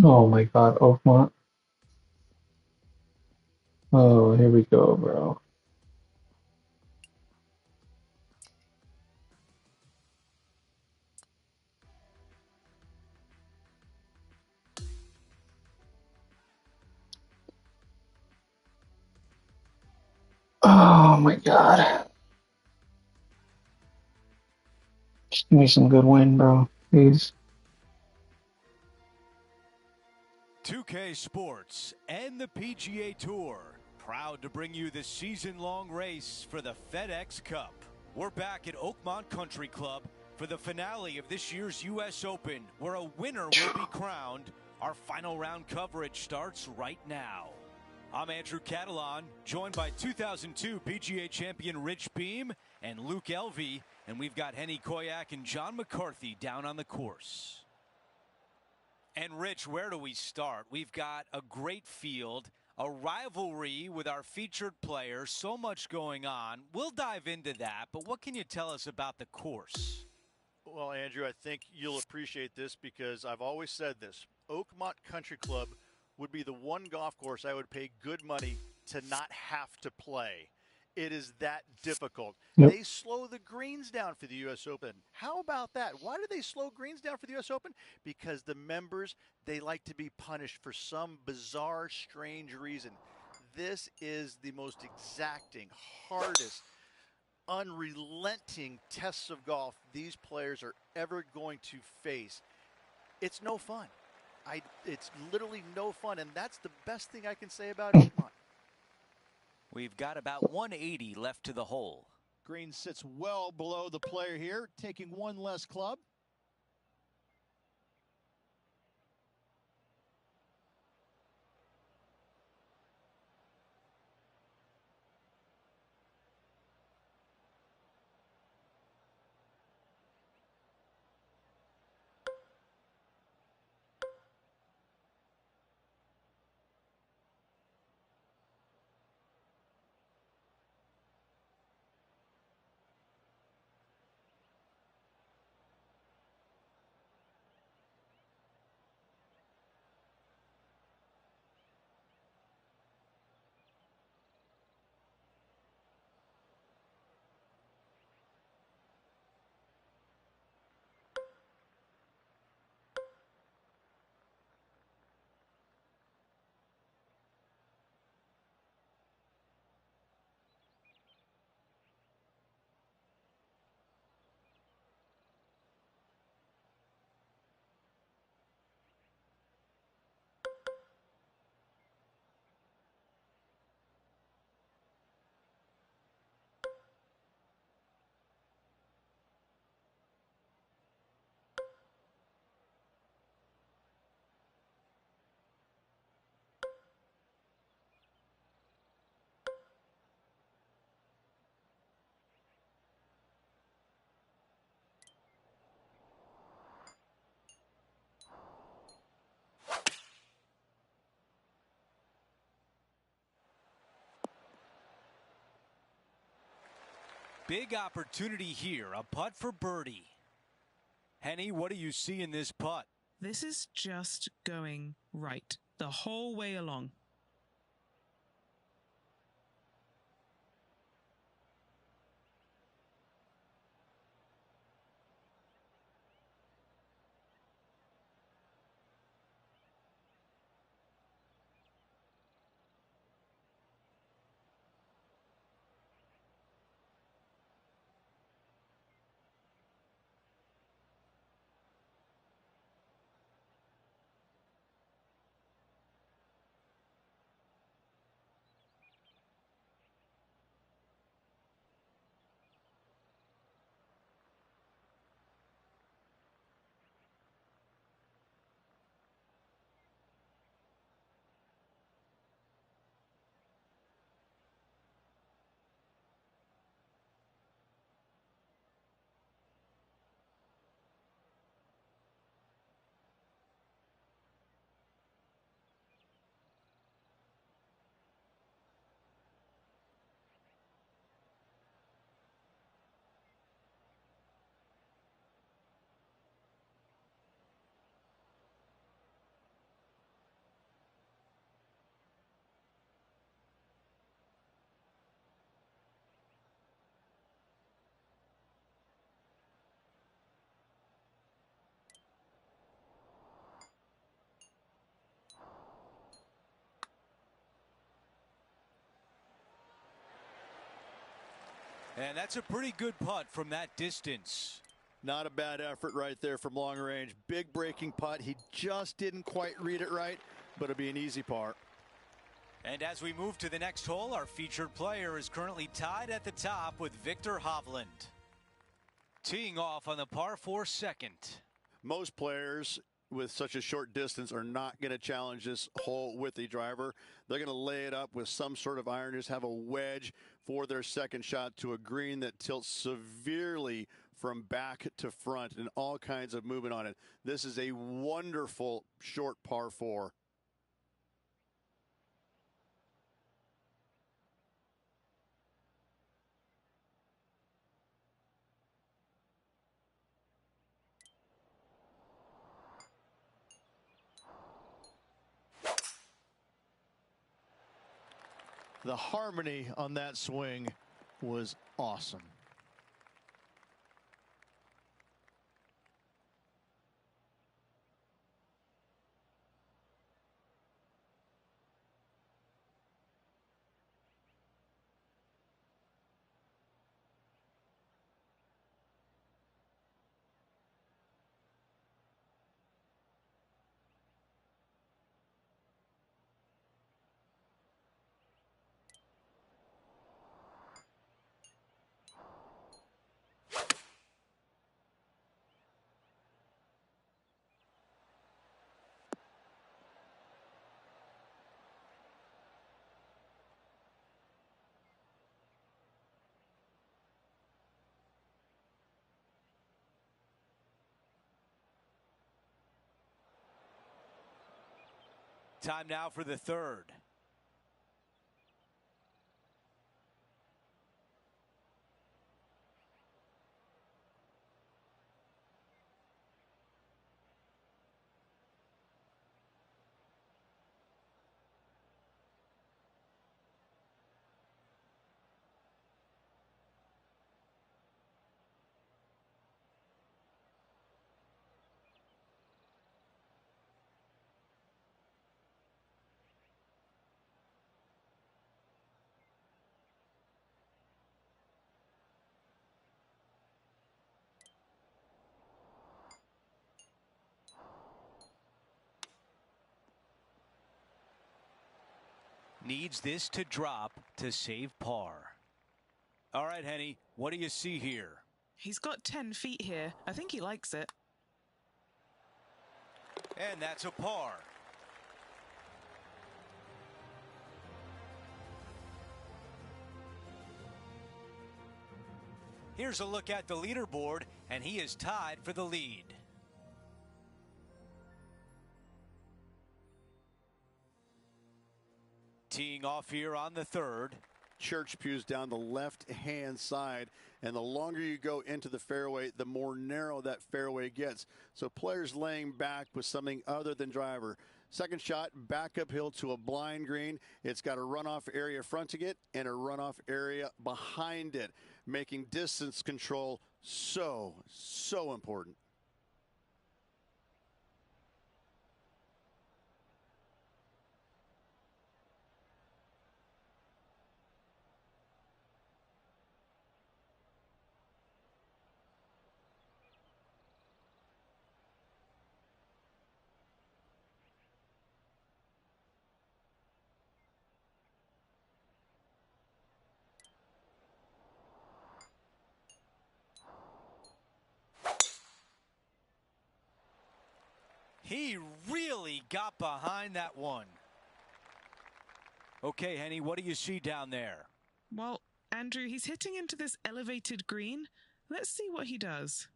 Oh my God, Oakmont. Oh, here we go, bro. Oh my God. Just give me some good win, bro. Please. 2K Sports and the PGA Tour, proud to bring you the season-long race for the FedEx Cup. We're back at Oakmont Country Club for the finale of this year's U.S. Open, where a winner will be crowned. Our final round coverage starts right now. I'm Andrew Catalan, joined by 2002 PGA champion Rich Beem and Luke Elvey, and we've got Henny Koyak and John McCarthy down on the course. And Rich, where do we start? We've got a great field, a rivalry with our featured players, so much going on. We'll dive into that, but what can you tell us about the course? Well, Andrew, I think you'll appreciate this because I've always said this. Oakmont Country Club would be the one golf course I would pay good money to not have to play. It is that difficult. Yep. They slow the greens down for the U.S. Open. How about that? Why do they slow greens down for the U.S. Open? Because the members, they like to be punished for some bizarre, strange reason. This is the most exacting, hardest, unrelenting tests of golf these players are ever going to face. It's no fun. It's literally no fun, and that's the best thing I can say about Oakmont. We've got about 180 left to the hole. Green sits well below the player here, taking one less club. Big opportunity here, a putt for birdie. Henny, what do you see in this putt? This is just going right the whole way along. And that's a pretty good putt from that distance. Not a bad effort right there from long range. Big breaking putt. He just didn't quite read it right, but it'll be an easy par. And as we move to the next hole, our featured player is currently tied at the top with Victor Hovland. Teeing off on the par 4 second. Most players with such a short distance are not going to challenge this hole with the driver. They're going to lay it up with some sort of iron, just have a wedge for their second shot to a green that tilts severely from back to front and all kinds of movement on it. This is a wonderful short par 4. The harmony on that swing was awesome. Time now for the third. Needs this to drop to save par. All right, Henny, what do you see here? He's got 10 feet here. I think he likes it. And that's a par. Here's a look at the leaderboard, and he is tied for the lead. Teeing off here on the third. Church pews down the left-hand side, and the longer you go into the fairway, the more narrow that fairway gets. So players laying back with something other than driver. Second shot, back uphill to a blind green. It's got a runoff area fronting it and a runoff area behind it, making distance control so important. He really got behind that one. Okay, Henny, what do you see down there? Well, Andrew, he's hitting into this elevated green. Let's see what he does.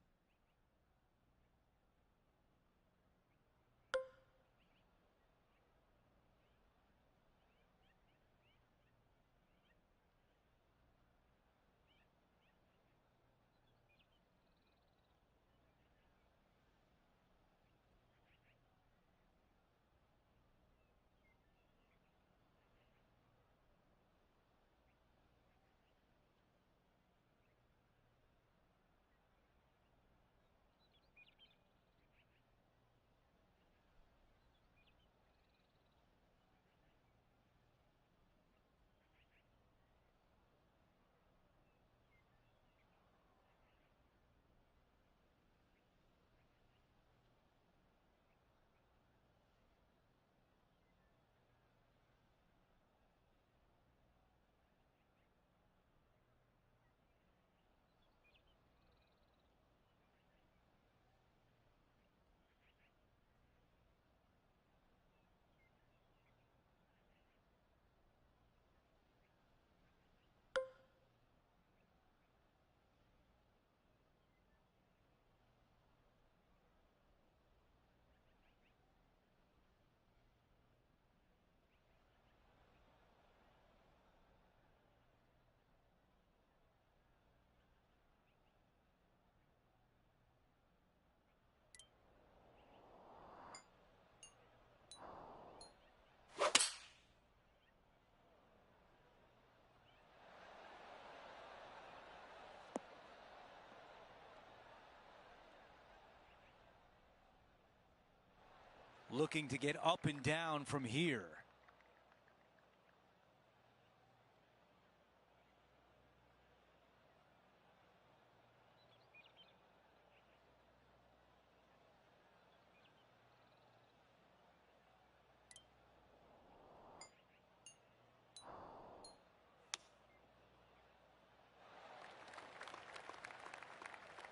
looking to get up and down from here.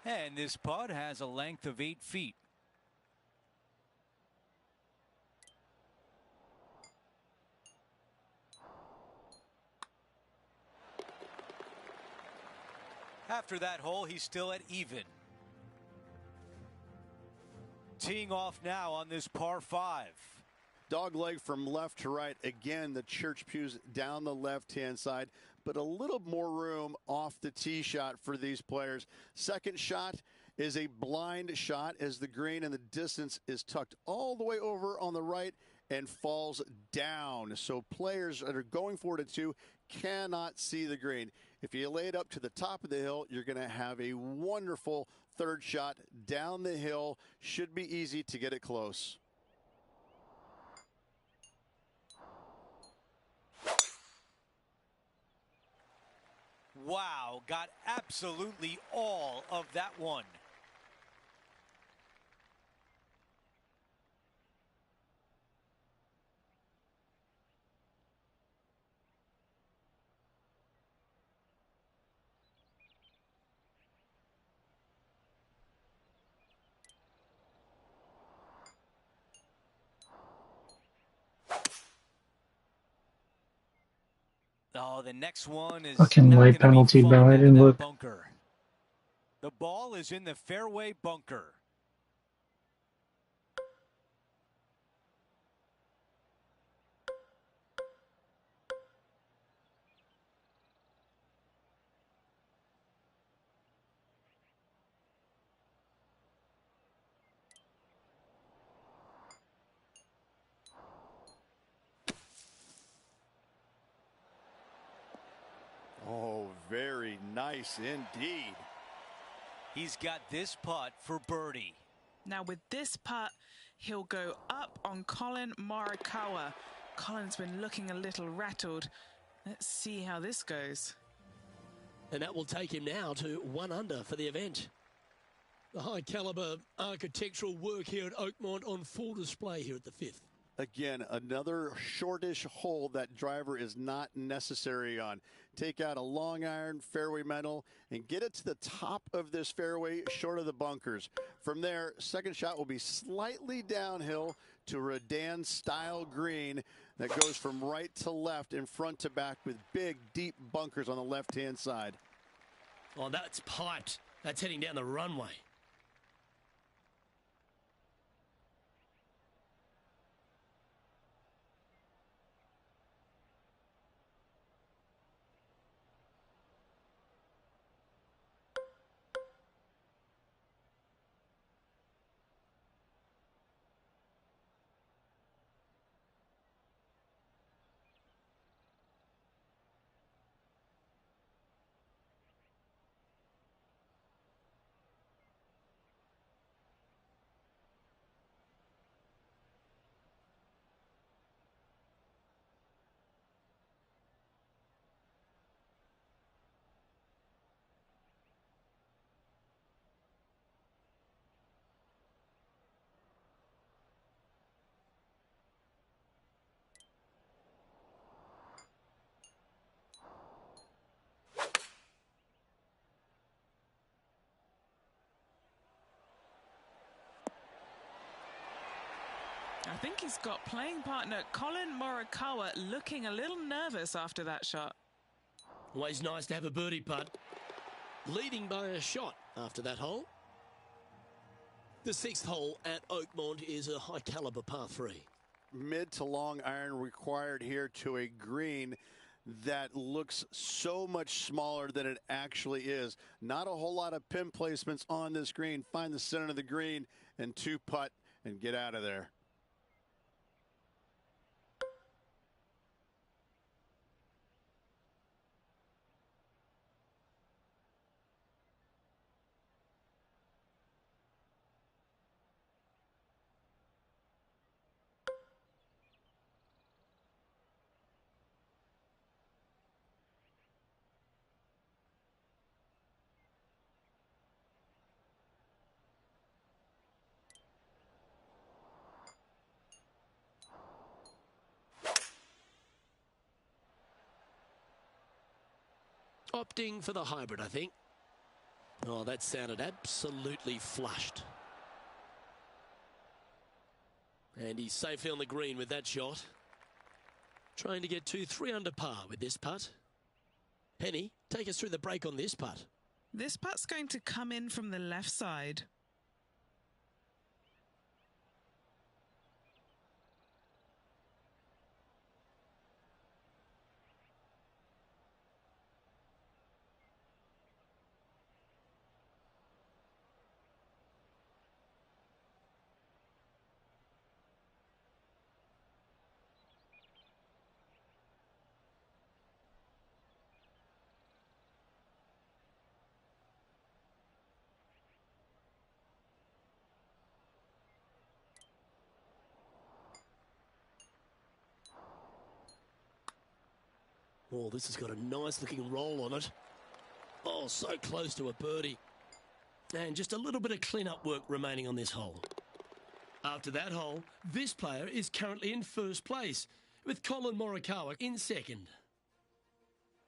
And this putt has a length of 8 feet. After that hole, he's still at even. Teeing off now on this par 5. Dog leg from left to right. Again, the church pews down the left-hand side, but a little more room off the tee shot for these players. Second shot is a blind shot as the green and the distance is tucked all the way over on the right and falls down. So players that are going for it at 2 cannot see the green. If you lay it up to the top of the hill, you're going to have a wonderful third shot down the hill. Should be easy to get it close. Wow, got absolutely all of that one. Oh, the next one is Fucking not late going to be penalty, fun bro. I into didn't that look. bunker. The ball is in the fairway bunker. Oh, very nice indeed. He's got this putt for birdie. Now with this putt, he'll go up on Colin Morikawa. Colin's been looking a little rattled. Let's see how this goes. And that will take him now to 1 under for the event. The high caliber architectural work here at Oakmont on full display here at the 5th. Again, another shortish hole that driver is not necessary on. Take out a long iron, fairway metal, and get it to the top of this fairway, short of the bunkers. From there, second shot will be slightly downhill to a Redan-style green that goes from right to left and front to back with big, deep bunkers on the left-hand side. Oh, that's piped. That's heading down the runway. I think he's got playing partner Colin Morikawa looking a little nervous after that shot. Always nice to have a birdie putt. Leading by a shot after that hole. The 6th hole at Oakmont is a high caliber par 3. Mid to long iron required here to a green that looks so much smaller than it actually is. Not a whole lot of pin placements on this green. Find the center of the green and 2 putt and get out of there. Opting for the hybrid, I think. Oh, that sounded absolutely flushed. And he's safely on the green with that shot. Trying to get 2-3 under par with this putt. Henny, take us through the break on this putt. This putt's going to come in from the left side. Oh, this has got a nice looking roll on it. Oh, so close to a birdie. And just a little bit of clean-up work remaining on this hole. After that hole, this player is currently in first place, with Colin Morikawa in second.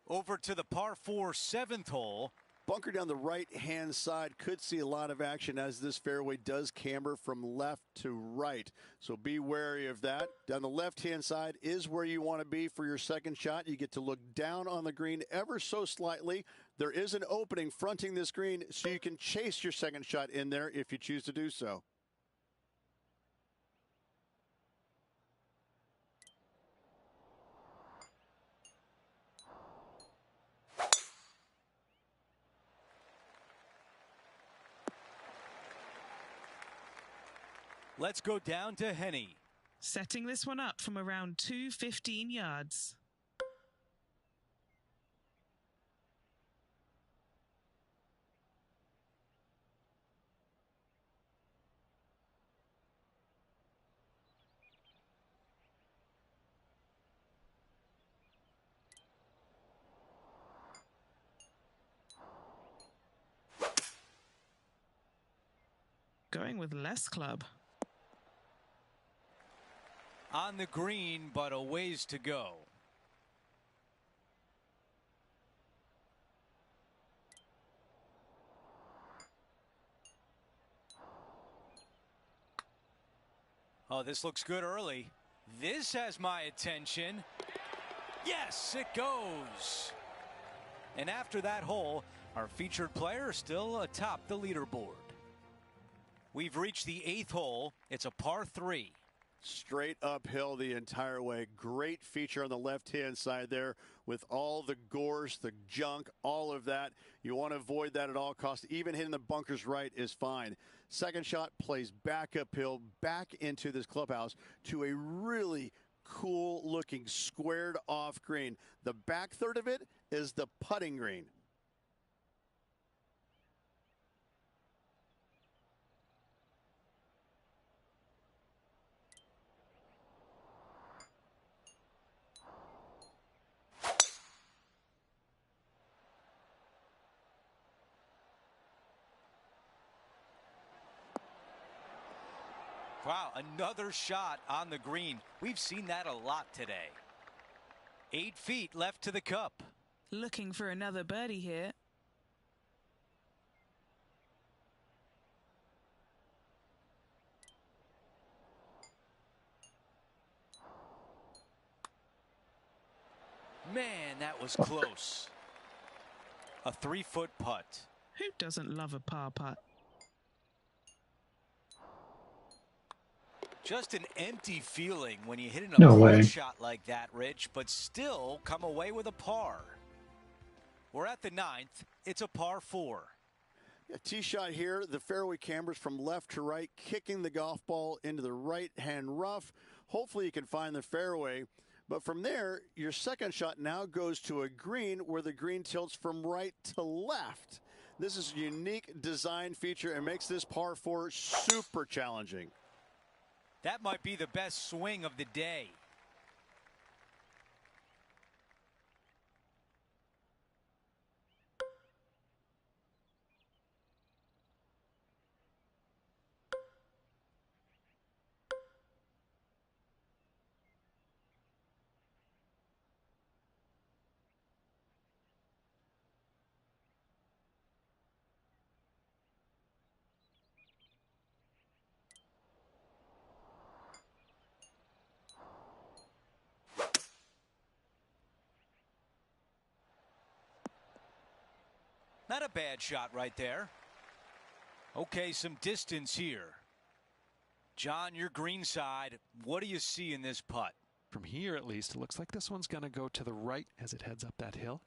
Over to the par 4 7th hole. Bunker down the right-hand side could see a lot of action as this fairway does camber from left to right. So be wary of that. Down the left-hand side is where you want to be for your second shot. You get to look down on the green ever so slightly. There is an opening fronting this green, so you can chase your second shot in there if you choose to do so. Let's go down to Henny. Setting this one up from around 215 yards. Going with less club. On the green, but a ways to go. Oh, this looks good early. This has my attention. Yes, it goes. And after that hole, our featured player still atop the leaderboard. We've reached the 8th hole. It's a par 3. Straight uphill the entire way. Great feature on the left-hand side there with all the gorse, the junk, all of that. You want to avoid that at all costs. Even hitting the bunkers right is fine. Second shot plays back uphill, back into this clubhouse to a really cool-looking squared-off green. The back third of it is the putting green. Wow, another shot on the green. We've seen that a lot today. 8 feet left to the cup. Looking for another birdie here. Man, that was close. A 3-foot putt. Who doesn't love a par putt? Just an empty feeling when you hit an No approach way. shot like that, Rich, but still come away with a par. We're at the 9th. It's a par 4. A tee shot here. The fairway cambers from left to right, kicking the golf ball into the right-hand rough. Hopefully you can find the fairway. But from there, your second shot now goes to a green where the green tilts from right to left. This is a unique design feature and makes this par 4 super challenging. That might be the best swing of the day. Not a bad shot right there. Okay, some distance here. John, your green side, what do you see in this putt? From here, at least, it looks like this one's going to go to the right as it heads up that hill.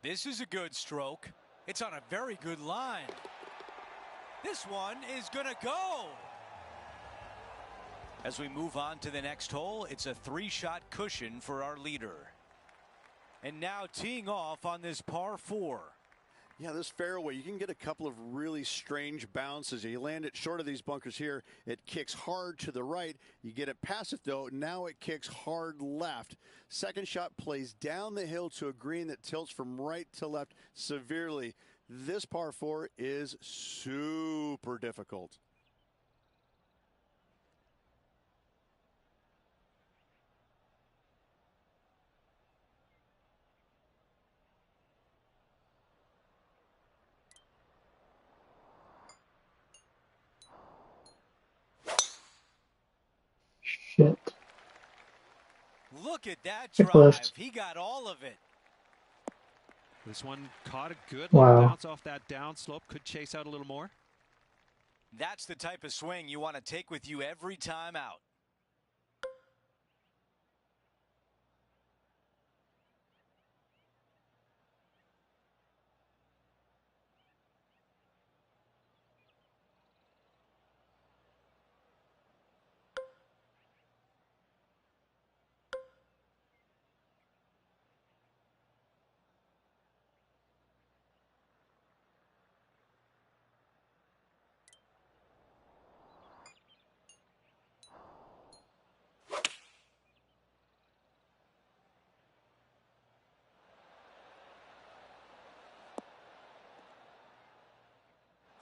This is a good stroke. It's on a very good line. This one is going to go. As we move on to the next hole, it's a 3-shot cushion for our leader. And now teeing off on this par 4. Yeah, this fairway, you can get a couple of really strange bounces. You land it short of these bunkers here. It kicks hard to the right. You get it past it, though. Now it kicks hard left. Second shot plays down the hill to a green that tilts from right to left severely. This par 4 is super difficult. Shit. Look at that Stick drive. left. He got all of it. This one caught a good Wow. little bounce off that downslope. Could chase out a little more. That's the type of swing you want to take with you every time out.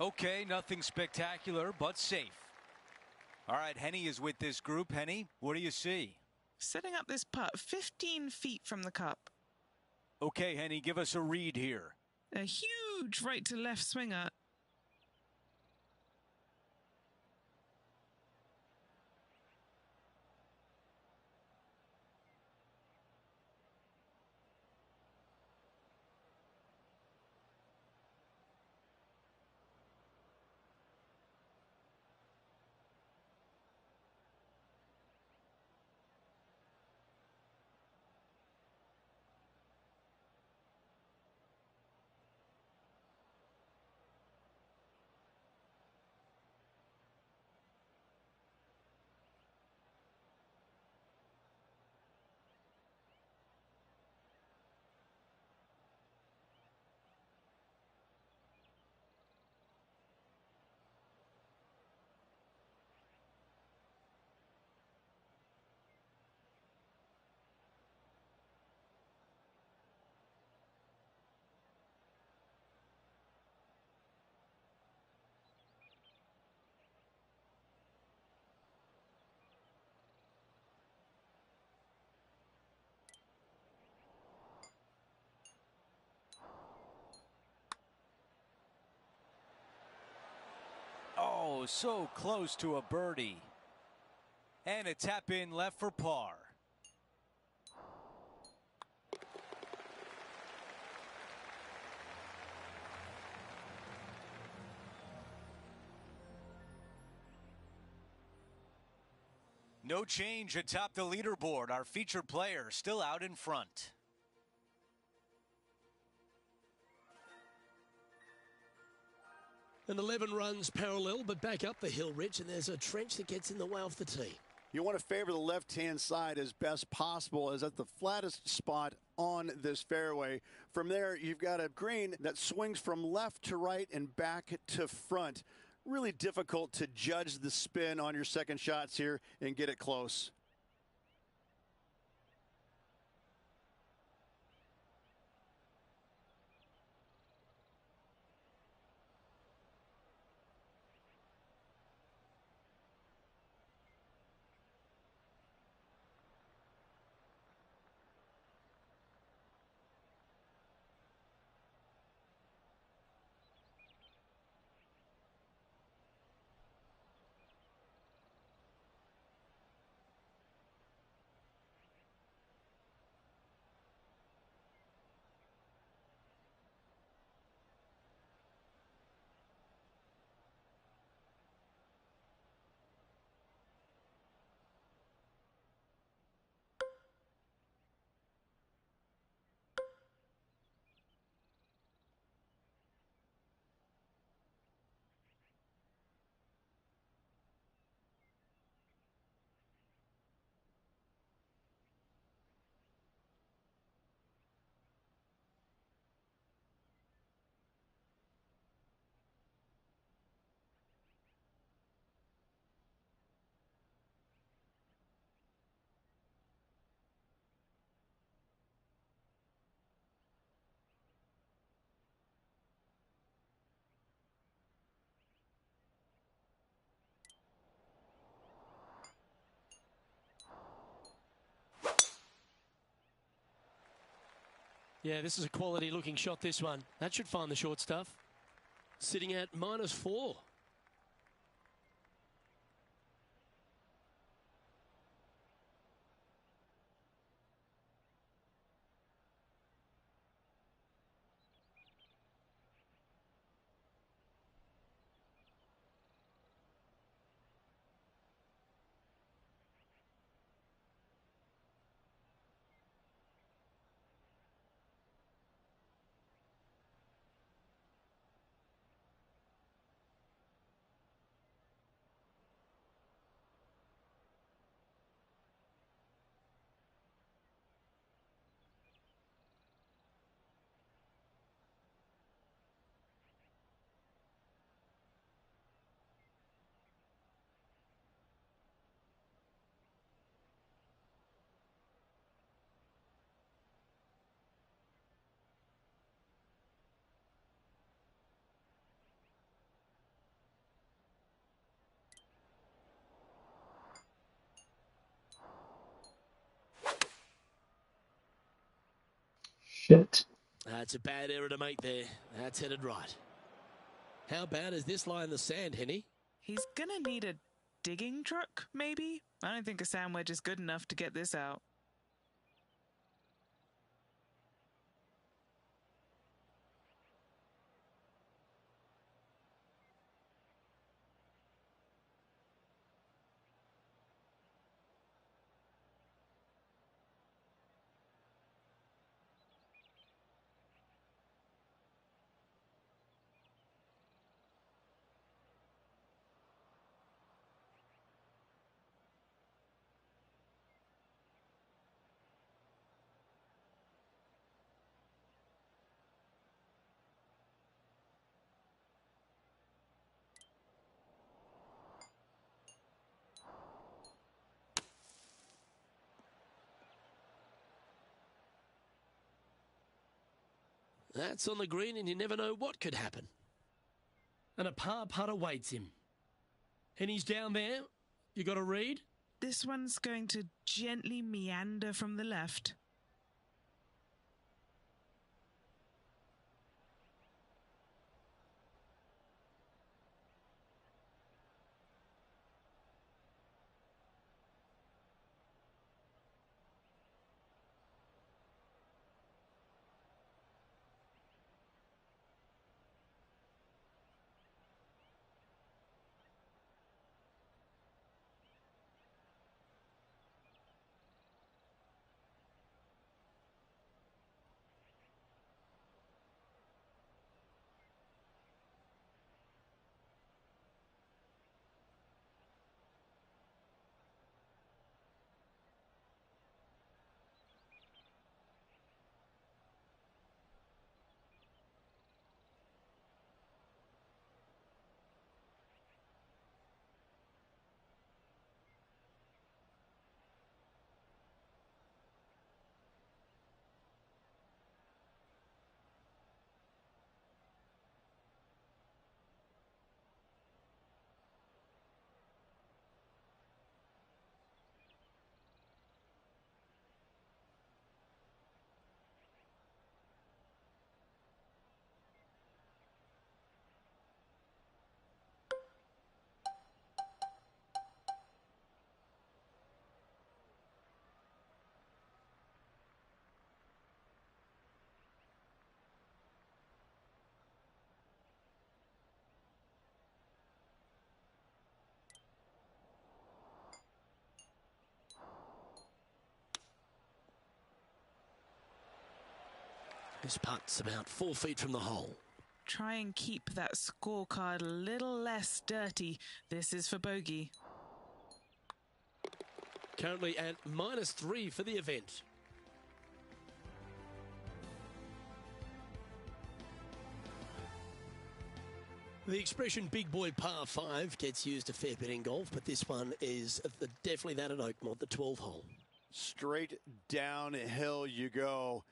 Okay, nothing spectacular, but safe. All right, Henny is with this group. Henny, what do you see? Setting up this putt 15 feet from the cup. Okay, Henny, give us a read here. A huge right to left swinger. Oh, so close to a birdie. And a tap in left for par. No change atop the leaderboard. Our featured player still out in front. And 11 runs parallel, but back up the hill, Rich, and there's a trench that gets in the way off the tee. You want to favor the left-hand side as best possible, as at the flattest spot on this fairway. From there, you've got a green that swings from left to right and back to front. Really difficult to judge the spin on your second shots here and get it close. Yeah, this is a quality looking shot, this one. That should find the short stuff. Sitting at -4. Shit. That's a bad error to make there. That's headed right. How bad is this lie in the sand, Henny? He's gonna need a digging truck, maybe? I don't think a sand wedge is good enough to get this out. That's on the green, and you never know what could happen. And a par putt awaits him. And he's down there. You got a read? This one's going to gently meander from the left. This putt's about 4 feet from the hole. Try and keep that scorecard a little less dirty. This is for bogey. Currently at -3 for the event. The expression big boy par 5 gets used a fair bit in golf, but this one is definitely that at Oakmont, the 12th hole. Straight downhill you go.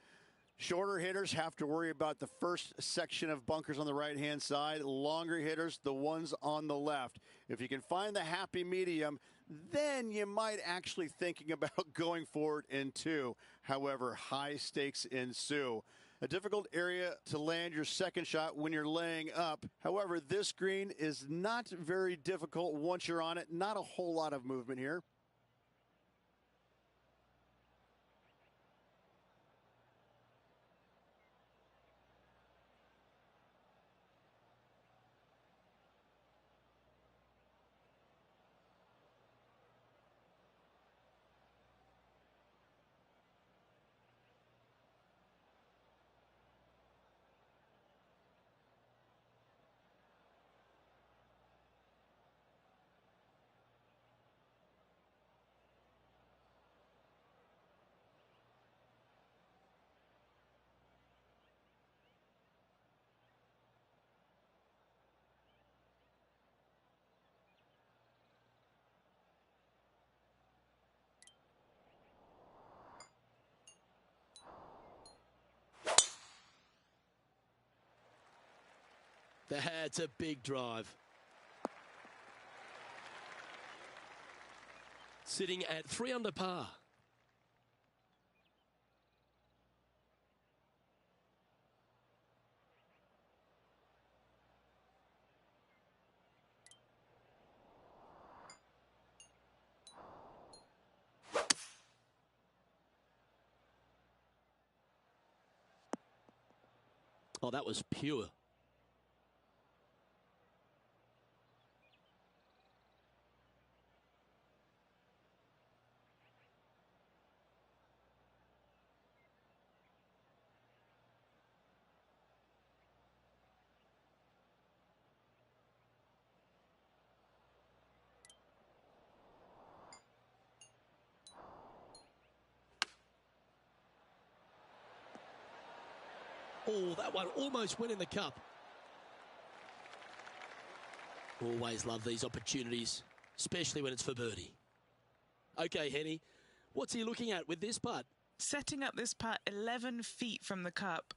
Shorter hitters have to worry about the first section of bunkers on the right-hand side. Longer hitters, the ones on the left. If you can find the happy medium, then you might actually thinking about going forward in 2. However, high stakes ensue. A difficult area to land your second shot when you're laying up. However, this green is not very difficult once you're on it. Not a whole lot of movement here. That's a big drive. Sitting at 3 under par. Oh, that was pure. Oh, that one almost went in the cup. Always love these opportunities, especially when it's for birdie. Okay, Henny, what's he looking at with this putt? Setting up this putt 11 feet from the cup.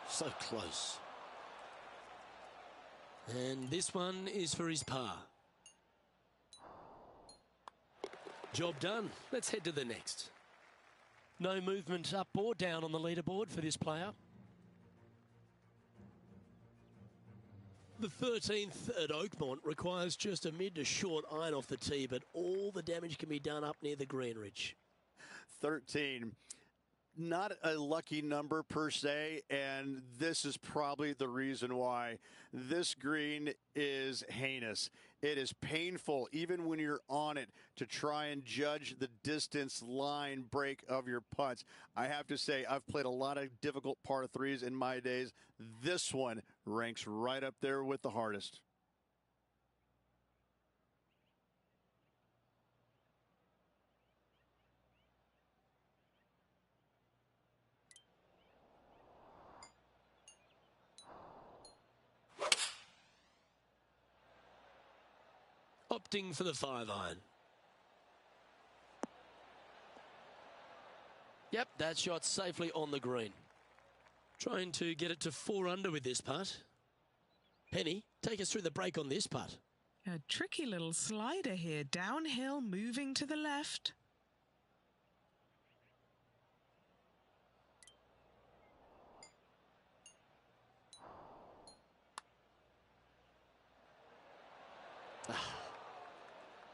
So close. And this one is for his par. Job done. Let's head to the next. No movement up or down on the leaderboard for this player. The 13th at Oakmont requires just a mid to short iron off the tee, but all the damage can be done up near the green ridge. 13. Not a lucky number per se, and this is probably the reason why. This green is heinous. It is painful, even when you're on it, to try and judge the distance line break of your putts. I have to say, I've played a lot of difficult par 3s in my days. This one ranks right up there with the hardest. Opting for the 5-iron. Yep, that shot safely on the green. Trying to get it to 4 under with this putt. Penny, take us through the break on this putt. A tricky little slider here. Downhill, moving to the left.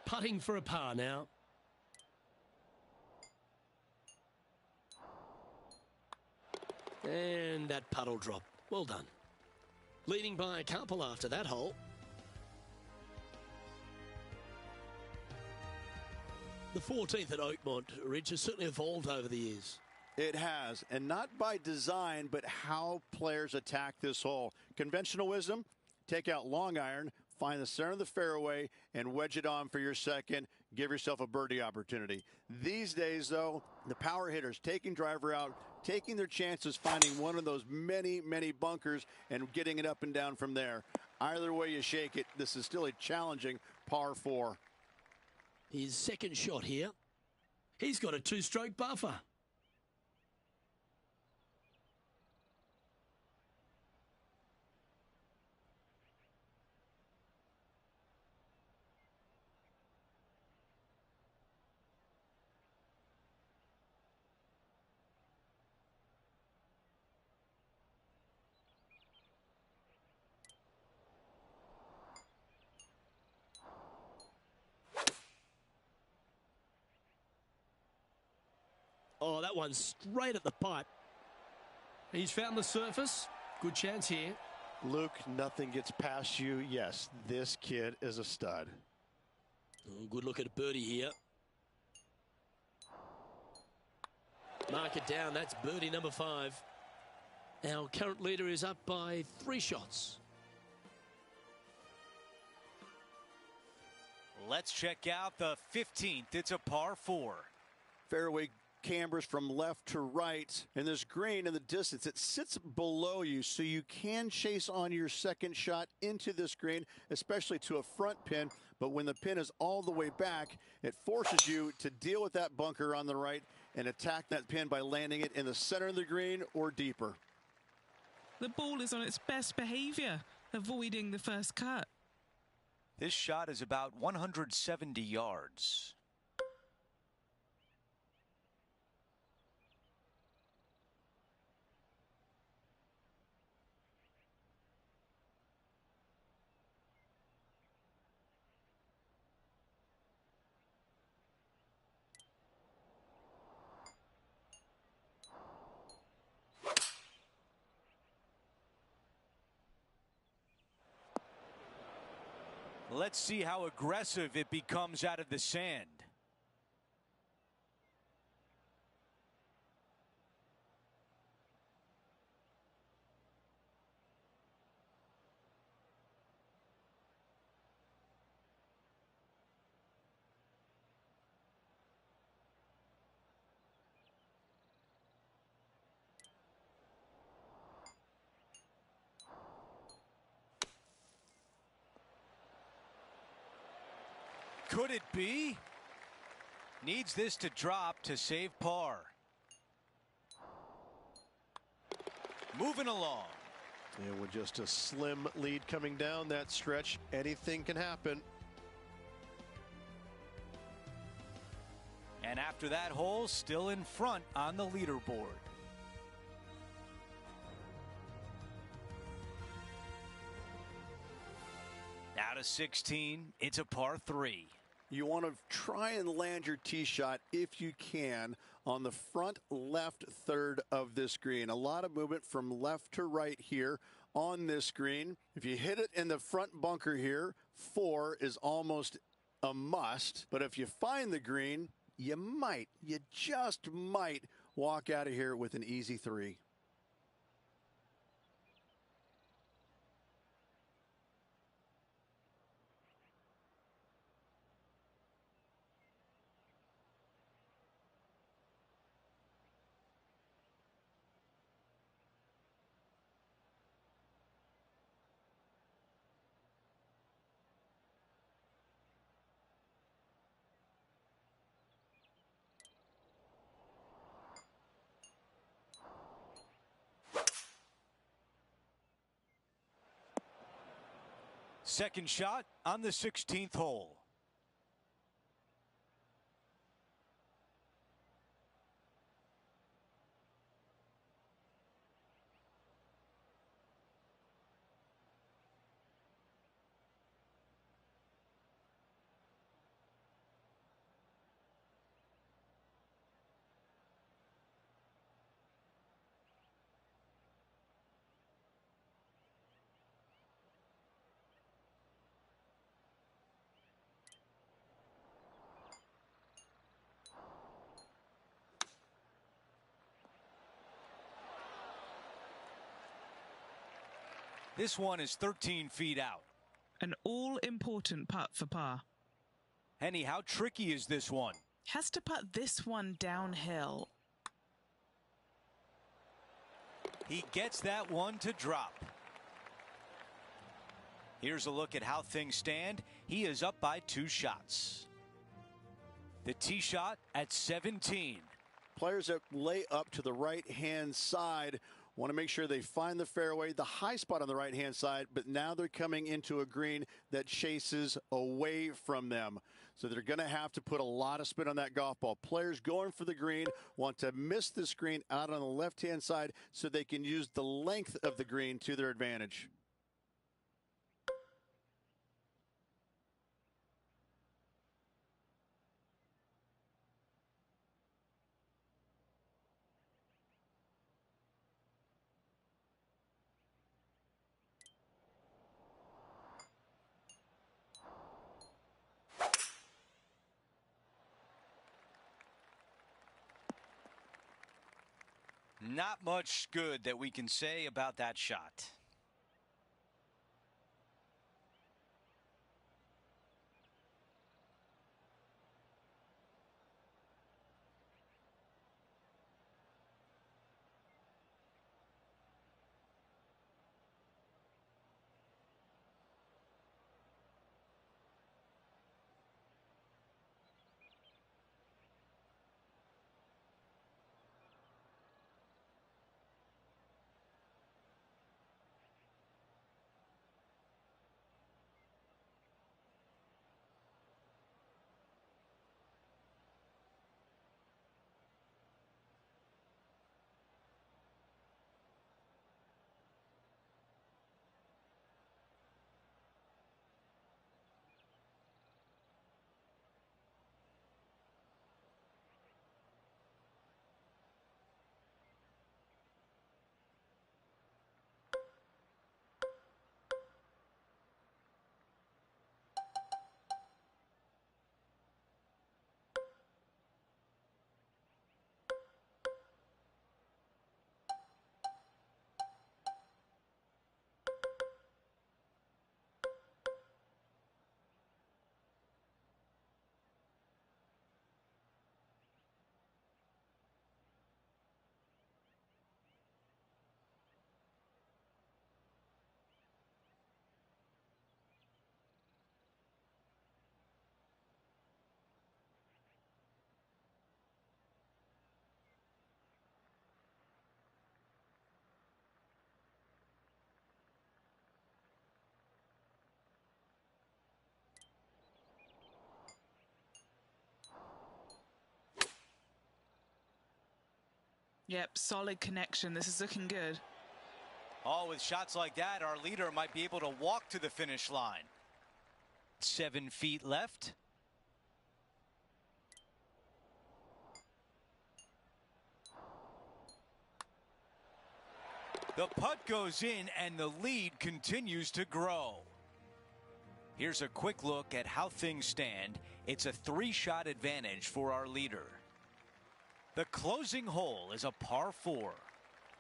Putting for a par now. And that puddle drop. Well done. Leading by a couple after that hole. The 14th at Oakmont Ridge has certainly evolved over the years. It has, and not by design, but how players attack this hole. Conventional wisdom, take out long iron, find the center of the fairway, and wedge it on for your second. Give yourself a birdie opportunity. These days, though, the power hitters taking driver out, taking their chances, finding one of those many, many bunkers, and getting it up and down from there. Either way you shake it, this is still a challenging par 4. His second shot here. He's got a 2-stroke buffer. Oh, that one's straight at the pipe. He's found the surface. Good chance here. Luke, nothing gets past you. Yes, this kid is a stud. Oh, good look at a birdie here. Mark it down. That's birdie number 5. Our current leader is up by 3 shots. Let's check out the 15th. It's a par 4. Fairway cambers from left to right, and this green in the distance, it sits below you, so you can chase on your second shot into this green, especially to a front pin. But when the pin is all the way back, it forces you to deal with that bunker on the right and attack that pin by landing it in the center of the green or deeper. The ball is on its best behavior, avoiding the first cut. This shot is about 170 yards. Let's see how aggressive it becomes out of the sand. Could it be? Needs this to drop to save par. Moving along. And with just a slim lead coming down that stretch, anything can happen. And after that hole, still in front on the leaderboard. Out of 16, it's a par 3. You want to try and land your tee shot, if you can, on the front left third of this green. A lot of movement from left to right here on this green. If you hit it in the front bunker here, 4 is almost a must. But if you find the green, you just might walk out of here with an easy 3. Second shot on the 16th hole. This one is 13 feet out. An all-important putt for par. Henny, how tricky is this one? Has to putt this one downhill. He gets that one to drop. Here's a look at how things stand. He is up by 2 shots. The tee shot at 17. Players that lay up to the right-hand side want to make sure they find the fairway, the high spot on the right-hand side, but now they're coming into a green that chases away from them. So they're going to have to put a lot of spin on that golf ball. Players going for the green want to miss this green out on the left-hand side so they can use the length of the green to their advantage. Not much good that we can say about that shot. Yep, solid connection. This is looking good. Oh, with shots like that, our leader might be able to walk to the finish line. 7 feet left. The putt goes in and the lead continues to grow. Here's a quick look at how things stand. It's a 3-shot advantage for our leader. The closing hole is a par 4.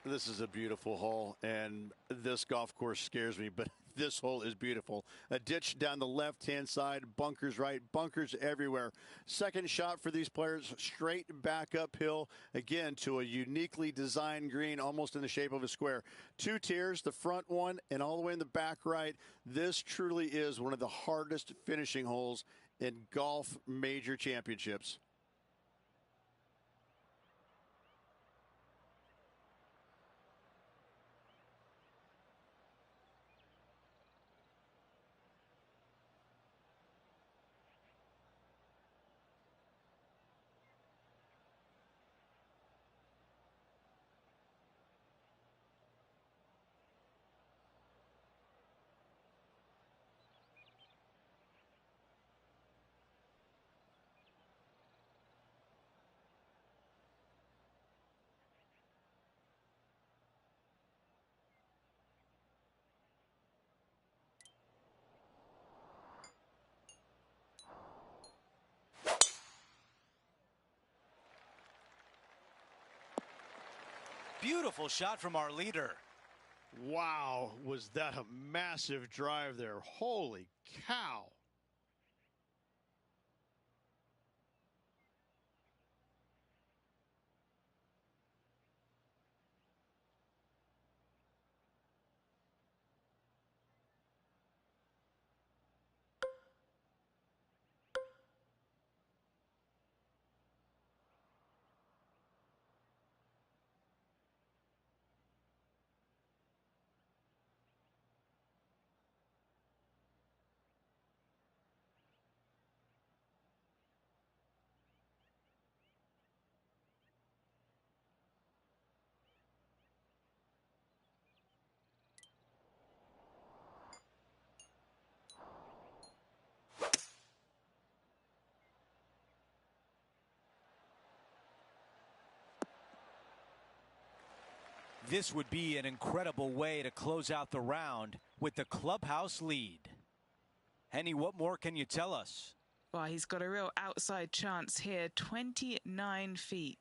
This is a beautiful hole, and this golf course scares me, but this hole is beautiful. A ditch down the left-hand side, bunkers right, bunkers everywhere. Second shot for these players, straight back uphill, again, to a uniquely designed green, almost in the shape of a square. 2 tiers, the front one and all the way in the back right. This truly is one of the hardest finishing holes in golf major championships. Beautiful shot from our leader. Wow, was that a massive drive there? Holy cow. This would be an incredible way to close out the round with the clubhouse lead. Henny, what more can you tell us? Well, he's got a real outside chance here, 29 feet.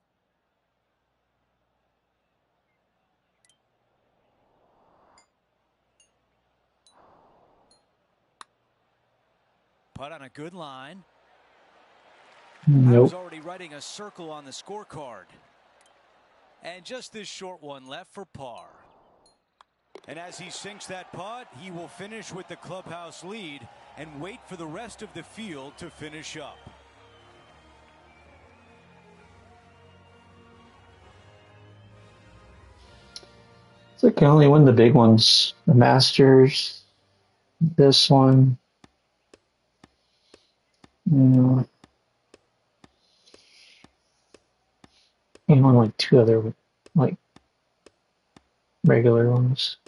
Putt on a good line. Nope. I was already writing a circle on the scorecard. And just this short one left for par. And as he sinks that putt, he will finish with the clubhouse lead and wait for the rest of the field to finish up. It's like I can only win the big ones. The Masters, this one. You and on like two other like regular ones.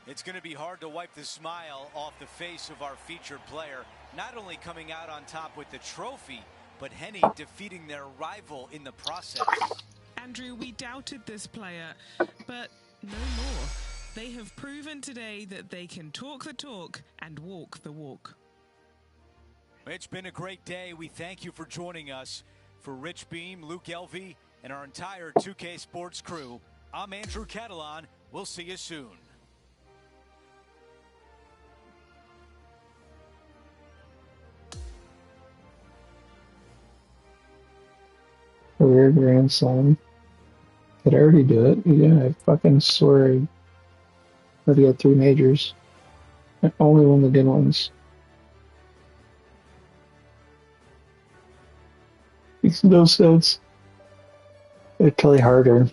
It's going to be hard to wipe the smile off the face of our featured player, not only coming out on top with the trophy, but Henny defeating their rival in the process. Andrew, we doubted this player, but no more. They have proven today that they can talk the talk and walk the walk. It's been a great day. We thank you for joining us. For Rich Beam, Luke Elvey, and our entire 2K Sports crew, I'm Andrew Catalan. We'll see you soon. Career Grand Slam. Did I already do it? Yeah, I fucking swear I already got 3 majors. I only won the good ones. Makes no sense. I'd play harder.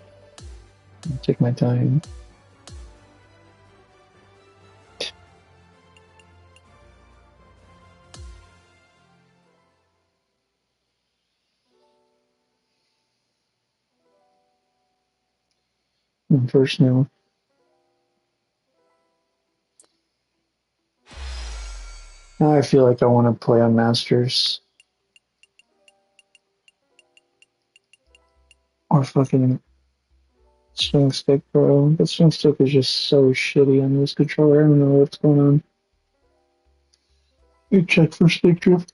Take my time. I'm first now. Now I feel like I want to play on Masters. Or fucking swing stick, bro. The swing stick is just so shitty on this controller. I don't know what's going on. You check for stick drift.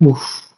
Oof.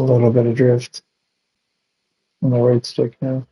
little bit of drift on the right stick now.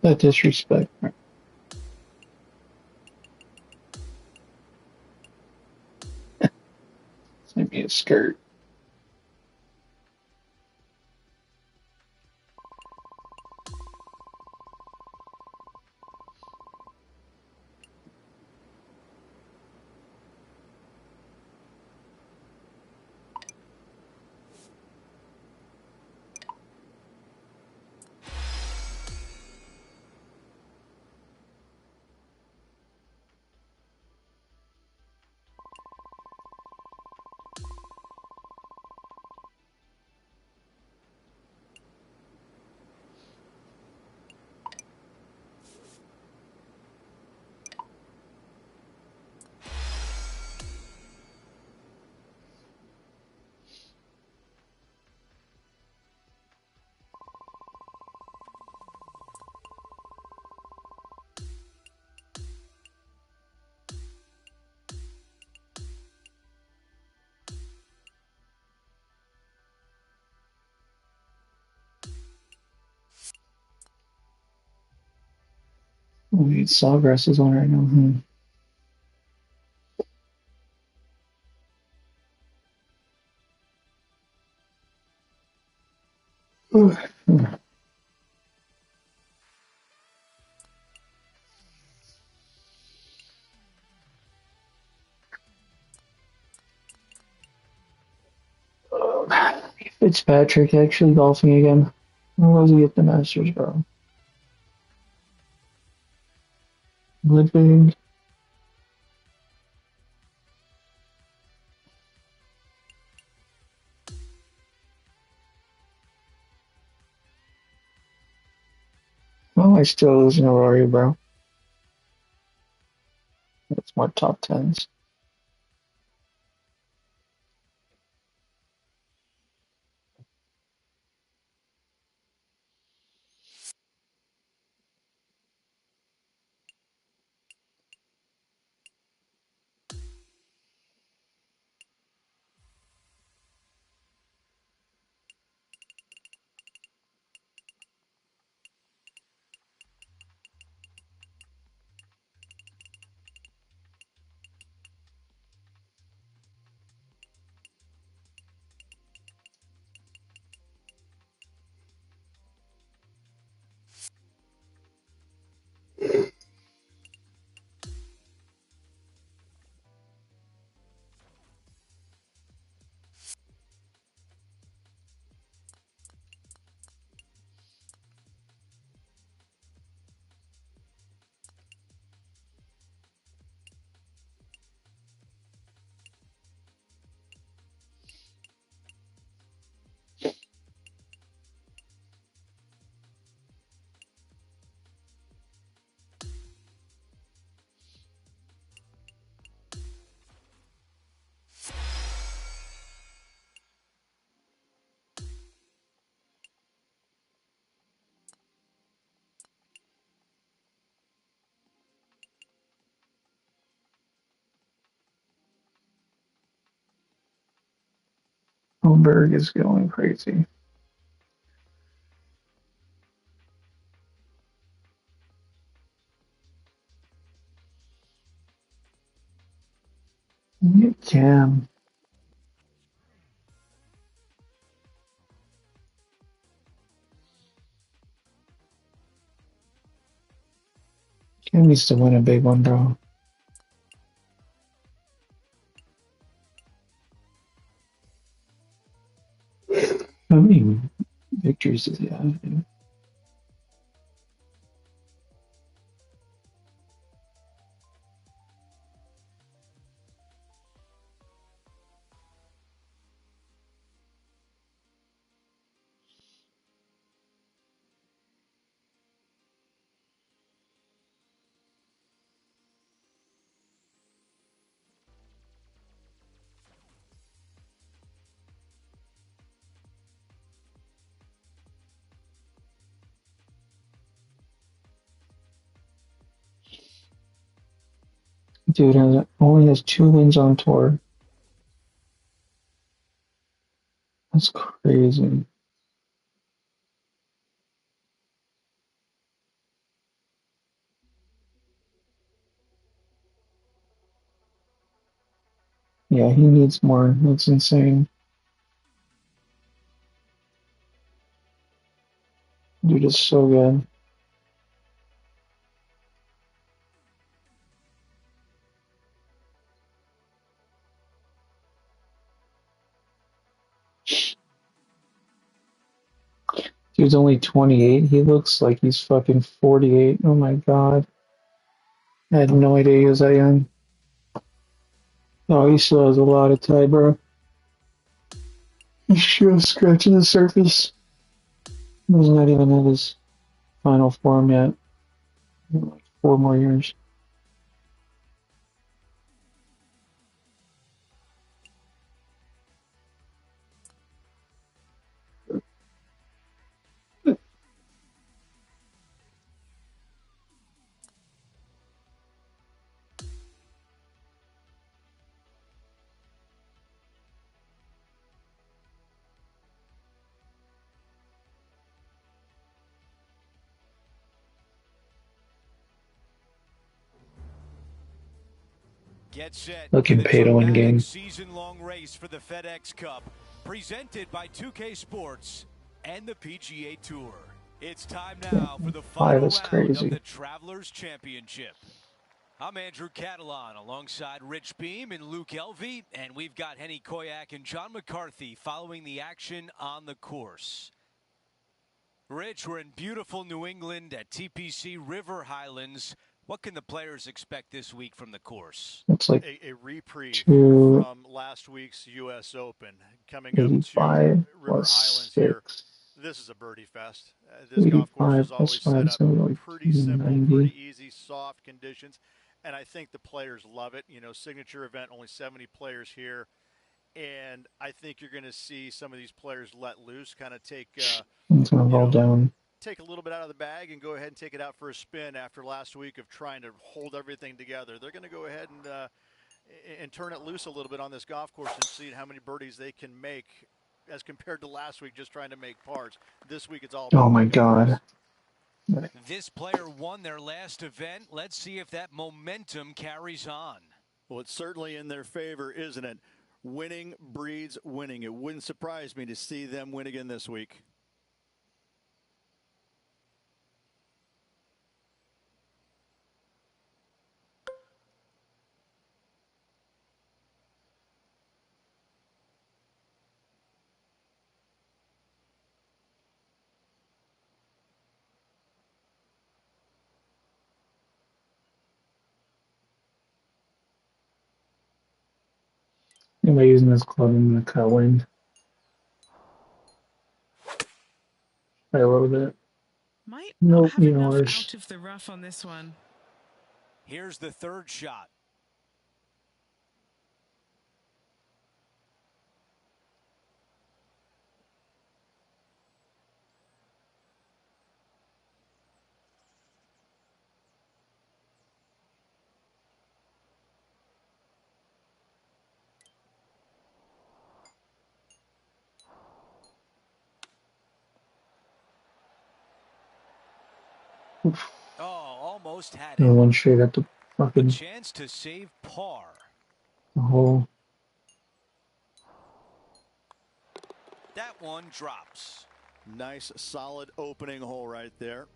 That disrespect. Send me a skirt. Oh, wait, Sawgrass is on right now. Fitzpatrick actually golfing again. Where was he at the Masters, bro? Living. Well, I still losing to Rory, bro. That's more top tens. Holmberg is going crazy. Cam. Cam needs to win a big one, bro. How many victories does he have? Dude? Dude only has 2 wins on tour. That's crazy. Yeah, he needs more. That's insane. Dude is so good. Dude's only 28. He looks like he's fucking 48. Oh my god. I had no idea he was that young. Oh, he still has a lot of time, bro. He's just scratching the surface. He's not even at his final form yet. Like 4 more years. Get set for Looking the pay to win dramatic game. season-long race for the FedEx Cup, presented by 2K Sports and the PGA Tour. It's time now for the 5 final is round of crazy. the Travelers Championship. I'm Andrew Catalan alongside Rich Beam and Luke Elvey, and we've got Henny Koyak and John McCarthy following the action on the course. Rich, we're in beautiful New England at TPC River Highlands. What can the players expect this week from the course? Looks like A reprieve 285 from last week's U.S. Open. Coming up to River plus Highlands here, 6. this is a birdie fest. This golf course 85 is plus always 5 set is up going to be like pretty simple, 290. pretty easy, soft conditions, and I think the players love it. You know, signature event, only 70 players here, and I think you're going to see some of these players let loose, kind of take, It's going to you roll know, down. take a little bit out of the bag and go ahead and take it out for a spin after last week of trying to hold everything together. They're going to go ahead and turn it loose a little bit on this golf course and see how many birdies they can make as compared to last week just trying to make pars. This week it's all about Oh my making birdies. god. This player won their last event. Let's see if that momentum carries on. Well, it's certainly in their favor, isn't it? Winning breeds winning. It wouldn't surprise me to see them win again this week. Am I using this club? I'm going to cut wind by a little bit. Might not Nope, have enough yours. out of the rough on this one. Here's the third shot. Oof. Oh, almost had No it. one straight at the A fucking chance to save par. hole. That one drops. Nice, solid opening hole right there.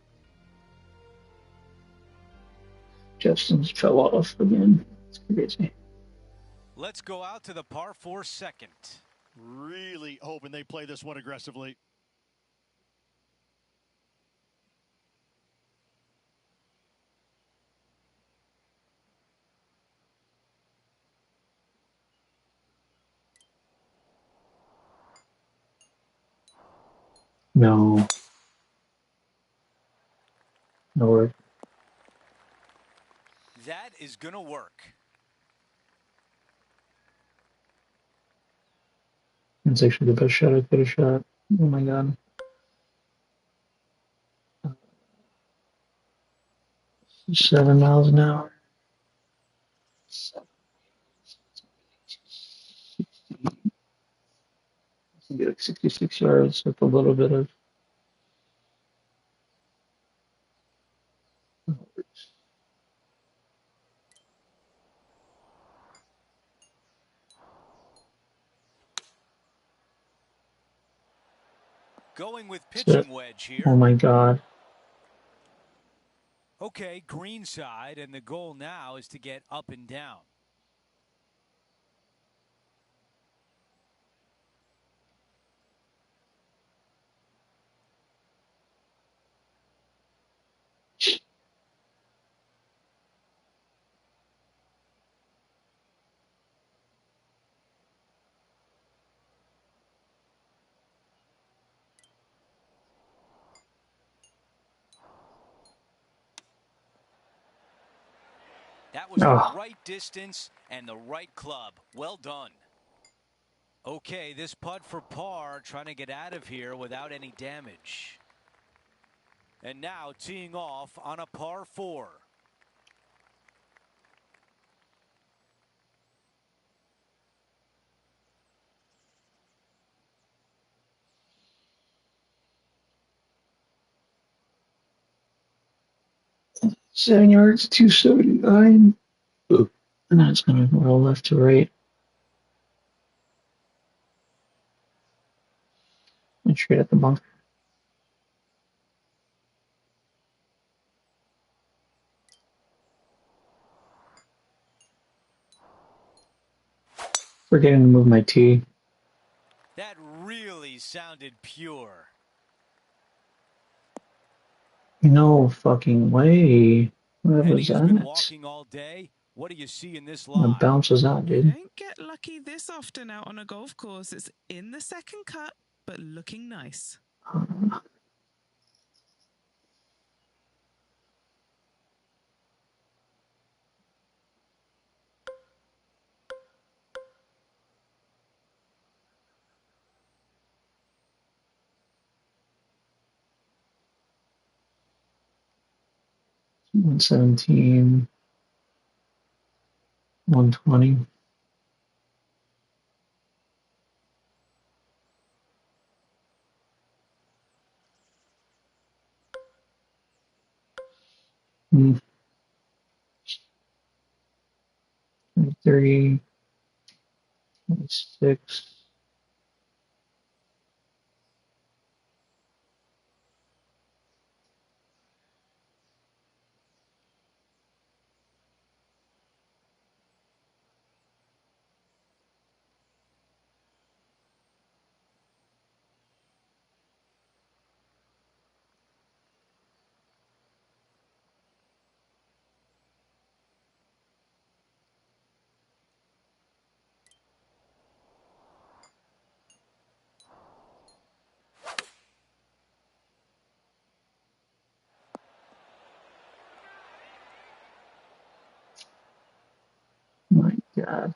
Justin's fell off again. It's crazy. Let's go out to the par 4 second. Really hoping they play this one aggressively. No. No way. That is going to work. It's actually the best shot I could have shot. Oh my god. 7 miles an hour. Get like 66 yards with a little bit of. Going with Set. pitching wedge Oh here. my god. Okay, green side, and the goal now is to get up and down. That was the Oh. right distance and the right club. Well done. Okay, this putt for par, trying to get out of here without any damage. And now teeing off on a par 4. 7 yards, 279. And now it's going to roll left to right. And straight at the bunker. Forgetting to move my tee. That really sounded pure. No fucking way. What Eddie was has been that? walking all day. What do you see in this It lie? bounces out, You dude. don't get lucky this often out on a golf course. It's in the second cut, but looking nice. 117, 120. Mm, 30, 26. My God.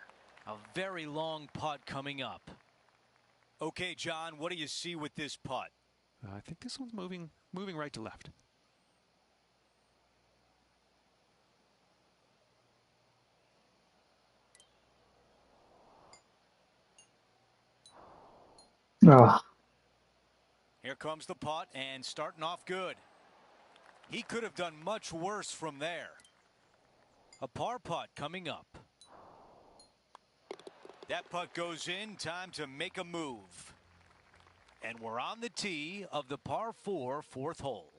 A very long putt coming up. Okay, John, what do you see with this putt? I think this one's moving right to left. Oh, Here comes the putt and starting off good. He could have done much worse from there. A par putt coming up. That putt goes in. Time to make a move. And we're on the tee of the par 4 fourth hole.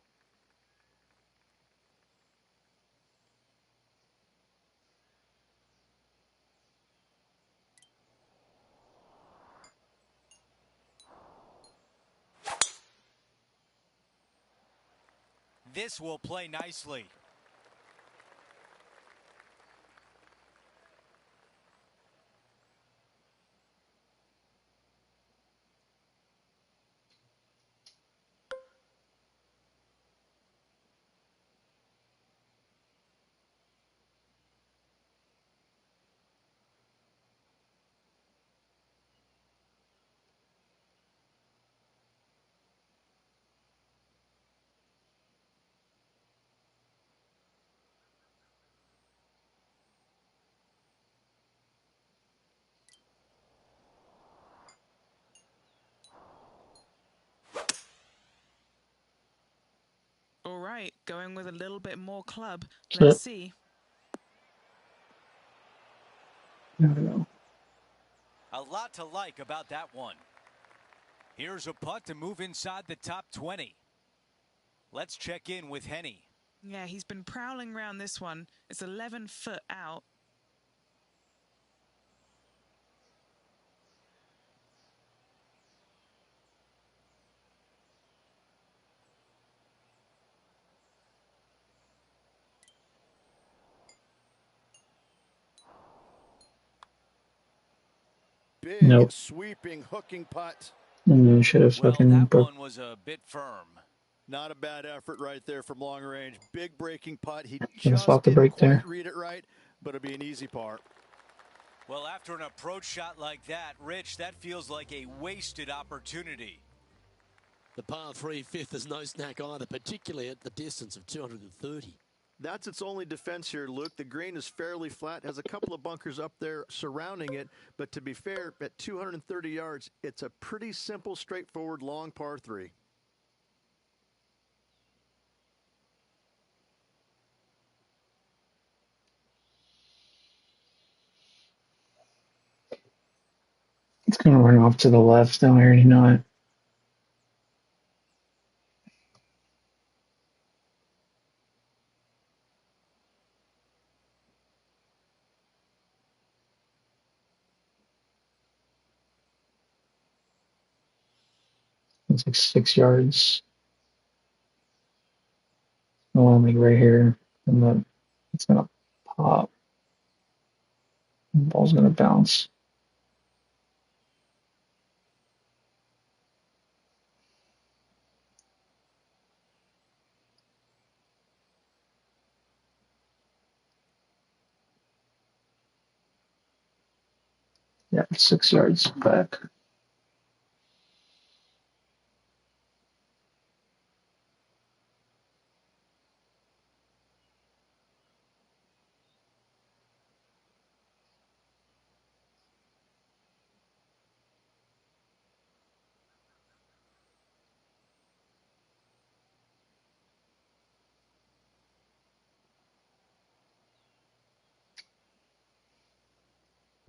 This will play nicely. All right, going with a little bit more club. Let's So, see. I don't know. A lot to like about that one. Here's a putt to move inside the top 20. Let's check in with Henny. Yeah, he's been prowling around this one. It's 11 foot out. Big Nope. sweeping hooking putt. And should have Well, fucking that broke. one was a bit firm. Not a bad effort right there from long range. Big breaking putt. He Should have just swapped the didn't break quite there. read it right, but it'll be an easy par. Well, after an approach shot like that, Rich, that feels like a wasted opportunity. The par 3 fifth is no snack either, particularly at the distance of 230. That's its only defense here, Luke. The green is fairly flat, has a couple of bunkers up there surrounding it. But to be fair, at 230 yards, it's a pretty simple, straightforward, long par 3. It's going to run off to the left, though. I already know it. It's like 6 yards. Oh, like right here. And then it's going to pop. The ball's going to bounce. Yeah, 6 yards back.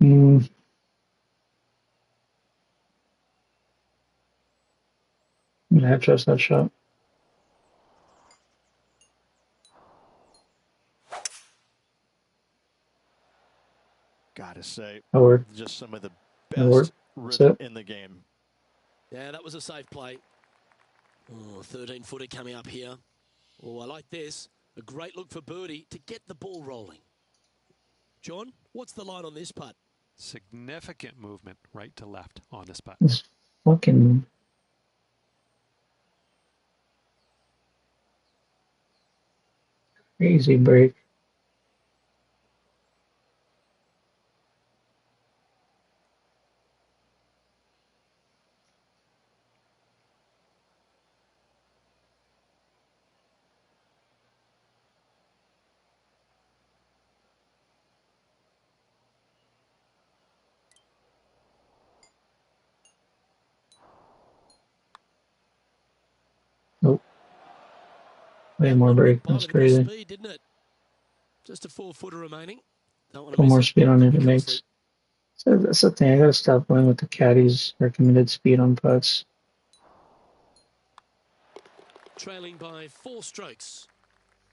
Mm, I trust that shot. Gotta say, That worked. just some of the That best worked. That's rhythm it. in the game. Yeah, that was a safe play. Oh, 13-footer coming up here. Oh, I like this. A great look for birdie to get the ball rolling. John, what's the line on this putt? Significant movement right to left on this putt. This fucking crazy break. Nope. Way That more one break. went by That's with a bit of crazy. speed, didn't it? Just a 4-footer remaining. Don't want to Put miss more it. speed on it. Be It careful. makes. So that's the thing. I gotta stop going with the caddy's recommended speed on putts. Trailing by 4 strokes.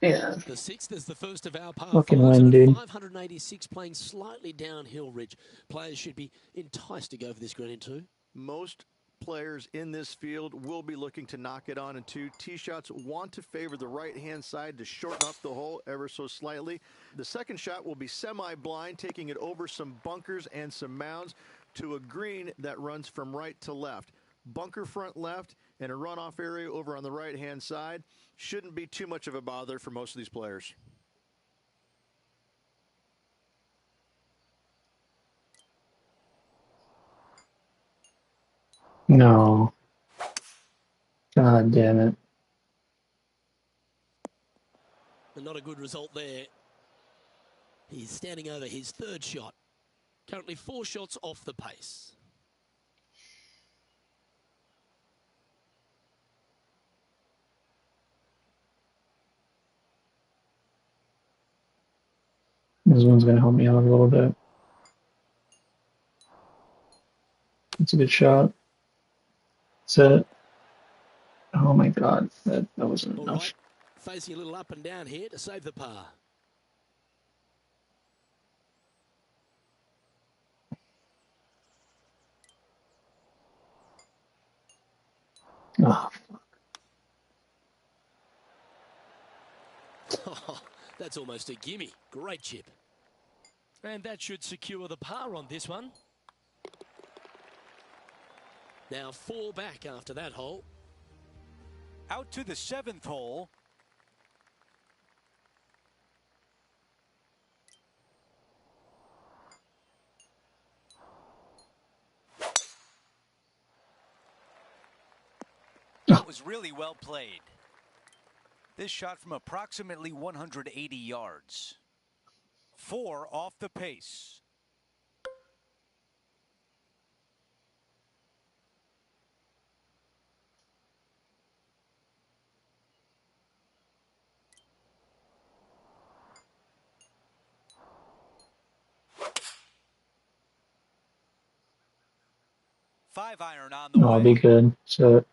Yeah. The 6th is the first of our par Fucking 5s, win, and at dude. 586 playing slightly downhill ridge. Players should be enticed to go for this green in 2. Most players in this field will be looking to knock it on in 2. Tee shots want to favor the right-hand side to shorten up the hole ever so slightly. The second shot will be semi-blind, taking it over some bunkers and some mounds to a green that runs from right to left. Bunker front left and a runoff area over on the right-hand side. Shouldn't be too much of a bother for most of these players. No. God damn it. And not a good result there. He's standing over his 3rd shot. Currently 4 shots off the pace. This one's gonna help me out a little bit. It's a good shot. That's it. Oh my god. That wasn't All enough. right, facing a little up and down here to save the par. Oh, Oh, that's almost a gimme. Great chip. And that should secure the par on this one. Now 4 back after that hole. Out to the 7th hole. That was really well played. This shot from approximately 180 yards. 4 off the pace. Five iron on the I'll be way. good. So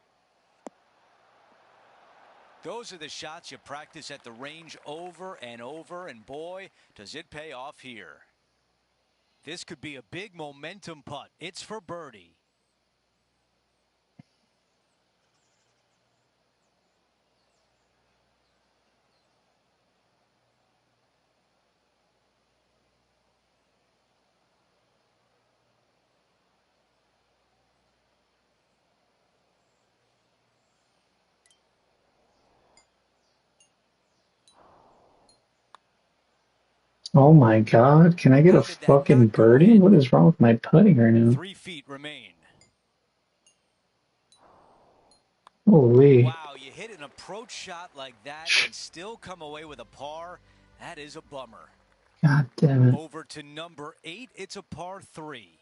Those are the shots you practice at the range over and over, and boy, does it pay off here. This could be a big momentum putt. It's for birdie. oh my god. Can I get a How did that fucking not go birdie? in? What is wrong with my putting right now? 3 feet remain. Holy. Wow, you hit an approach shot like that and still come away with a par. That is a bummer. God damn it. Over to number 8, it's a par 3.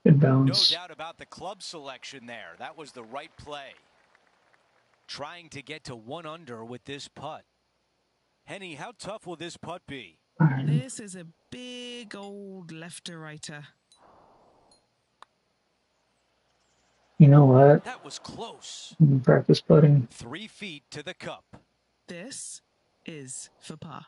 Good No bounce. doubt about the club selection there. That was the right play. Trying to get to 1 under with this putt. Henny, how tough will this putt be? This is a big old left-to-righter. You know what? That was close. Practice putting. 3 feet to the cup. This is for par.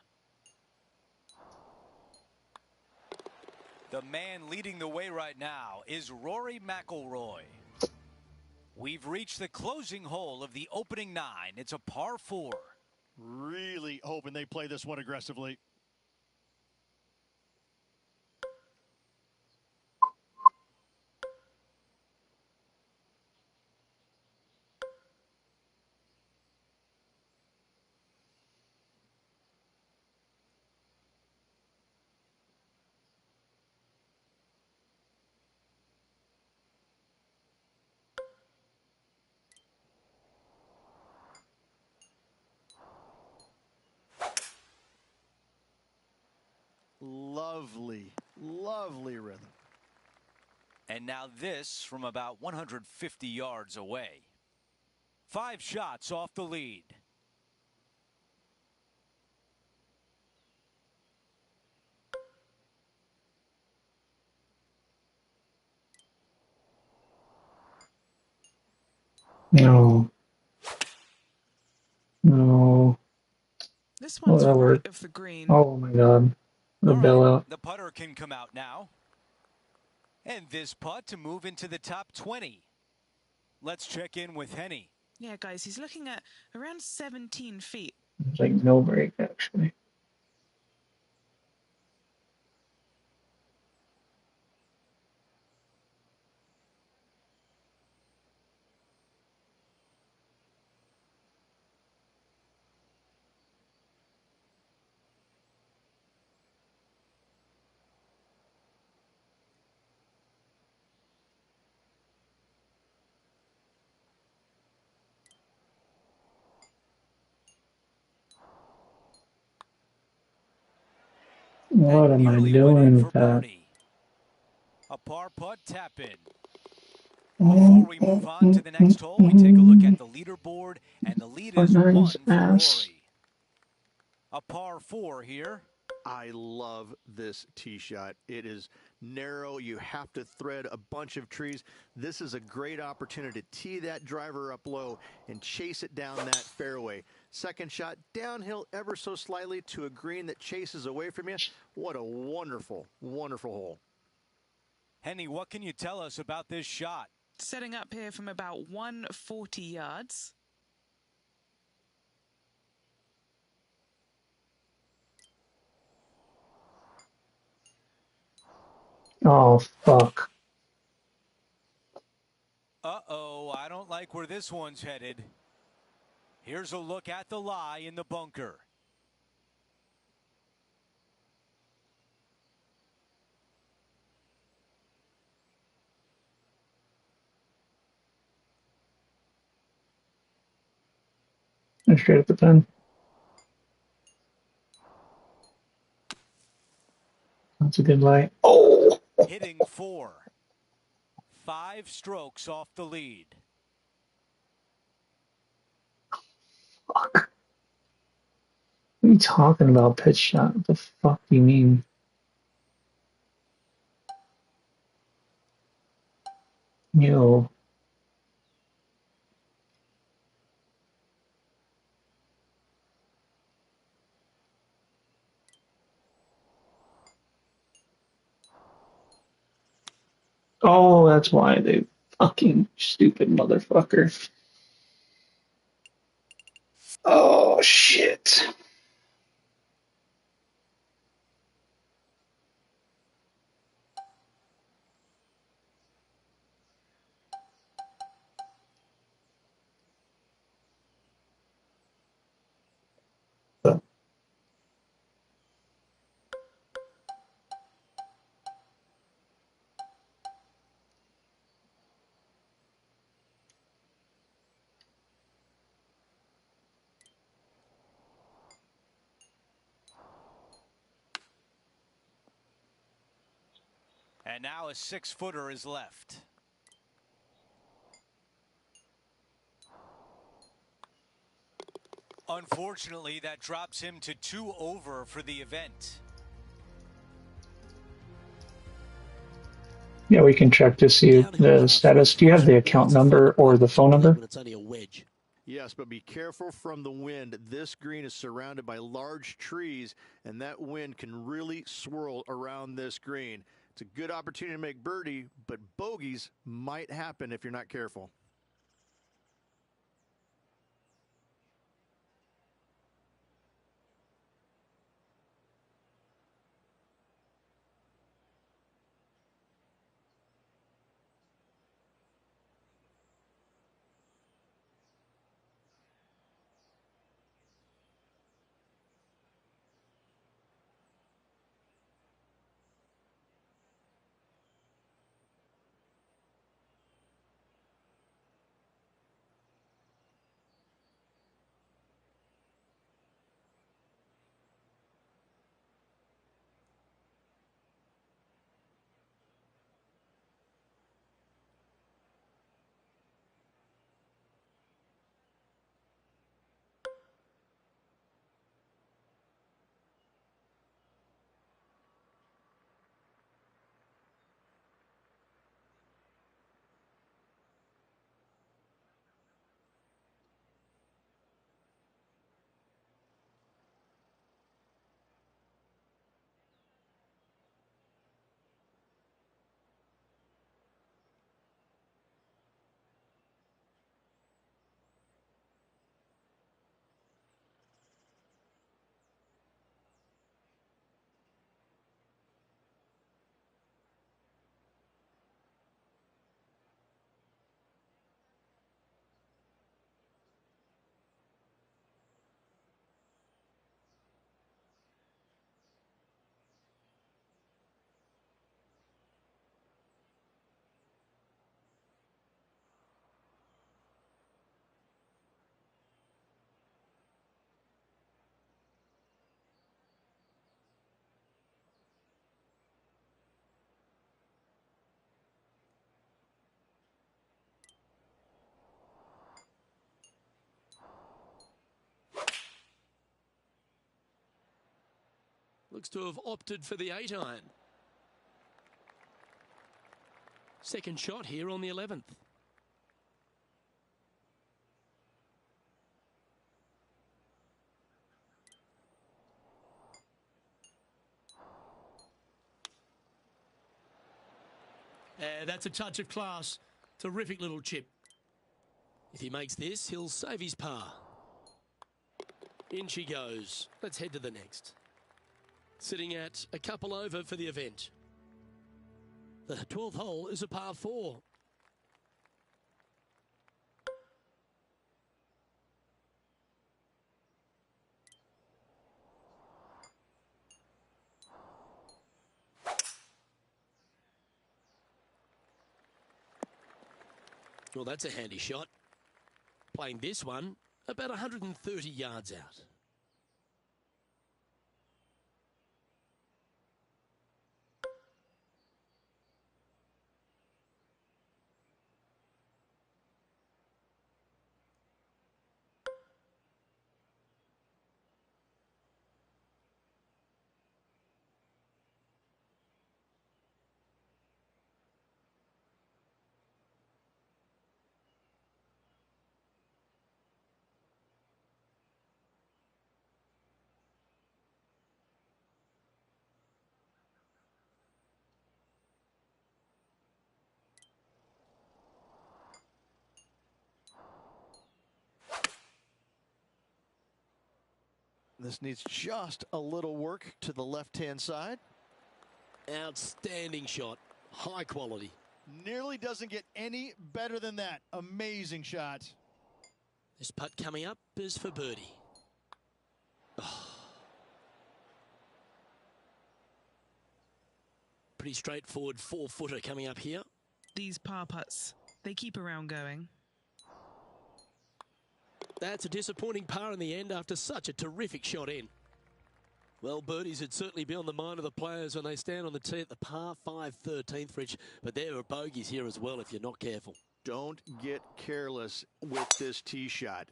The man leading the way right now is Rory McIlroy. We've reached the closing hole of the opening 9. It's a par 4. Really hoping they play this one aggressively. Lovely, lovely rhythm. And now this from about 150 yards away. 5 shots off the lead. No. No. This Oh, one's that right worked. of the green. Oh my god. The All right, bailout. the putter can come out now. And this putt to move into the top 20. Let's check in with Henny. Yeah, guys, he's looking at around 17 feet. There's like no break, actually. What And am I nearly went in doing for with that? birdie. A par putt tap in. Before we move on to the next hole, we take a look at the leaderboard, and the lead is Nice 1 for ass. Rory. A par 4 here. I love this tee shot. It is narrow. You have to thread a bunch of trees. This is a great opportunity to tee that driver up low and chase it down that fairway. Second shot, downhill ever so slightly to a green that chases away from you. What a wonderful, wonderful hole. Henny, what can you tell us about this shot? Setting up here from about 140 yards. Oh, fuck. Uh-oh, I don't like where this one's headed. Here's a look at the lie in the bunker. And straight at the pen. That's a good light. Oh! Hitting 4. 5 strokes off the lead. Fuck. What are you talking about, pitch shot? What the fuck do you mean? Yo. Oh, that's why they fucking stupid motherfucker. Oh, shit. And now a 6-footer is left. Unfortunately, that drops him to 2 over for the event. Yeah, we can check to see the status. Do you have the account number or the phone number? It's only a wedge. Yes, but be careful from the wind. This green is surrounded by large trees, and that wind can really swirl around this green. It's a good opportunity to make birdie, but bogeys might happen if you're not careful. Looks to have opted for the 8-iron. Second shot here on the 11th. That's a touch of class. Terrific little chip. If he makes this, he'll save his par. In she goes. Let's head to the next. Sitting at a couple over for the event. The 12th hole is a par 4. Well, that's a handy shot. Playing this one about 130 yards out. This needs just a little work to the left-hand side. Outstanding shot. High quality. Nearly doesn't get any better than that. Amazing shot. This putt coming up is for birdie. Oh. Pretty straightforward 4-footer coming up here. These par putts, they keep a round going. That's a disappointing par in the end after such a terrific shot in. Well, birdies would certainly be on the mind of the players when they stand on the tee at the par 5 13th, Rich, but there are bogeys here as well if you're not careful. Don't get careless with this tee shot.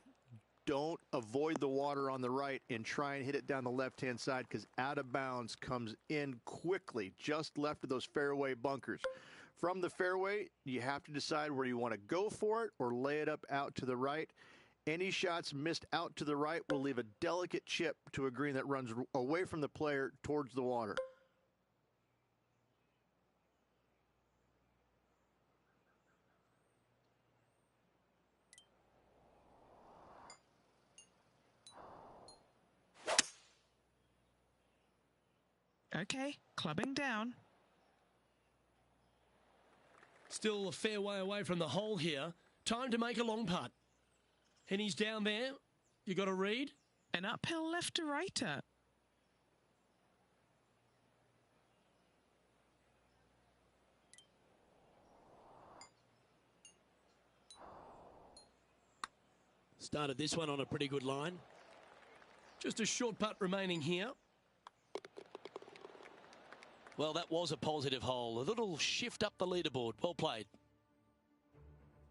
Don't avoid the water on the right and try and hit it down the left-hand side, because out of bounds comes in quickly, just left of those fairway bunkers. From the fairway, you have to decide where you want to go for it or lay it up out to the right. Any shots missed out to the right will leave a delicate chip to a green that runs away from the player towards the water. Okay, clubbing down. Still a fair way away from the hole here. Time to make a long putt. And he's down there. You got to read. An uphill left to righter. Started this one on a pretty good line. Just a short putt remaining here. Well, that was a positive hole. A little shift up the leaderboard. Well played.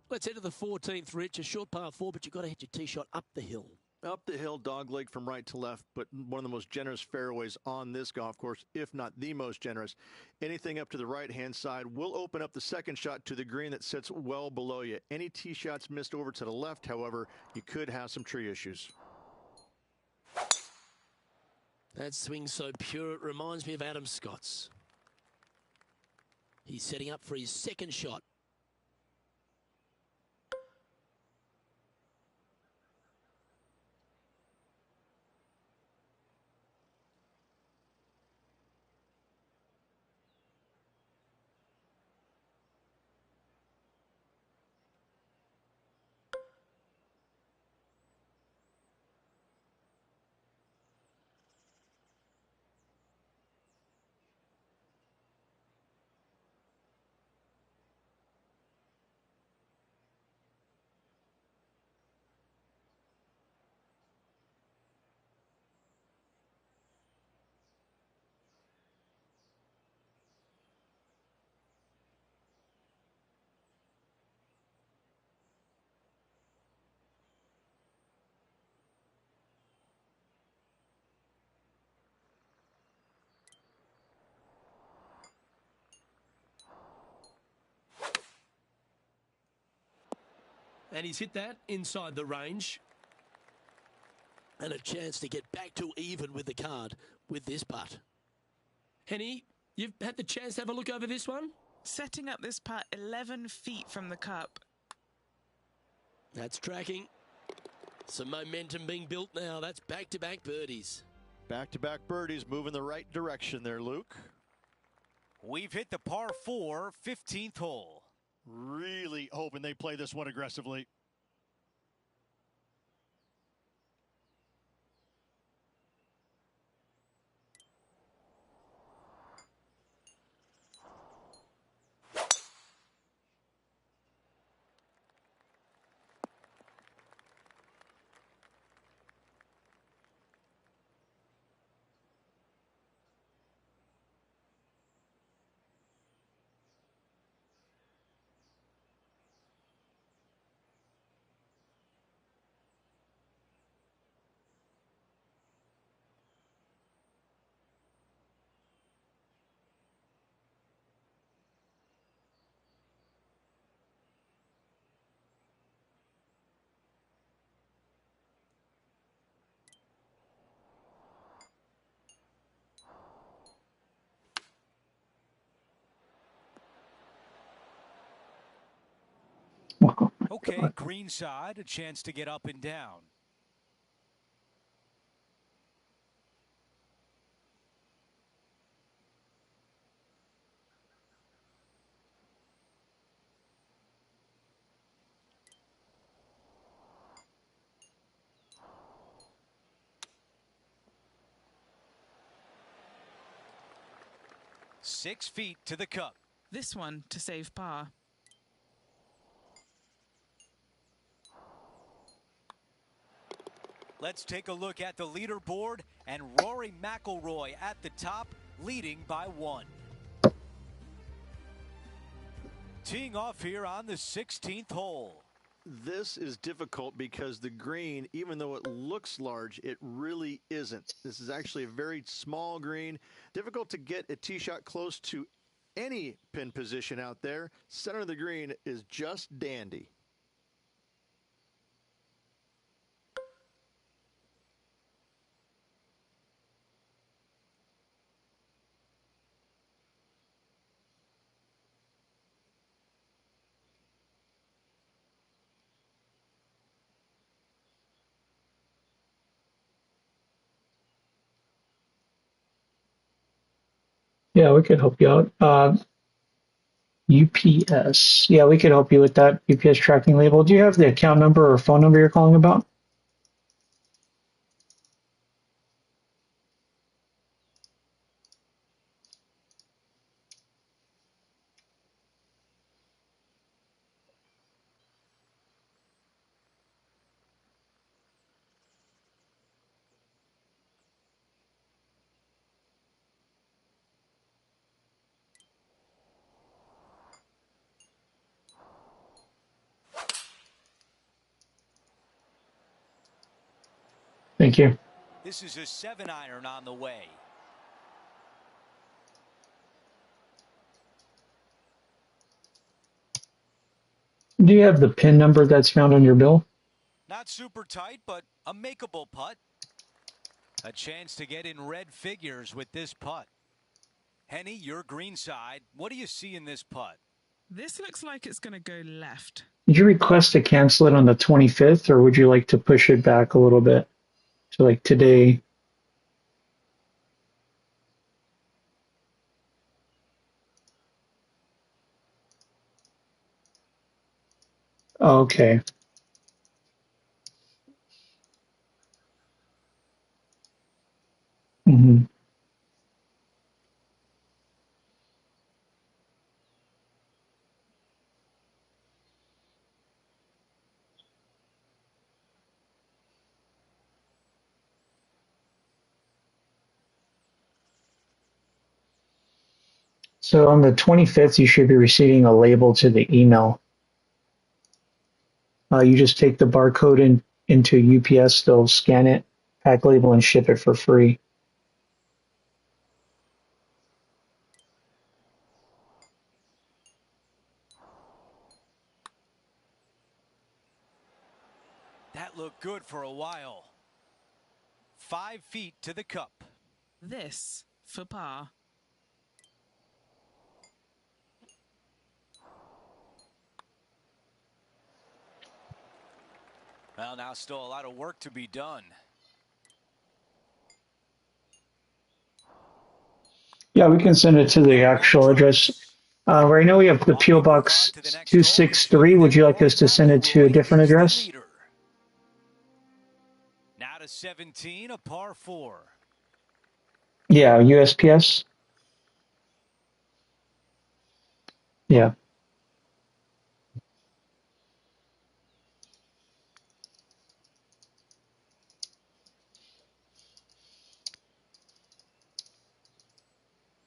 Let's head to the 14th, Rich. A short par 4, but you've got to hit your tee shot up the hill. Up the hill, dogleg from right to left, but one of the most generous fairways on this golf course, if not the most generous. Anything up to the right-hand side will open up the second shot to the green that sits well below you. Any tee shots missed over to the left, however, you could have some tree issues. That swing so pure, it reminds me of Adam Scott's. He's setting up for his second shot. And he's hit that inside the range. And a chance to get back to even with the card with this putt. Henny, you've had the chance to have a look over this one? Setting up this putt 11 feet from the cup. That's tracking. Some momentum being built now. That's back-to-back birdies. Back-to-back birdies moving the right direction there, Luke. We've hit the par 4 15th hole. Really hoping they play this one aggressively. Okay, green side, a chance to get up and down. Six feet to the cup. This one to save par. Let's take a look at the leaderboard, and Rory McIlroy at the top, leading by 1. Teeing off here on the 16th hole. This is difficult because the green, even though it looks large, it really isn't. This is actually a very small green. Difficult to get a tee shot close to any pin position out there. Center of the green is just dandy. Yeah, we could help you out. UPS. Yeah, we could help you with that UPS tracking label. Do you have the account number or phone number you're calling about? Thank you. This is a 7-iron on the way. Do you have the PIN number that's found on your bill? Not super tight, but a makeable putt. A chance to get in red figures with this putt. Henny, your green side. What do you see in this putt? This looks like it's going to go left. Did you request to cancel it on the 25th, or would you like to push it back a little bit? So like today. Okay. hmm So on the 25th, you should be receiving a label to the email. You just take the barcode into UPS, they'll scan it, pack label, and ship it for free. That looked good for a while. 5 feet to the cup. This for par. Well, now still a lot of work to be done. Yeah, we can send it to the actual address. Right now we have the P.O. Box 263. Would you like us to send it to a different address? Now to 17, a par 4. Yeah, USPS. Yeah.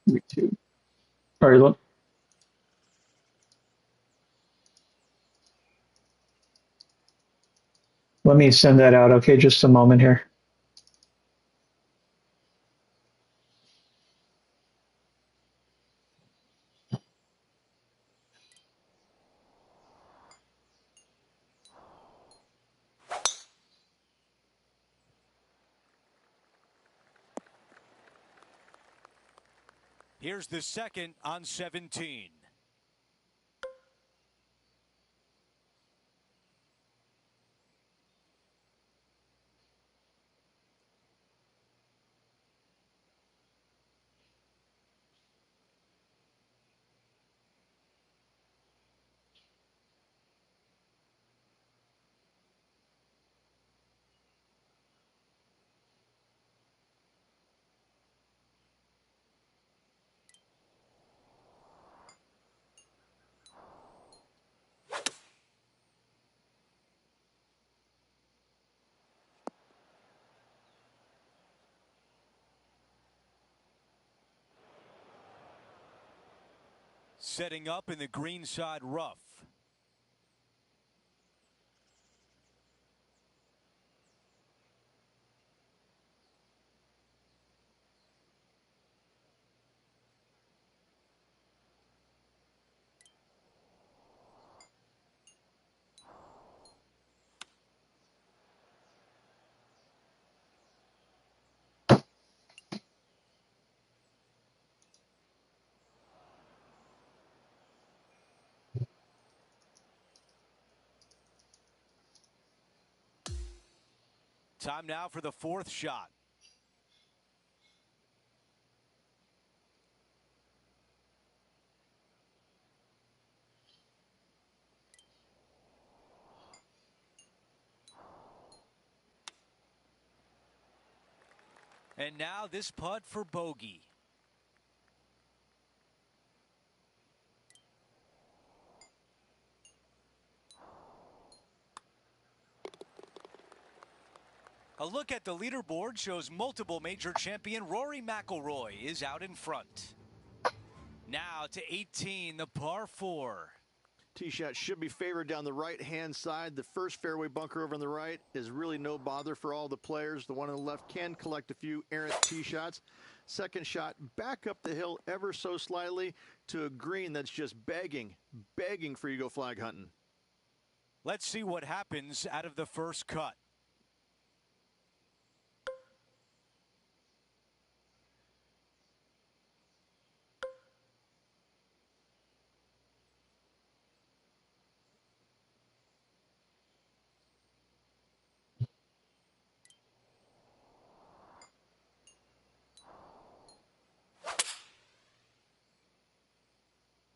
Me too. All right, look. Let me send that out. Okay, just a moment here. Here's the second on 17. Setting up in the greenside rough. Time now for the fourth shot. And now this putt for bogey. A look at the leaderboard shows multiple major champion Rory McIlroy is out in front. Now to 18, the par 4. Tee shot should be favored down the right-hand side. The first fairway bunker over on the right is really no bother for all the players. The one on the left can collect a few errant tee shots. Second shot back up the hill ever so slightly to a green that's just begging for you to go flag hunting. Let's see what happens out of the first cut.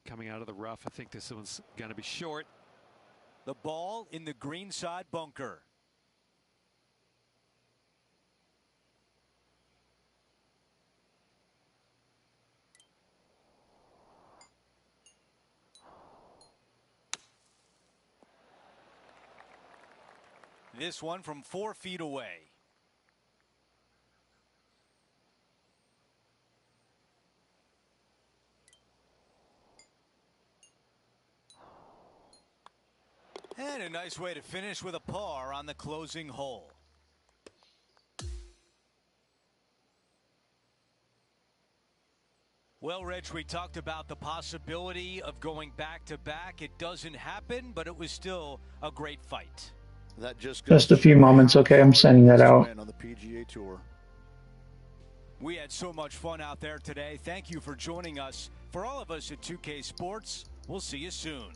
Coming out of the rough, I think this one's going to be short. The ball in the greenside bunker. This one from 4 feet away. And a nice way to finish with a par on the closing hole. Well, Reg, we talked about the possibility of going back-to-back. It doesn't happen, but it was still a great fight. That just goes Just a few moments. Okay, I'm sending that out. on the PGA Tour. We had so much fun out there today. Thank you for joining us. For all of us at 2K Sports, we'll see you soon.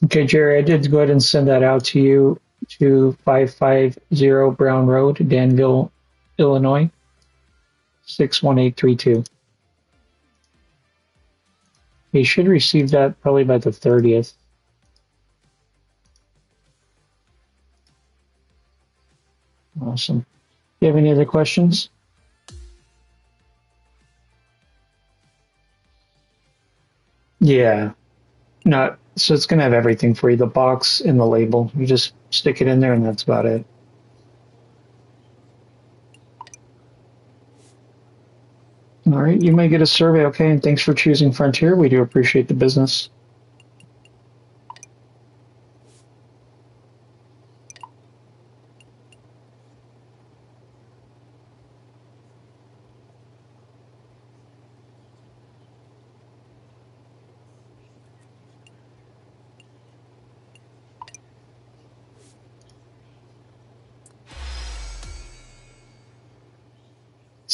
Okay, Jerry, I did go ahead and send that out to you to 550 Brown Road, Danville, Illinois, 61832. You should receive that probably by the 30th. Awesome. Do you have any other questions? Yeah. Not so it's gonna have everything for you, the box and the label. You just stick it in there and that's about it. All right, you may get a survey, okay, and thanks for choosing Frontier. We do appreciate the business.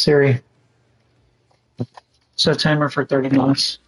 Siri, set timer for 30 minutes.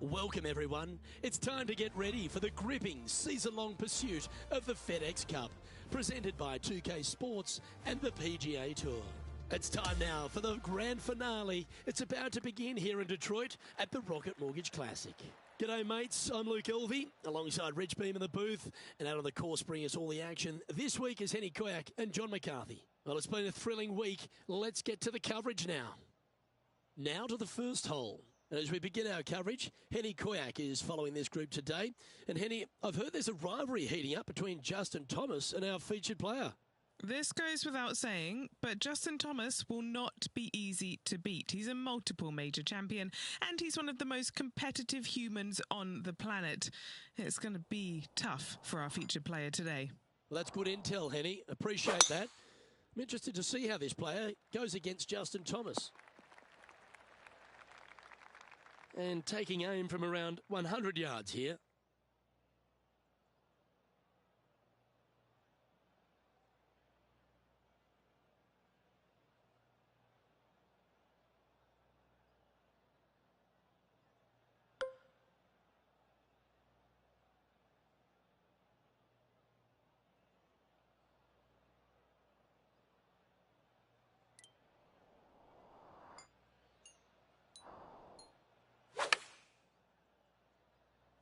Welcome everyone. It's time to get ready for the gripping season-long pursuit of the FedEx Cup, presented by 2K Sports and the PGA Tour. It's time now for the grand finale. It's about to begin here in Detroit at the Rocket Mortgage Classic. G'day mates, I'm Luke Elvey, alongside Rich Beam in the booth, and out on the course bringing us all the action this week is Henny Koyak and John McCarthy. Well, it's been a thrilling week. Let's get to the coverage now. Now to the first hole. And as we begin our coverage, Henny Koyak is following this group today. And Henny, I've heard there's a rivalry heating up between Justin Thomas and our featured player. This goes without saying, but Justin Thomas will not be easy to beat. He's a multiple major champion, and he's one of the most competitive humans on the planet. It's going to be tough for our featured player today. Well, that's good intel, Henny. Appreciate that. I'm interested to see how this player goes against Justin Thomas. And taking aim from around 100 yards here.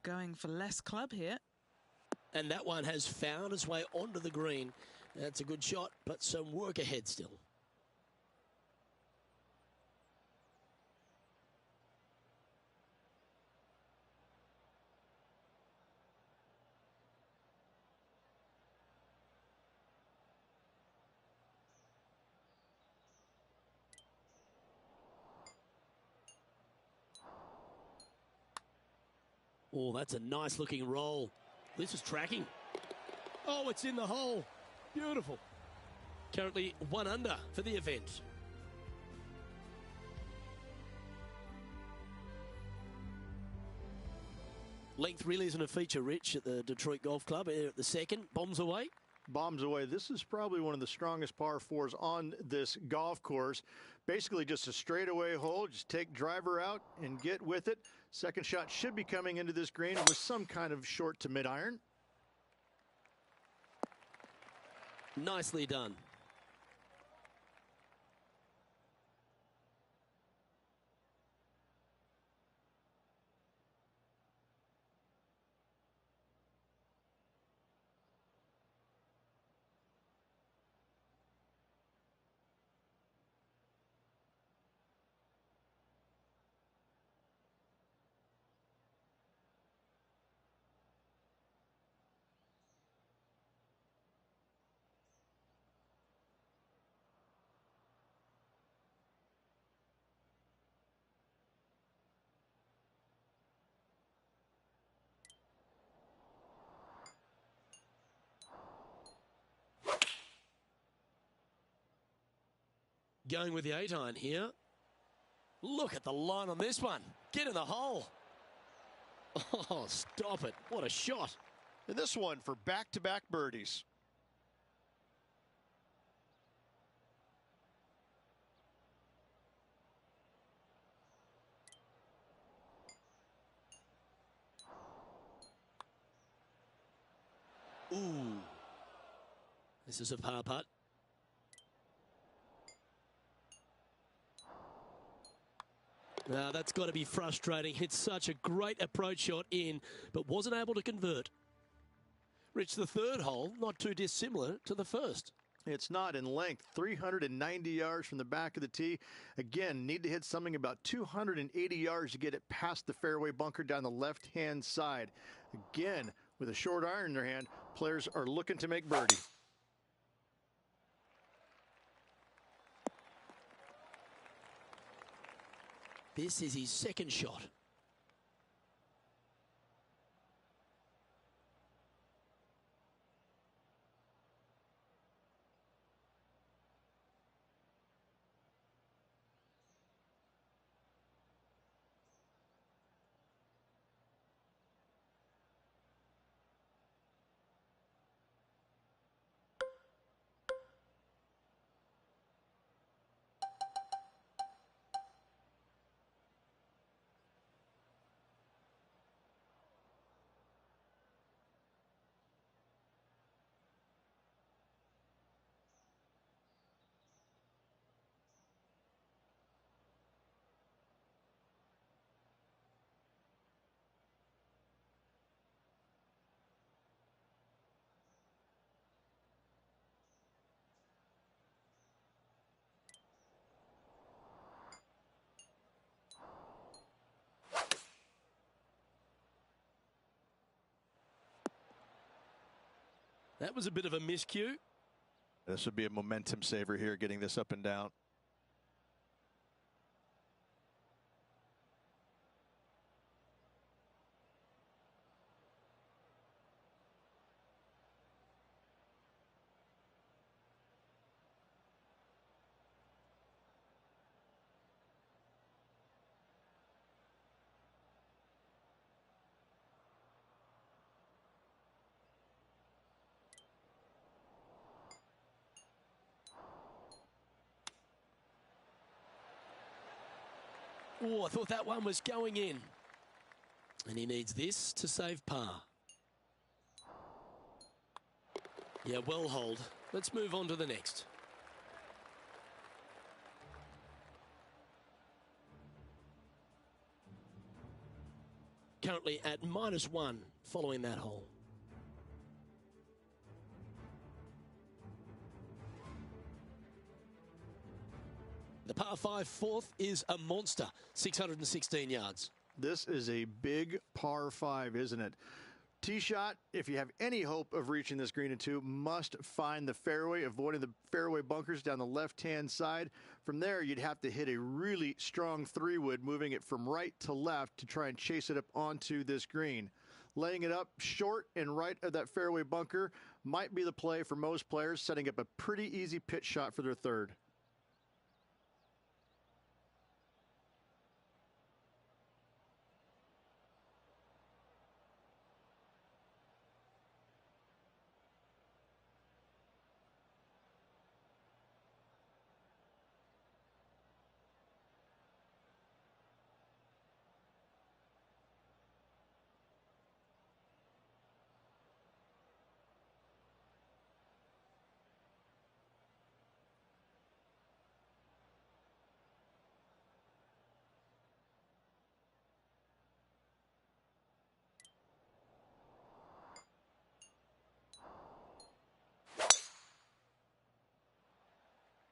Going for less club here. And that one has found its way onto the green. That's a good shot, but some work ahead still. Oh, that's a nice looking roll. This is tracking. Oh, it's in the hole. Beautiful. Currently 1 under for the event. Length really isn't a feature, Rich, at the Detroit Golf Club. Here at the second, bombs away. Bombs away. This is probably one of the strongest par fours on this golf course. Basically just a straightaway hole. Just take driver out and get with it. Second shot should be coming into this green with some kind of short to mid iron. Nicely done. Going with the 8-iron here. Look at the line on this one. Get in the hole. Oh, stop it. What a shot. And this one for back-to-back birdies. Ooh. This is a par putt. Now that's got to be frustrating. Hit such a great approach shot in, but wasn't able to convert. Rich, the third hole, not too dissimilar to the first. It's not in length, 390 yards from the back of the tee. Again, need to hit something about 280 yards to get it past the fairway bunker down the left-hand side. Again, with a short iron in their hand, players are looking to make birdie. This is his second shot. That was a bit of a miscue. This would be a momentum saver here, getting this up and down. Oh, I thought that one was going in. And he needs this to save par. Yeah, well hold. Let's move on to the next. Currently at -1 following that hole. The par 5 fourth is a monster, 616 yards. This is a big par 5, isn't it? Tee shot, if you have any hope of reaching this green in 2, must find the fairway, avoiding the fairway bunkers down the left-hand side. From there, you'd have to hit a really strong 3-wood, moving it from right to left to try and chase it up onto this green. Laying it up short and right of that fairway bunker might be the play for most players, setting up a pretty easy pitch shot for their third.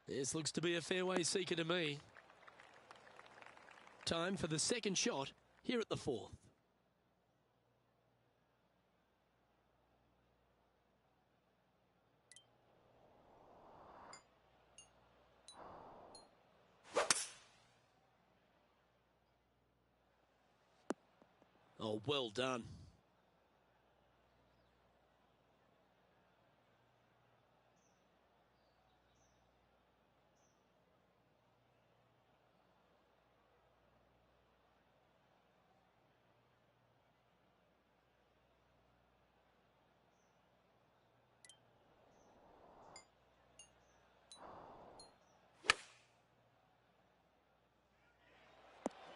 This looks to be a fairway seeker to me. Time for the second shot here at the 4th. Oh, well done.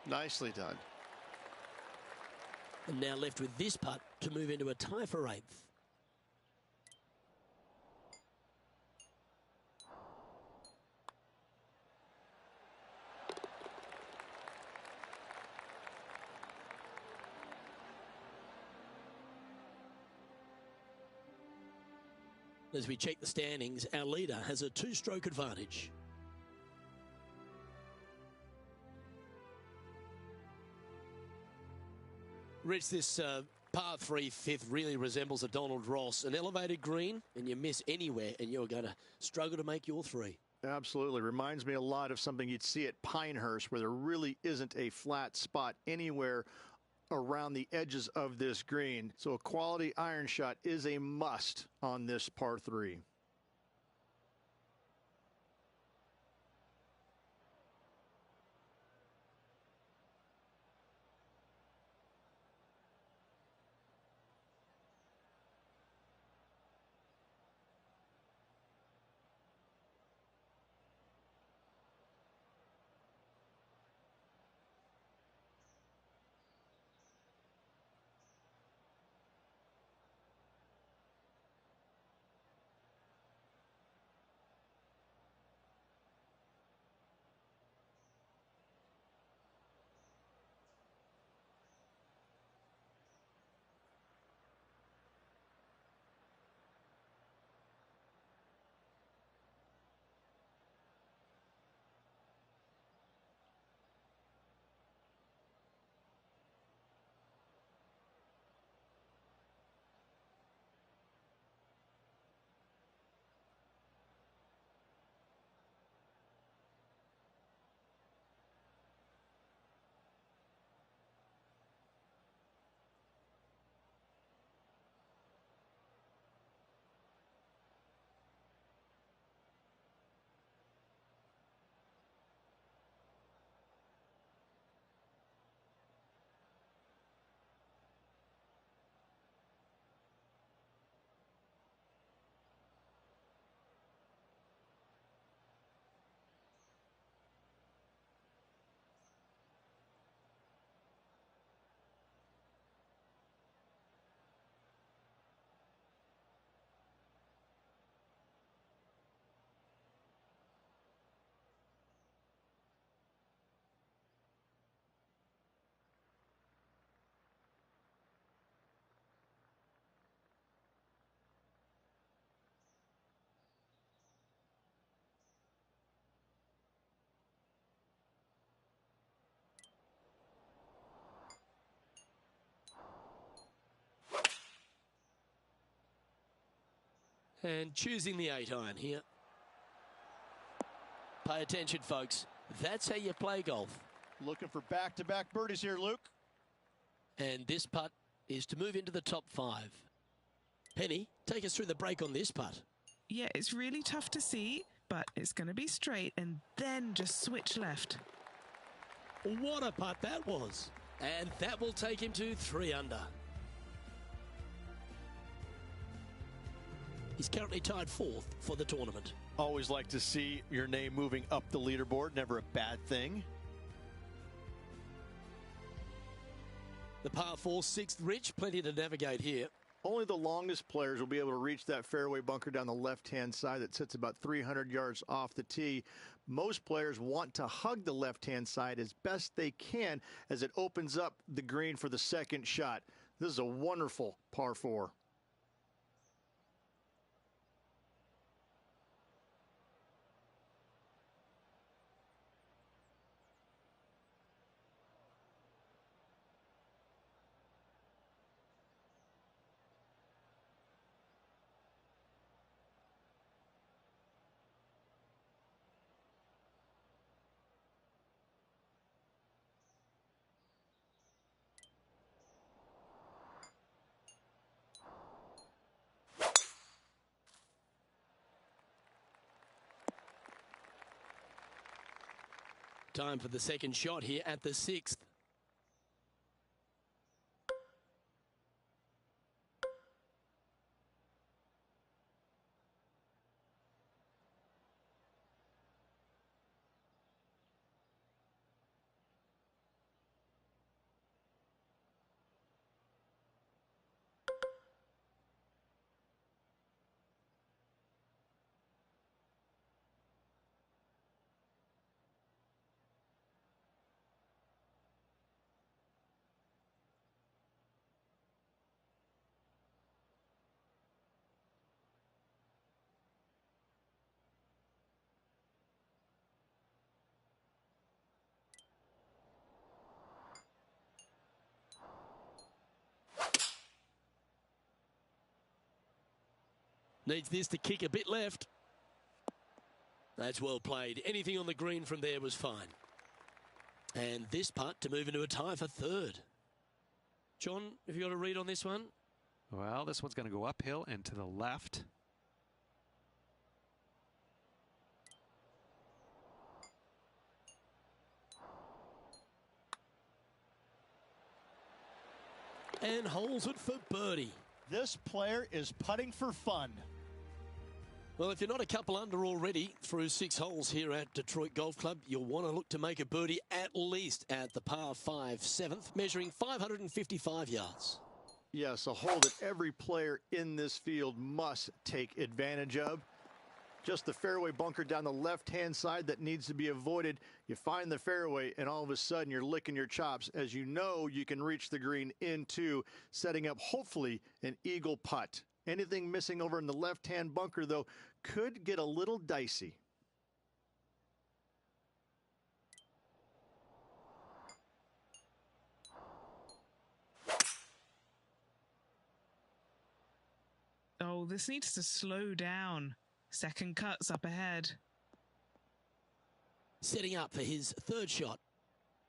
Nicely done. And now left with this putt to move into a tie for 8th. As we check the standings, our leader has a 2-stroke advantage. Rich, this par 3 fifth really resembles a Donald Ross, an elevated green, and you miss anywhere, and you're going to struggle to make your 3. Absolutely. Reminds me a lot of something you'd see at Pinehurst, where there really isn't a flat spot anywhere around the edges of this green. So a quality iron shot is a must on this par 3. And choosing the 8-iron here. Pay attention, folks. That's how you play golf. Looking for back-to-back birdies here, Luke. And this putt is to move into the top 5. Penny, take us through the break on this putt. Yeah, it's really tough to see, but it's going to be straight and then just switch left. What a putt that was. And that will take him to 3 under. He's currently tied 4th for the tournament. Always like to see your name moving up the leaderboard. Never a bad thing. The par 4, 6th, Rich. Plenty to navigate here. Only the longest players will be able to reach that fairway bunker down the left-hand side that sits about 300 yards off the tee. Most players want to hug the left-hand side as best they can as it opens up the green for the second shot. This is a wonderful par 4. Time for the second shot here at the 6th. Needs this to kick a bit left. That's well played. Anything on the green from there was fine. And this putt to move into a tie for 3rd. John, have you got a read on this one? Well, this one's going to go uphill and to the left. And holds it for birdie. This player is putting for fun. Well, if you're not a couple under already through 6 holes here at Detroit Golf Club, you'll want to look to make a birdie at least at the par 5 7th, measuring 555 yards. Yes, a hole that every player in this field must take advantage of. Just the fairway bunker down the left-hand side that needs to be avoided. You find the fairway, and all of a sudden you're licking your chops as you know you can reach the green into, setting up hopefully an eagle putt. Anything missing over in the left-hand bunker, though, could get a little dicey. Oh, this needs to slow down. Second cut's up ahead. Setting up for his 3rd shot.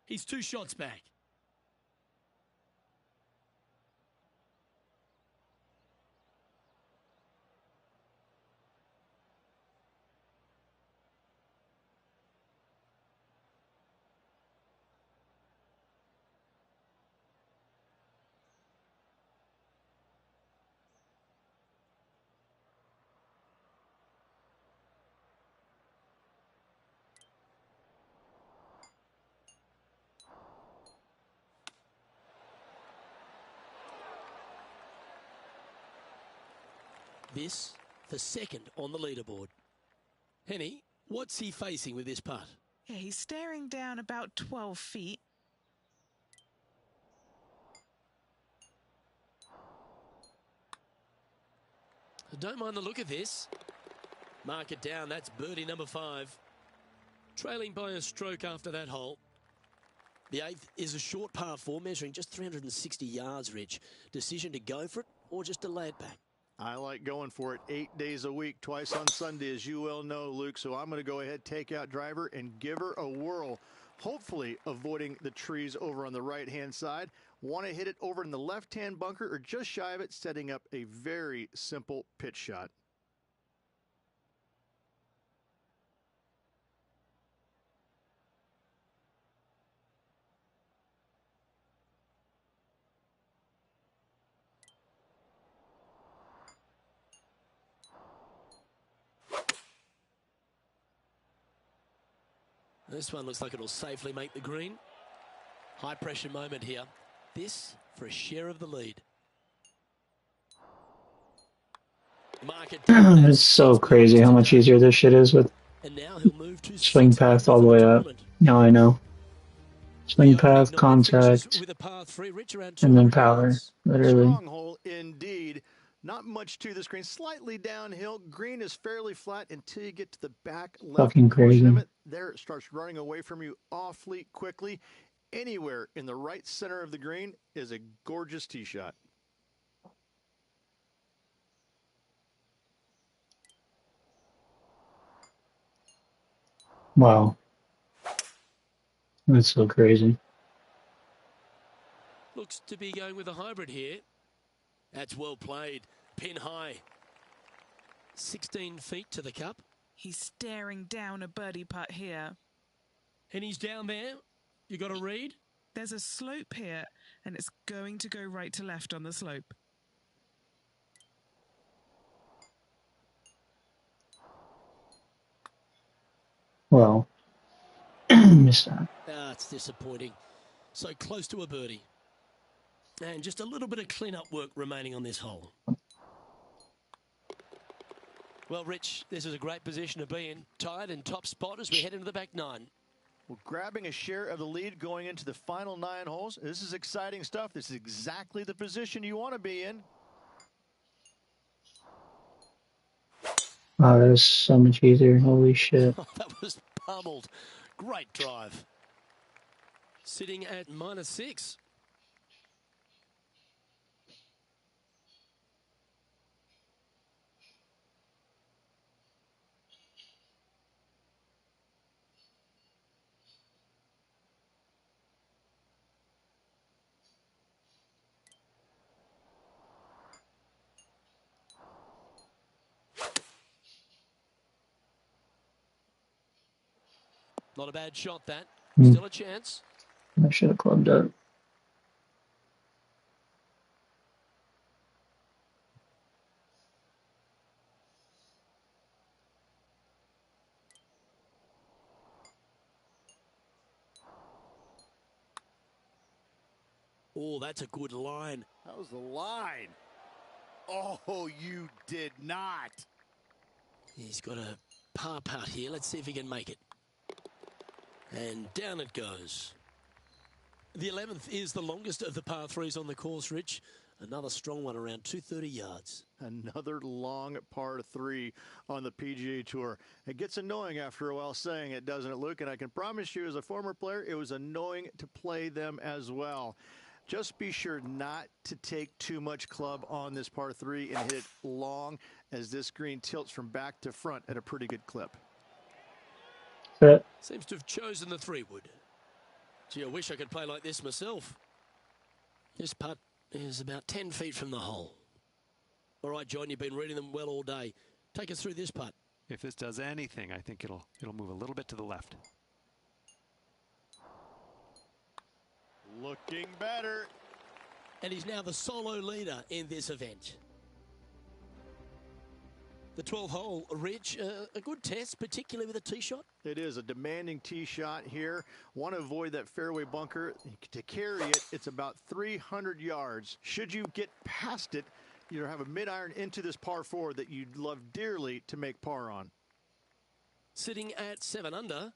He's 2 shots back. This for 2nd on the leaderboard. Henny, what's he facing with this putt? Yeah, he's staring down about 12 feet. I don't mind the look of this. Mark it down. That's birdie number 5. Trailing by a stroke after that hole. The 8th is a short par 4, measuring just 360 yards, Rich. Decision to go for it or just to lay it back? I like going for it 8 days a week, twice on Sunday, as you well know, Luke. So I'm going to go ahead, take out driver, and give her a whirl. Hopefully avoiding the trees over on the right-hand side. Want to hit it over in the left-hand bunker or just shy of it, setting up a very simple pitch shot. This one looks like it'll safely make the green. High pressure moment here. This for a share of the lead. It's so crazy how much easier this shit is with And now he'll move to swing path all the way up. Now I know. Swing path, contact, and then power. Literally. Strong hole indeed. Not much to this green. Slightly downhill. Green is fairly flat until you get to the back left Fucking portion of crazy. it. There it starts running away from you awfully quickly. Anywhere in the right center of the green is a gorgeous tee shot. Wow. That's so crazy. Looks to be going with a hybrid here. That's well played. Pin high. 16 feet to the cup. He's staring down a birdie putt here. And he's down there. You got to read? There's a slope here, and it's going to go right to left on the slope. Well, missed that. It's disappointing. So close to a birdie. And just a little bit of clean-up work remaining on this hole. Well, Rich, this is a great position to be in. Tied in top spot as we head into the back nine. Well, grabbing a share of the lead going into the final 9 holes. This is exciting stuff. This is exactly the position you want to be in. Wow, that was so much easier. Holy shit. That was pummeled. Great drive. Sitting at -6. Not a bad shot, that. Still a chance. I should have clubbed up. Oh, that's a good line. That was the line. Oh, you did not. He's got a par putt here. Let's see if he can make it. And down it goes. The 11th is the longest of the par threes on the course, Rich. Another strong one around 230 yards. Another long par 3 on the PGA Tour. It gets annoying after a while saying it, doesn't it, Luke? And I can promise you as a former player, it was annoying to play them as well. Just be sure not to take too much club on this par 3 and hit it long, as this green tilts from back to front at a pretty good clip. Seems to have chosen the 3-wood. Gee, I wish I could play like this myself. This putt is about 10 feet from the hole. All right, John, you've been reading them well all day. Take us through this putt. If this does anything, I think it'll move a little bit to the left. Looking better. And he's now the solo leader in this event. The 12th hole, Rich, a good test, particularly with a tee shot. It is a demanding tee shot here. Want to avoid that fairway bunker. To carry it, it's about 300 yards. Should you get past it, you have a mid-iron into this par 4 that you'd love dearly to make par on. Sitting at 7 under.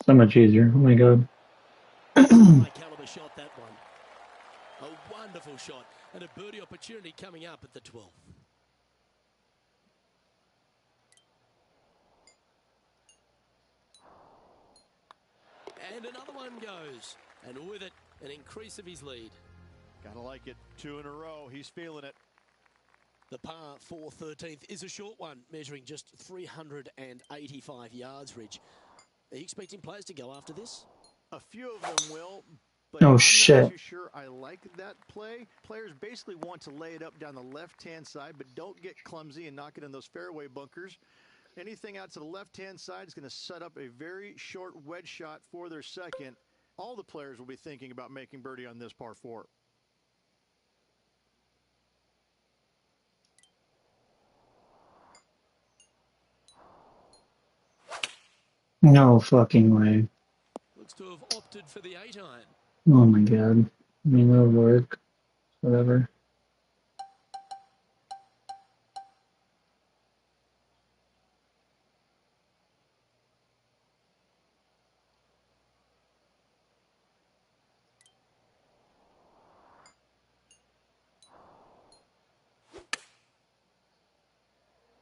So much easier. Oh my god. High caliber shot, that one. A wonderful shot and a birdie opportunity coming up at the 12th. And another one goes. And with it, an increase of his lead. Gotta like it. 2 in a row. He's feeling it. The par 4 13th is a short one, measuring just 385 yards, Rich. Are you expecting players to go after this? A few of them will, but Oh I'm shit. not too sure I like that play. Players basically want to lay it up down the left-hand side, but don't get clumsy and knock it in those fairway bunkers. Anything out to the left-hand side is going to set up a very short wedge shot for their second. All the players will be thinking about making birdie on this par 4. No fucking way. Looks to have opted for the 8-iron. Oh my god. I mean, it'll work. Whatever.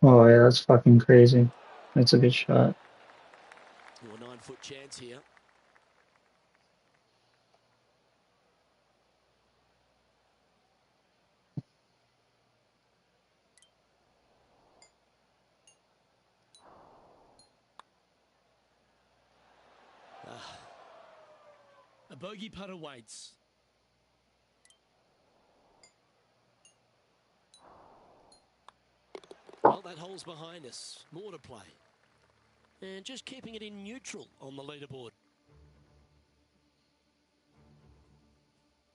Oh yeah, that's fucking crazy. That's a good shot. A 9-foot chance here. A bogey putt awaits. Well, that hole's behind us. More to play. And just keeping it in neutral on the leaderboard.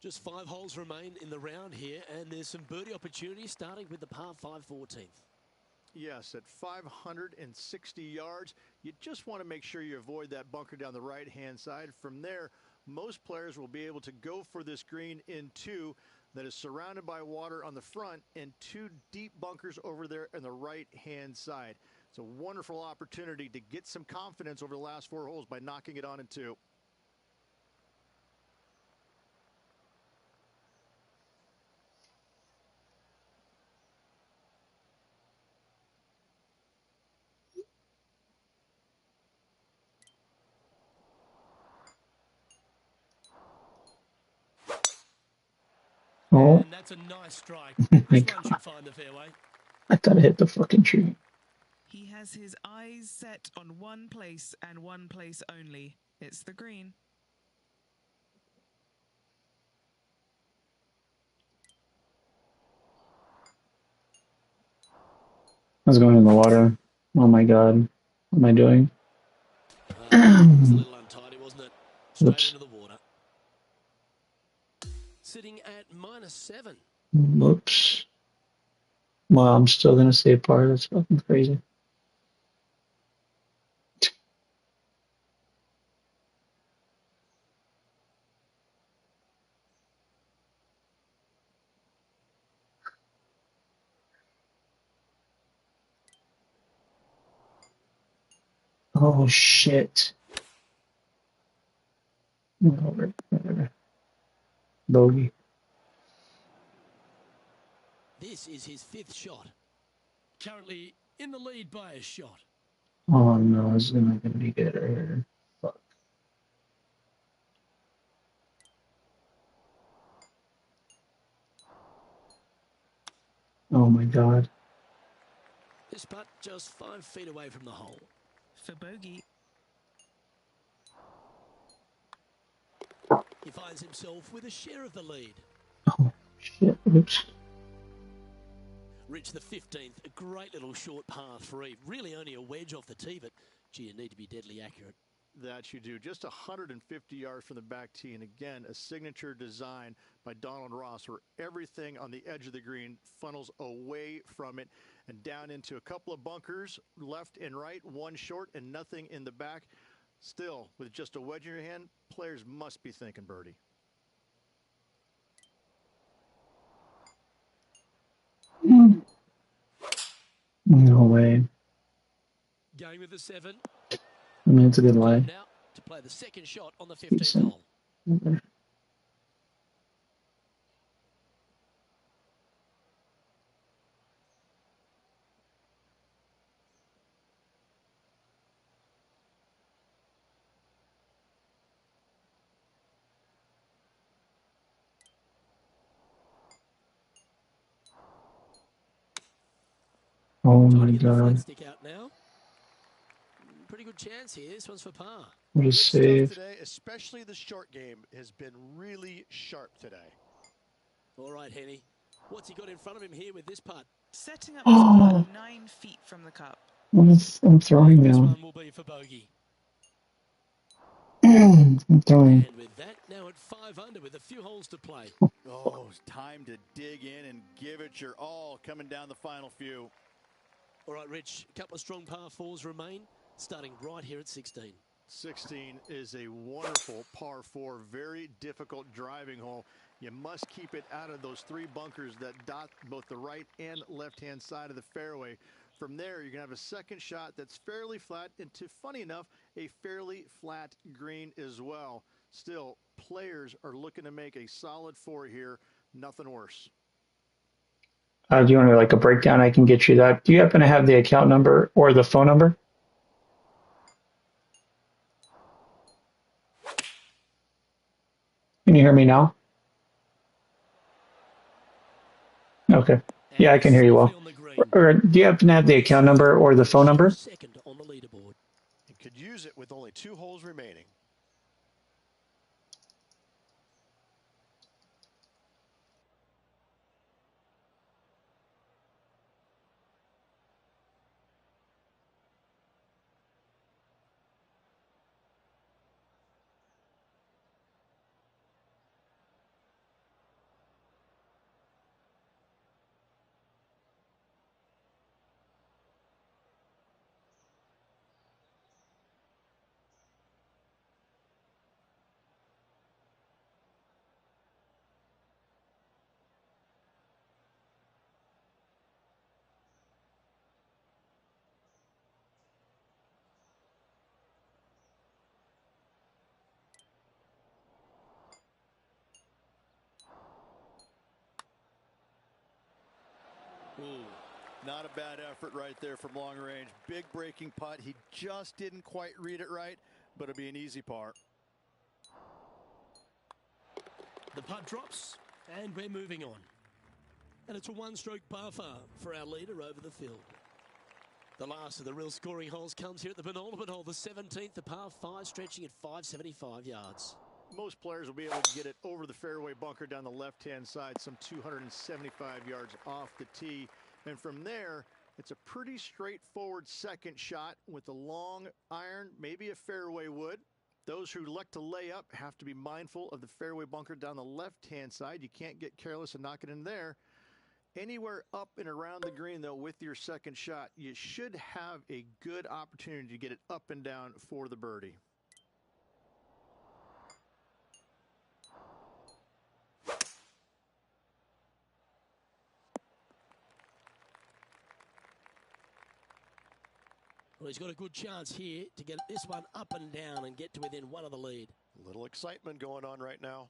Just 5 holes remain in the round here, and there's some birdie opportunities starting with the par 5 14th. Yes, at 560 yards, you just want to make sure you avoid that bunker down the right-hand side. From there, most players will be able to go for this green in 2 that is surrounded by water on the front and 2 deep bunkers over there on the right-hand side. It's a wonderful opportunity to get some confidence over the last 4 holes by knocking it on in 2. Oh. And that's a nice strike. My This god. one should find the fairway. I thought I hit the fucking tree. He has his eyes set on one place and one place only. It's the green. I was going in the water. Oh my god. What am I doing? It was a little untidy, wasn't it? Straight Oops. into the water. Sitting at -7. Whoops. Well, I'm still gonna say par. That's fucking crazy. Oh shit. Whatever. Bogey. This is his 5th shot. Currently in the lead by a shot. Oh no, this is not gonna be good right here. Fuck. Oh my god. This putt just 5 feet away from the hole. For bogey. He finds himself with a share of the lead. Oh shit. Oops. Reach the 15th, a great little short par 3. Really only a wedge off the tee, but gee, you need to be deadly accurate. That you do. Just 150 yards from the back tee. And again, a signature design by Donald Ross where everything on the edge of the green funnels away from it and down into a couple of bunkers, left and right, one short and nothing in the back. Still, with just a wedge in your hand, players must be thinking birdie. No way. Going with the 7. I mean, it's a good lie. Now, to play the second shot on the 15th Decent. hole. Oh Trying my to get the flat god. stick out now. Pretty good chance here. This one's for par. What a Good stuff save. today, especially the short game has been really sharp today. All right, Henny. What's he got in front of him here with this putt? Setting up this Oh, putt 9 feet from the cup. I'm throwing This now. one will be for bogey. I'm throwing. And with that, now at 5 under with a few holes to play. Oh, it's time to dig in and give it your all coming down the final few. All right, Rich, a couple of strong par 4s remain, starting right here at 16. 16 is a wonderful par 4, very difficult driving hole. You must keep it out of those 3 bunkers that dot both the right and left-hand side of the fairway. From there, you're going to have a second shot that's fairly flat, and funny enough, a fairly flat green as well. Still, players are looking to make a solid 4 here, nothing worse. Do you want like a breakdown? I can get you that. Do you happen to have the account number or the phone number? Can you hear me now? Okay. Yeah, I can hear you well. Or do you happen to have the account number or the phone number? Second on the leaderboard. You could use it with only 2 holes remaining. Ooh, not a bad effort right there from long range. Big breaking putt. He just didn't quite read it right, but it'll be an easy par. The putt drops, and we're moving on. And it's a one-stroke par for our leader over the field. The last of the real scoring holes comes here at the penultimate hole, the 17th, the par 5, stretching at 575 yards. Most players will be able to get it over the fairway bunker down the left-hand side, some 275 yards off the tee. And from there, it's a pretty straightforward second shot with a long iron, maybe a fairway wood. Those who like to lay up have to be mindful of the fairway bunker down the left-hand side. You can't get careless and knock it in there. Anywhere up and around the green, though, with your second shot, you should have a good opportunity to get it up and down for the birdie. Well, he's got a good chance here to get this one up and down and get to within 1 of the lead. A little excitement going on right now.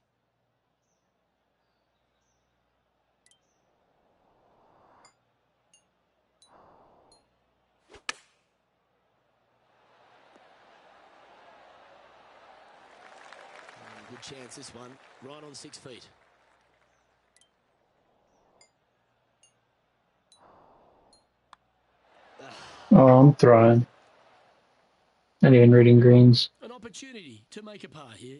Good chance this one, right on 6 feet. Oh, I'm throwing. Not even reading greens. An opportunity to make a par here.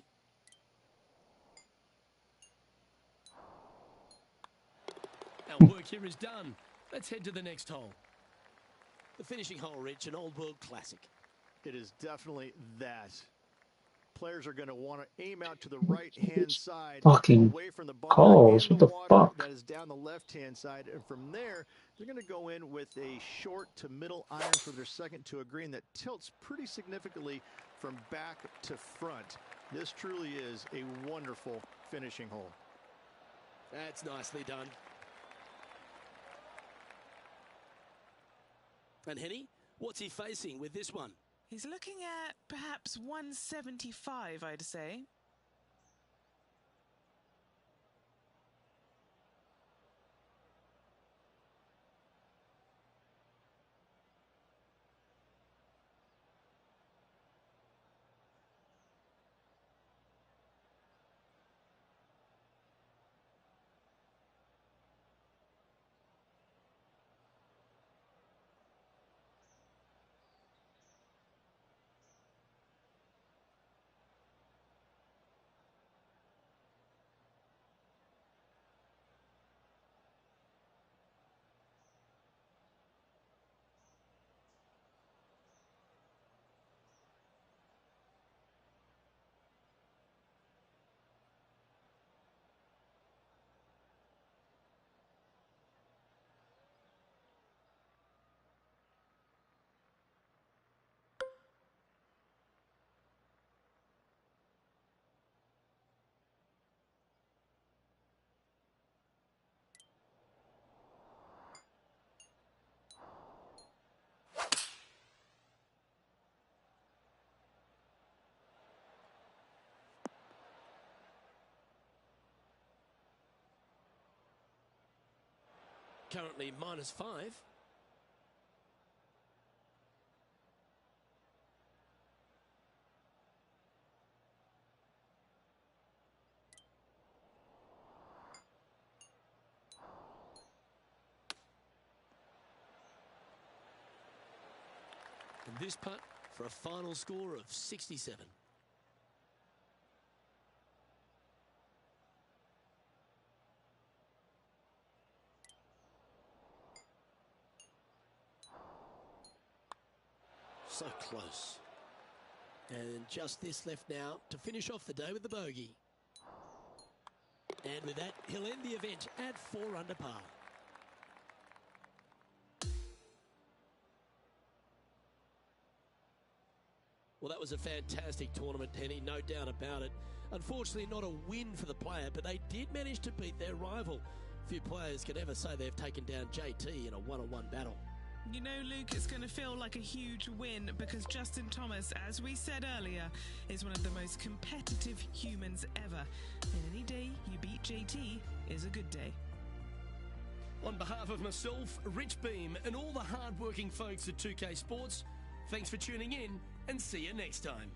Our work here is done. Let's head to the next hole. The finishing hole, Rich, an old world classic. It is definitely that. Players are going to want to aim out to the right-hand side, Fucking away from the bunker calls. and What the the water fuck? that is down the left-hand side. And from there, they're going to go in with a short to middle iron for their second to a green that tilts pretty significantly from back to front. This truly is a wonderful finishing hole. That's nicely done. And Henny, what's he facing with this one? He's looking at perhaps 175, I'd say. Currently -5. And this putt for a final score of 67. So close. And just this left now to finish off the day with the bogey. And with that, he'll end the event at 4 under par. Well, that was a fantastic tournament, Henny, no doubt about it. Unfortunately, not a win for the player, but they did manage to beat their rival. Few players can ever say they've taken down JT in a one-on-one battle. You know, Luke, it's going to feel like a huge win because Justin Thomas, as we said earlier, is one of the most competitive humans ever. And any day you beat JT is a good day. On behalf of myself, Rich Beam, and all the hard-working folks at 2K Sports, thanks for tuning in and see you next time.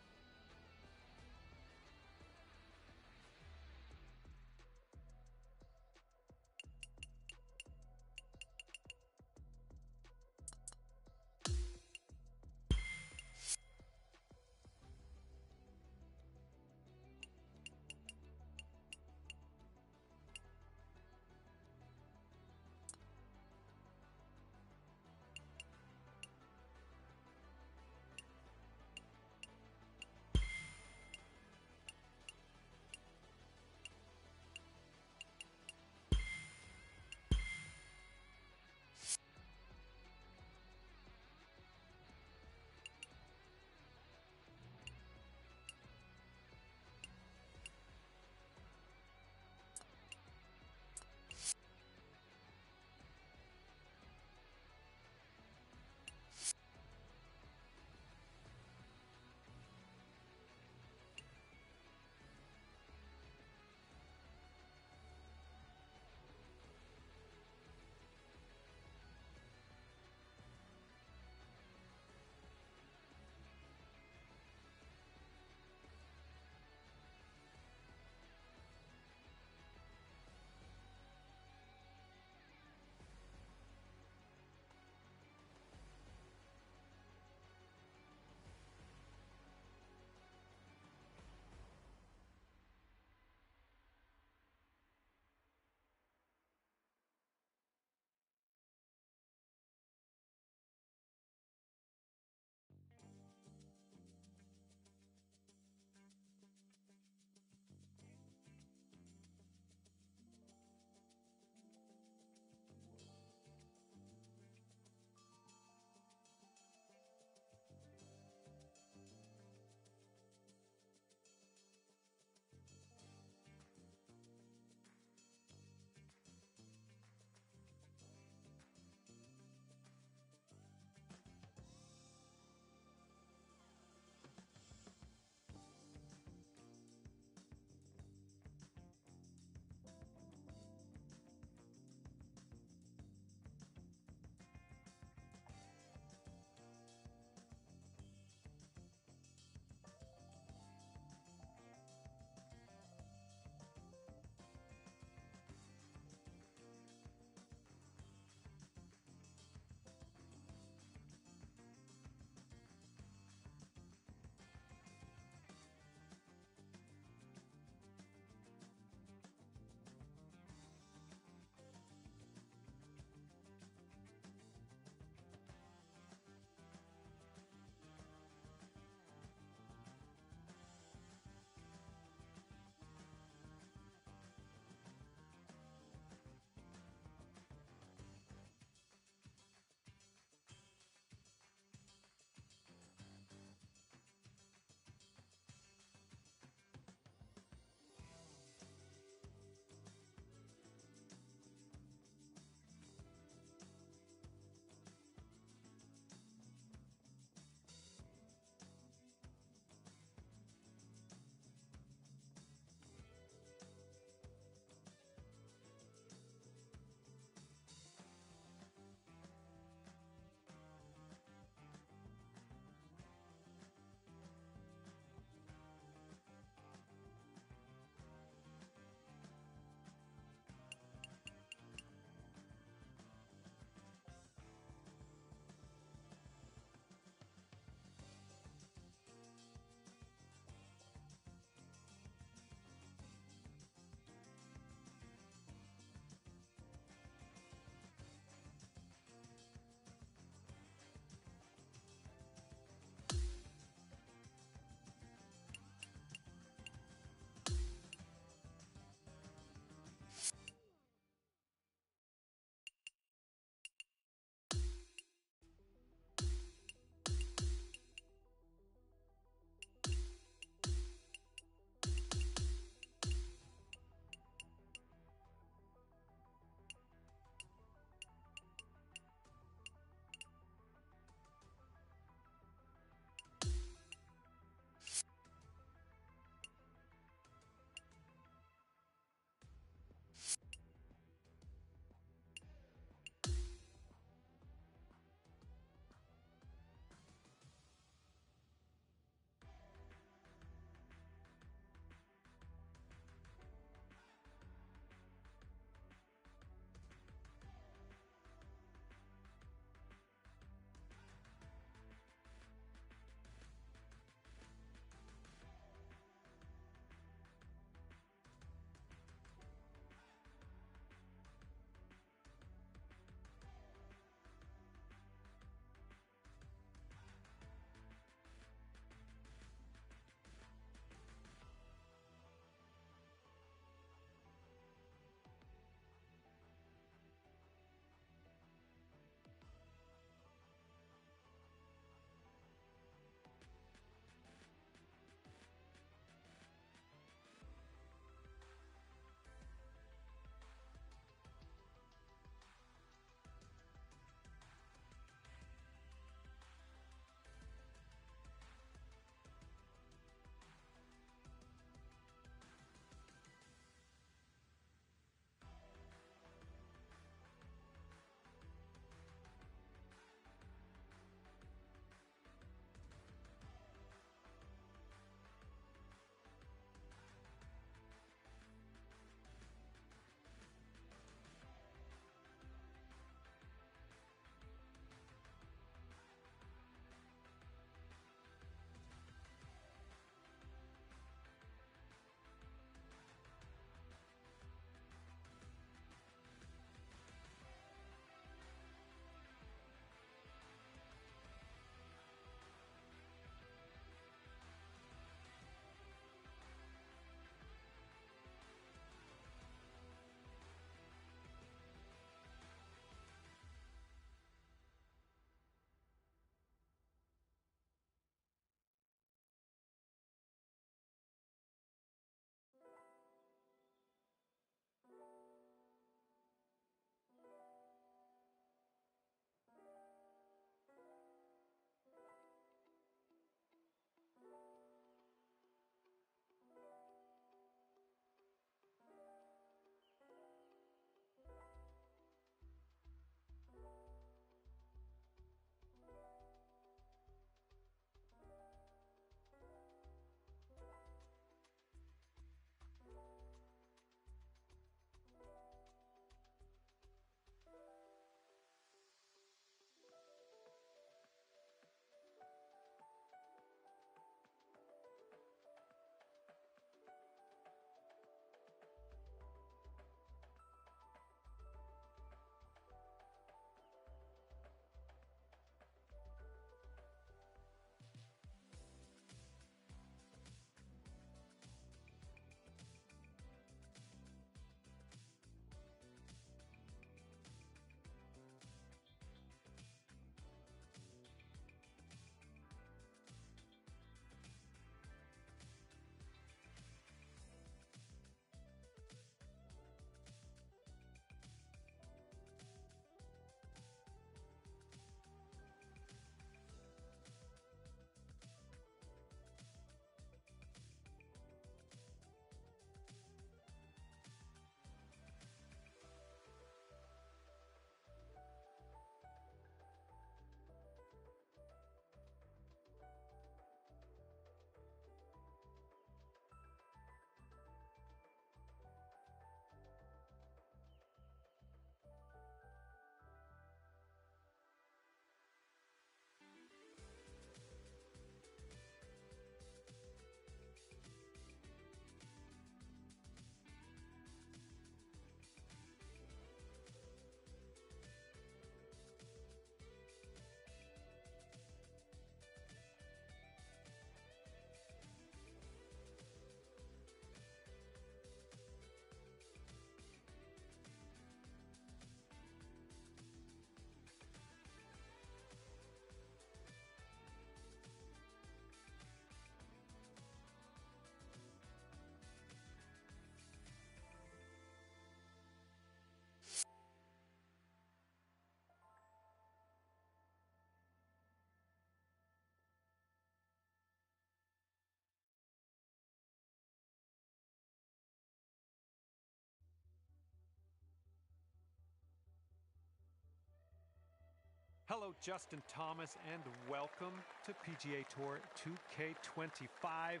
Hello, Justin Thomas, and welcome to PGA Tour 2K25.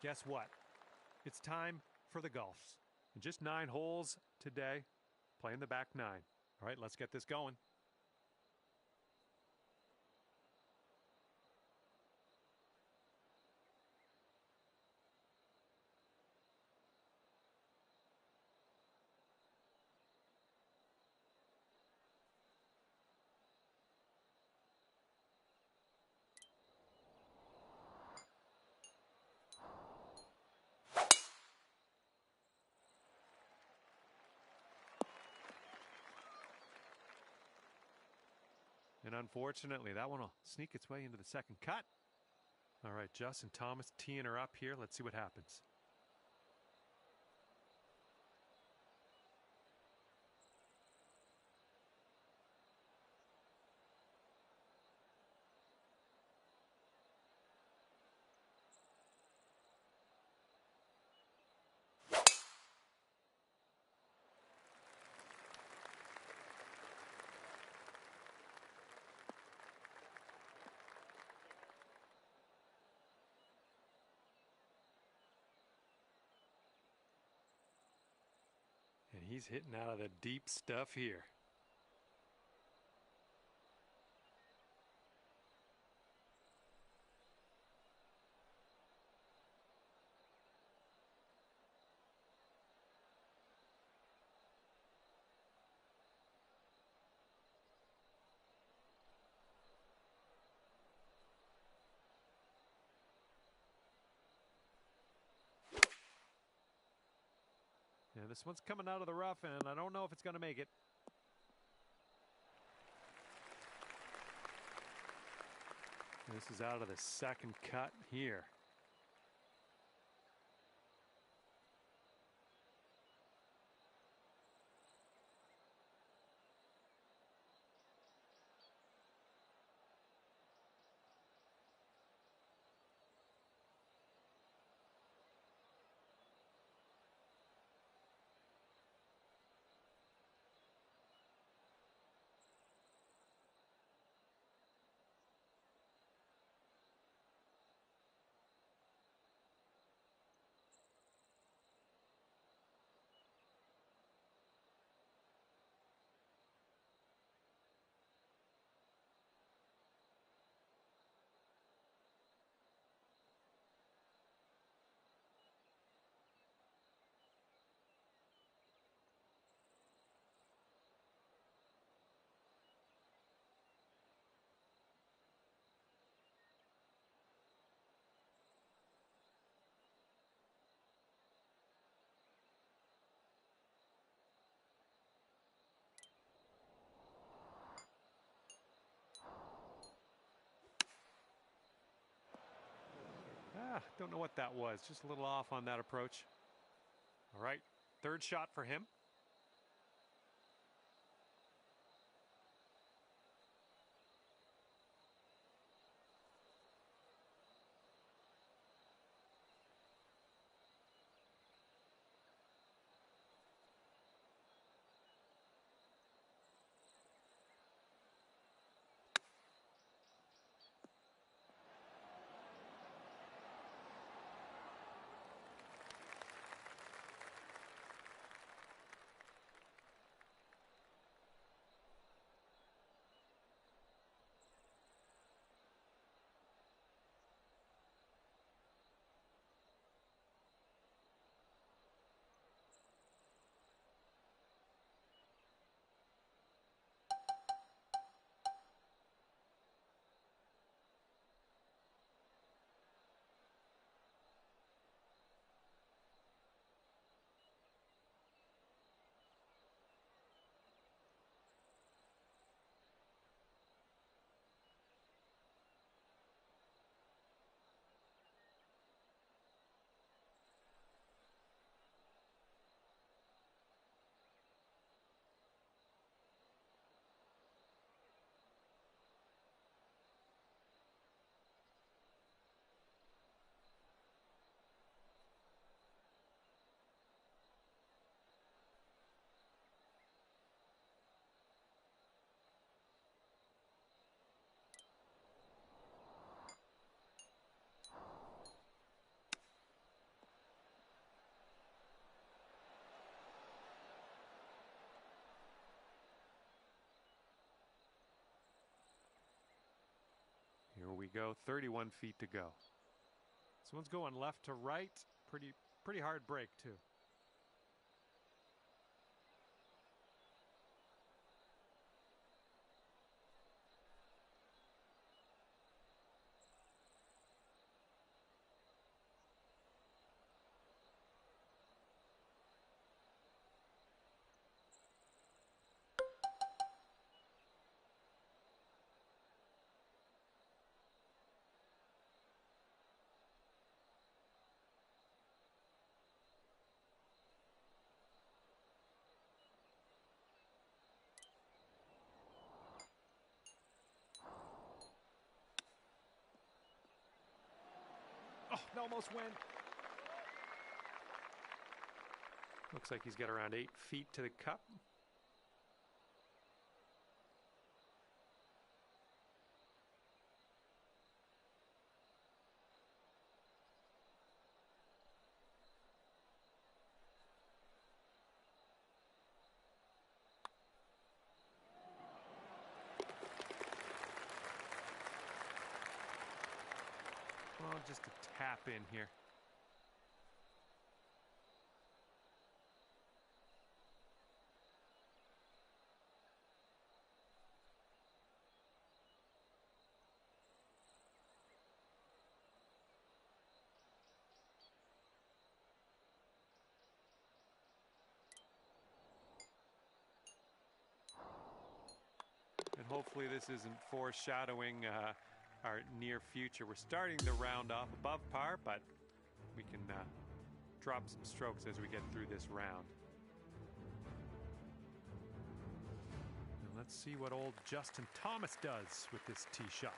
Guess what? It's time for the golfs. And just 9 holes today, playing the back 9. All right, let's get this going. And unfortunately, that one will sneak its way into the second cut. All right, Justin Thomas teeing her up here. Let's see what happens. And he's hitting out of the deep stuff here. Yeah, this one's coming out of the rough, and I don't know if it's going to make it. This is out of the second cut here. Don't know what that was. Just a little off on that approach. All right, third shot for him. we go. 31 feet to go. This one's going left to right. Pretty hard break, too. Oh, it almost went. Looks like he's got around 8 feet to the cup. Oh, just a tap in here. And hopefully this isn't foreshadowing our near future. We're starting the round off above par, but we can drop some strokes as we get through this round. And let's see what old Justin Thomas does with this tee shot.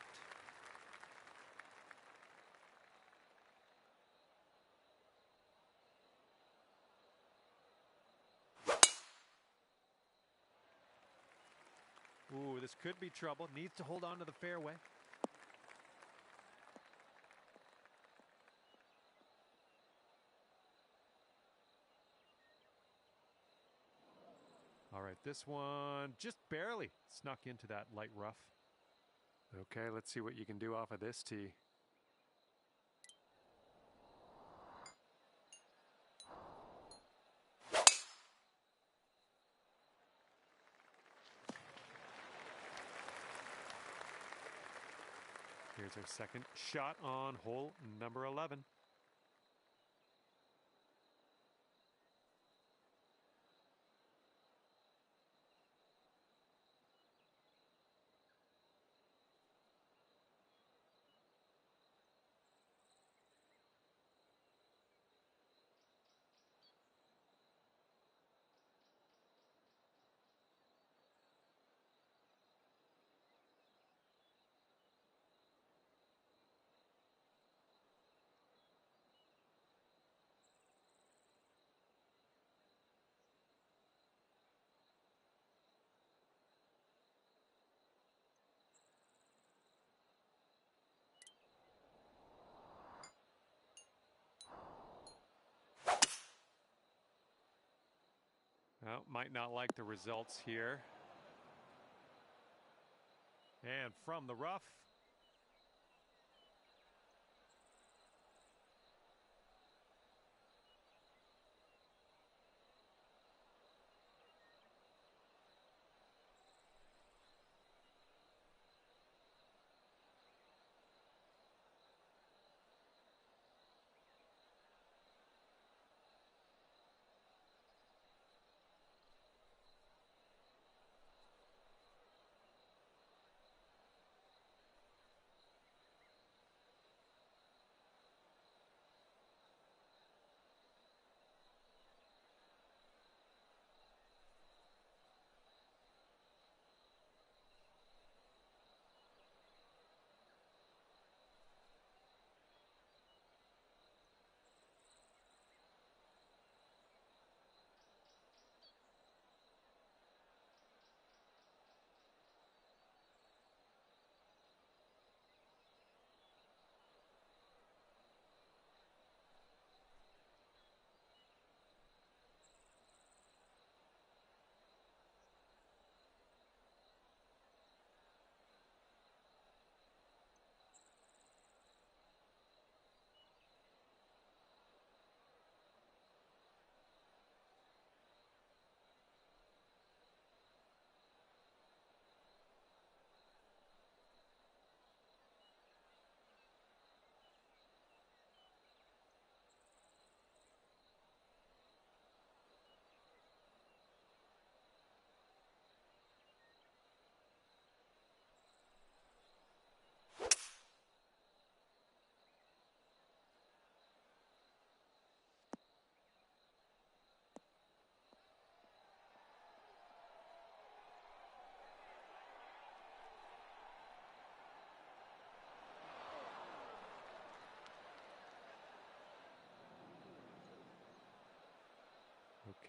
Ooh, this could be trouble. Needs to hold on to the fairway. All right, this one just barely snuck into that light rough. Okay, let's see what you can do off of this tee. Here's our second shot on hole number 11. Well, might not like the results here. And from the rough.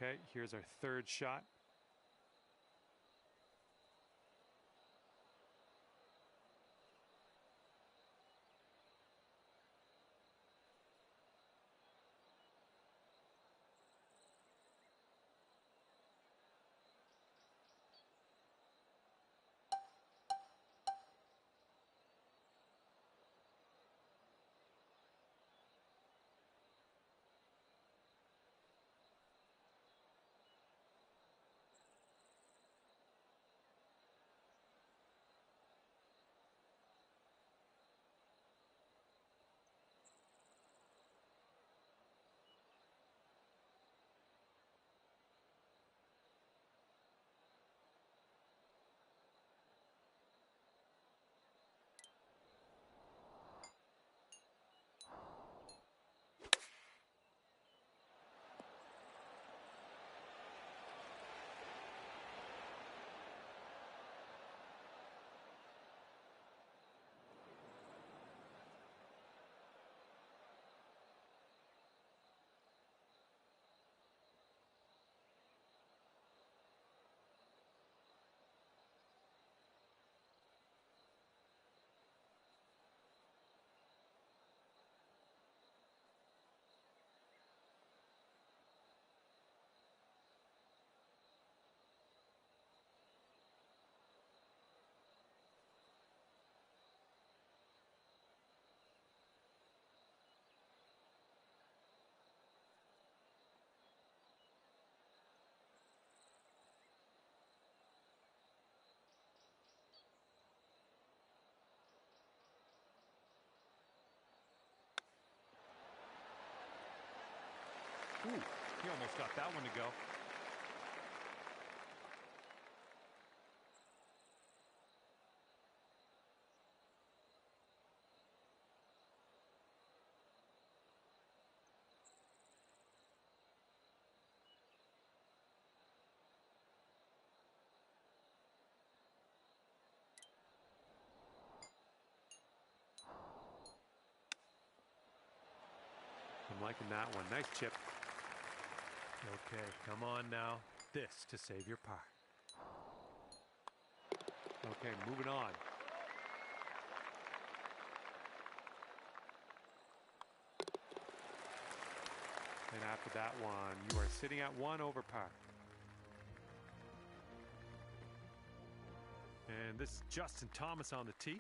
Okay, here's our third shot. Ooh, he almost got that one to go. I'm liking that one. Nice chip. Okay, come on now. This to save your par. Okay, moving on. And after that one, you are sitting at 1 over par. And this is Justin Thomas on the tee.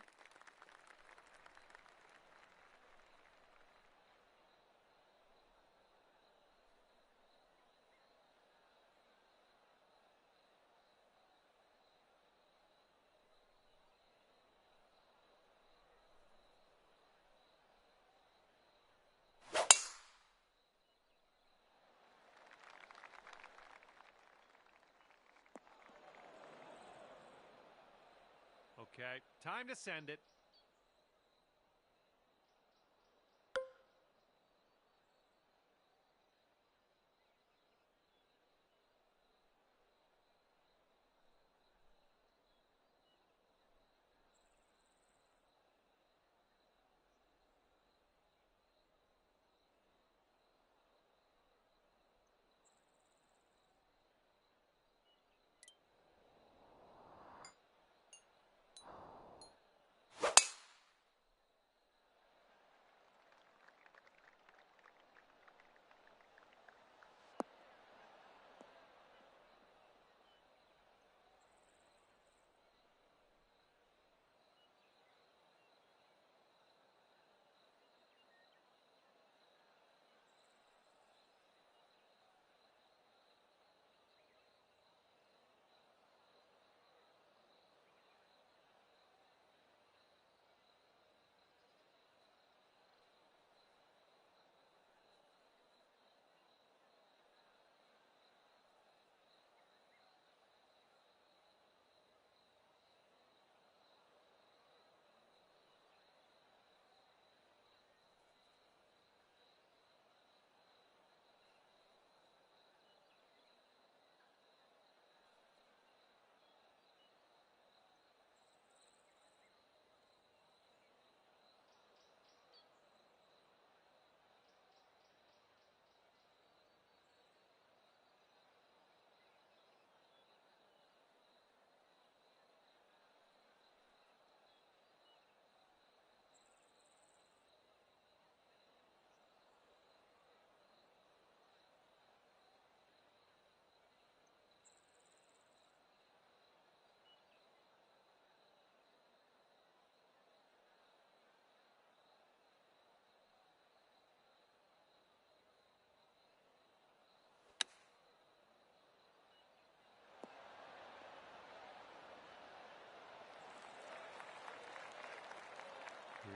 Okay, time to send it.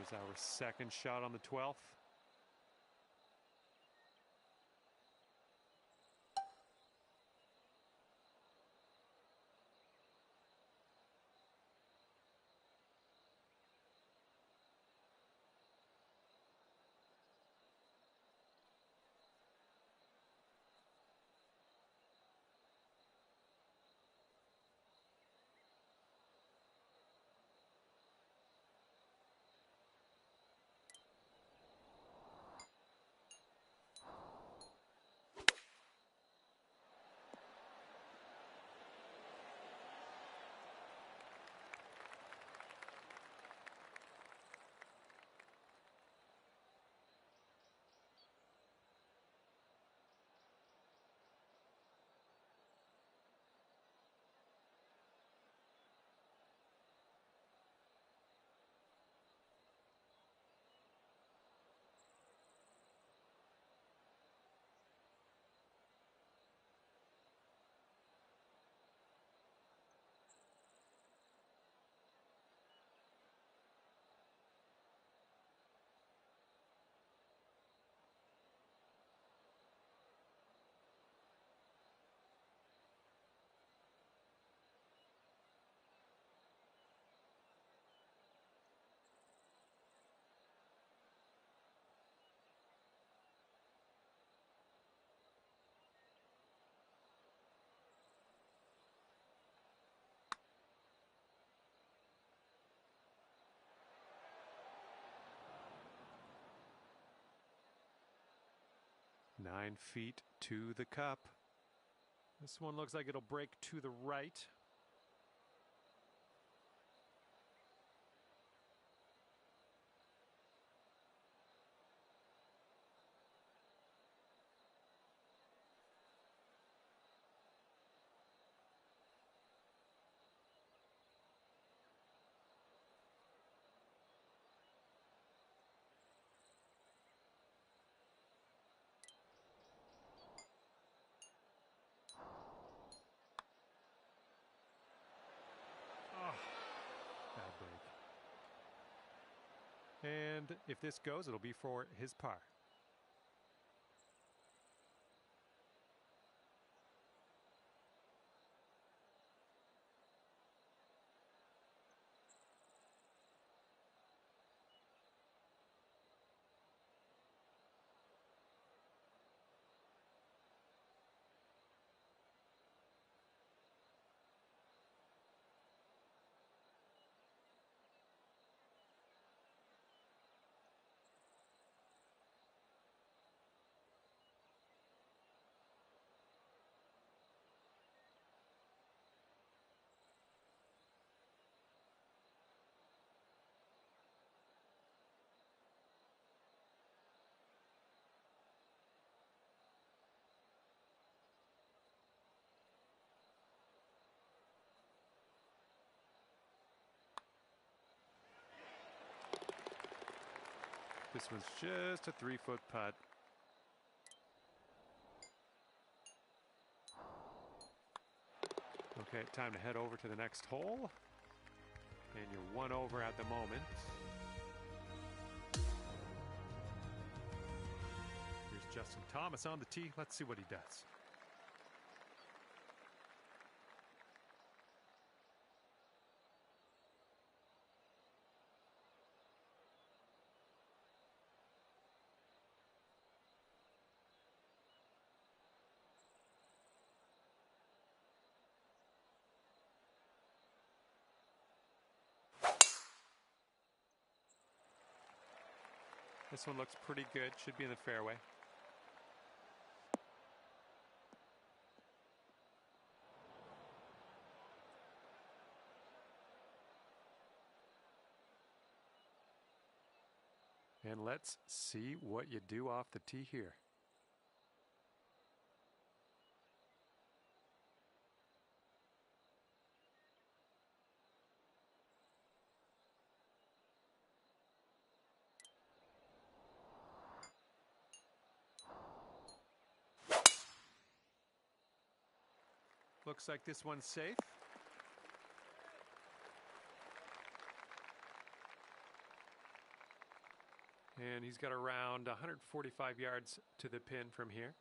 Here's our second shot on the 12th. Nine feet to the cup. This one looks like it'll break to the right. Bad break. And if this goes, it'll be for his par. This one's just a 3-foot putt. Okay, time to head over to the next hole. And you're one over at the moment. Here's Justin Thomas on the tee. Let's see what he does. This one looks pretty good. Should be in the fairway. And let's see what you do off the tee here. Looks like this one's safe. And he's got around 145 yards to the pin from here.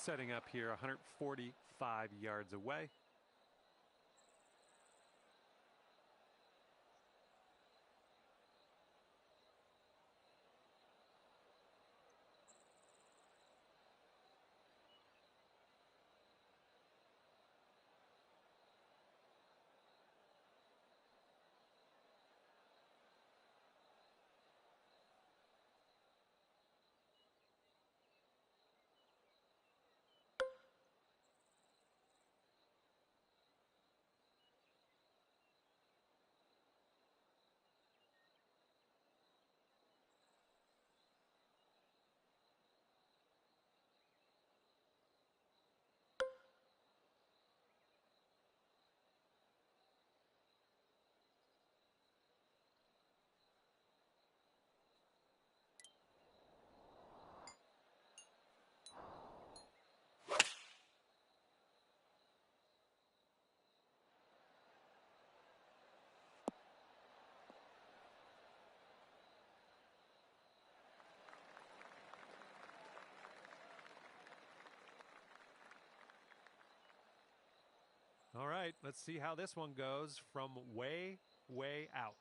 Setting up here 145 yards away. All right, let's see how this one goes from way, way out.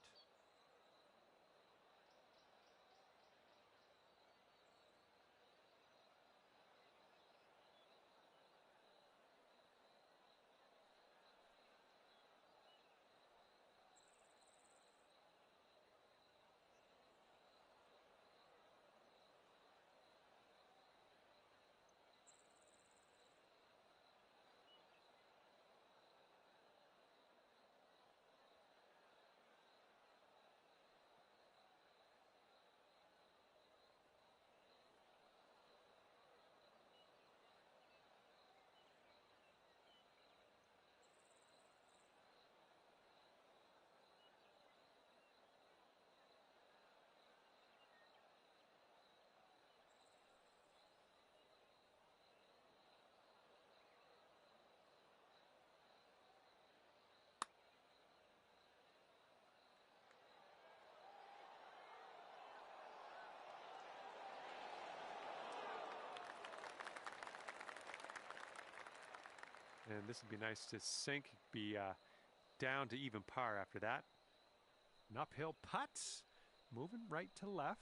And this would be nice to sink, be down to even par after that. An uphill putt, moving right to left.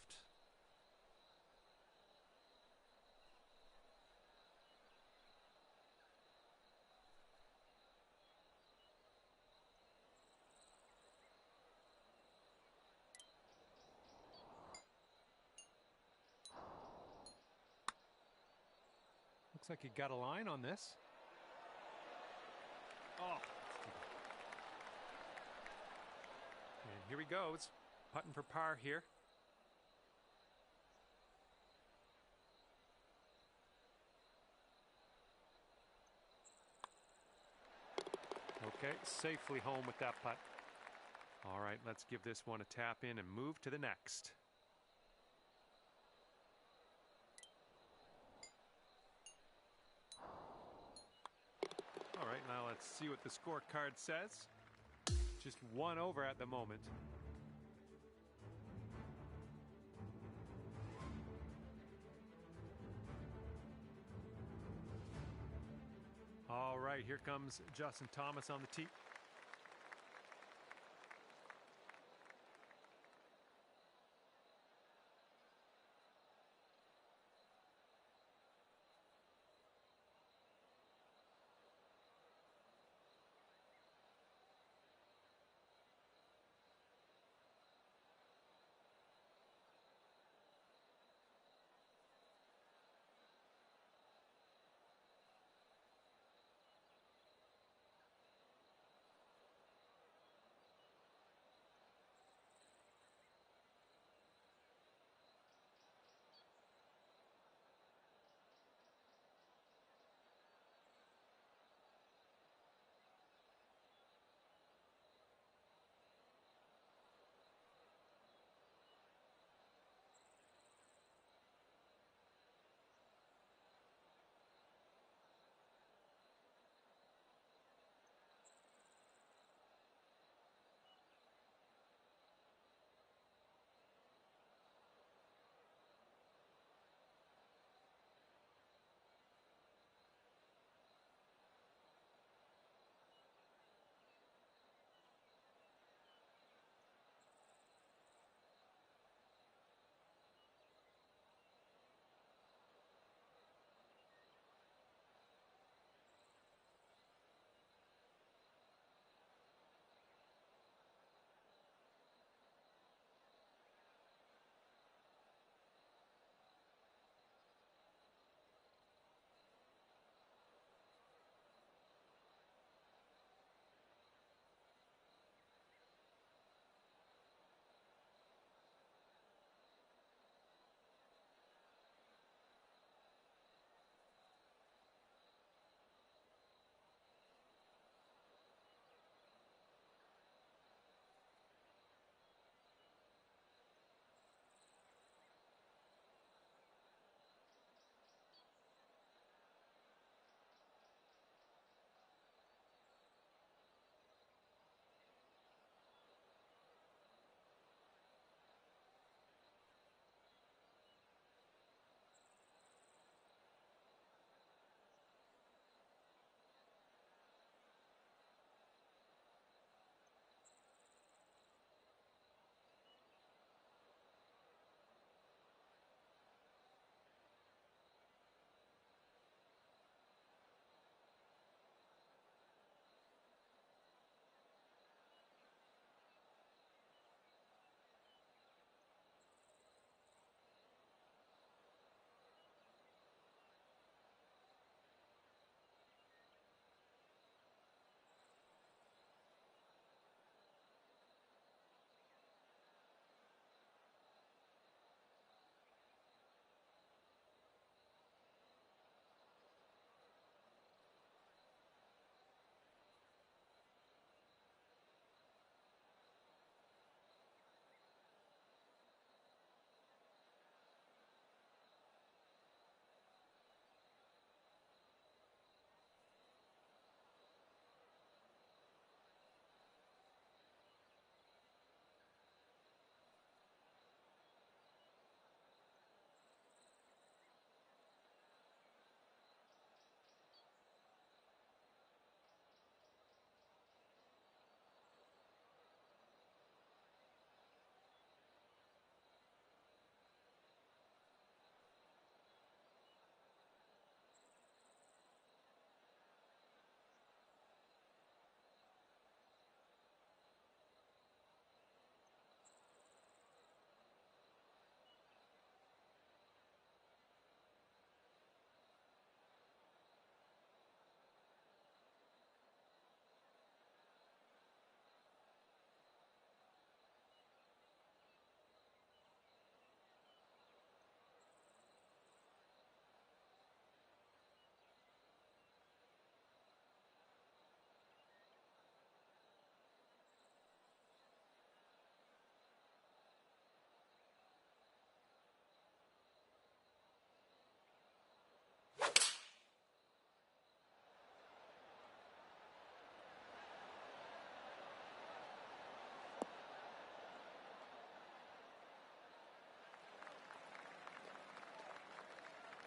Looks like he got a line on this. Oh. And here he goes, putting for par here. Okay, safely home with that putt. All right, let's give this one a tap in and move to the next. All right, now let's see what the scorecard says. Just one over at the moment. All right, here comes Justin Thomas on the tee.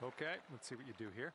Okay, let's see what you do here.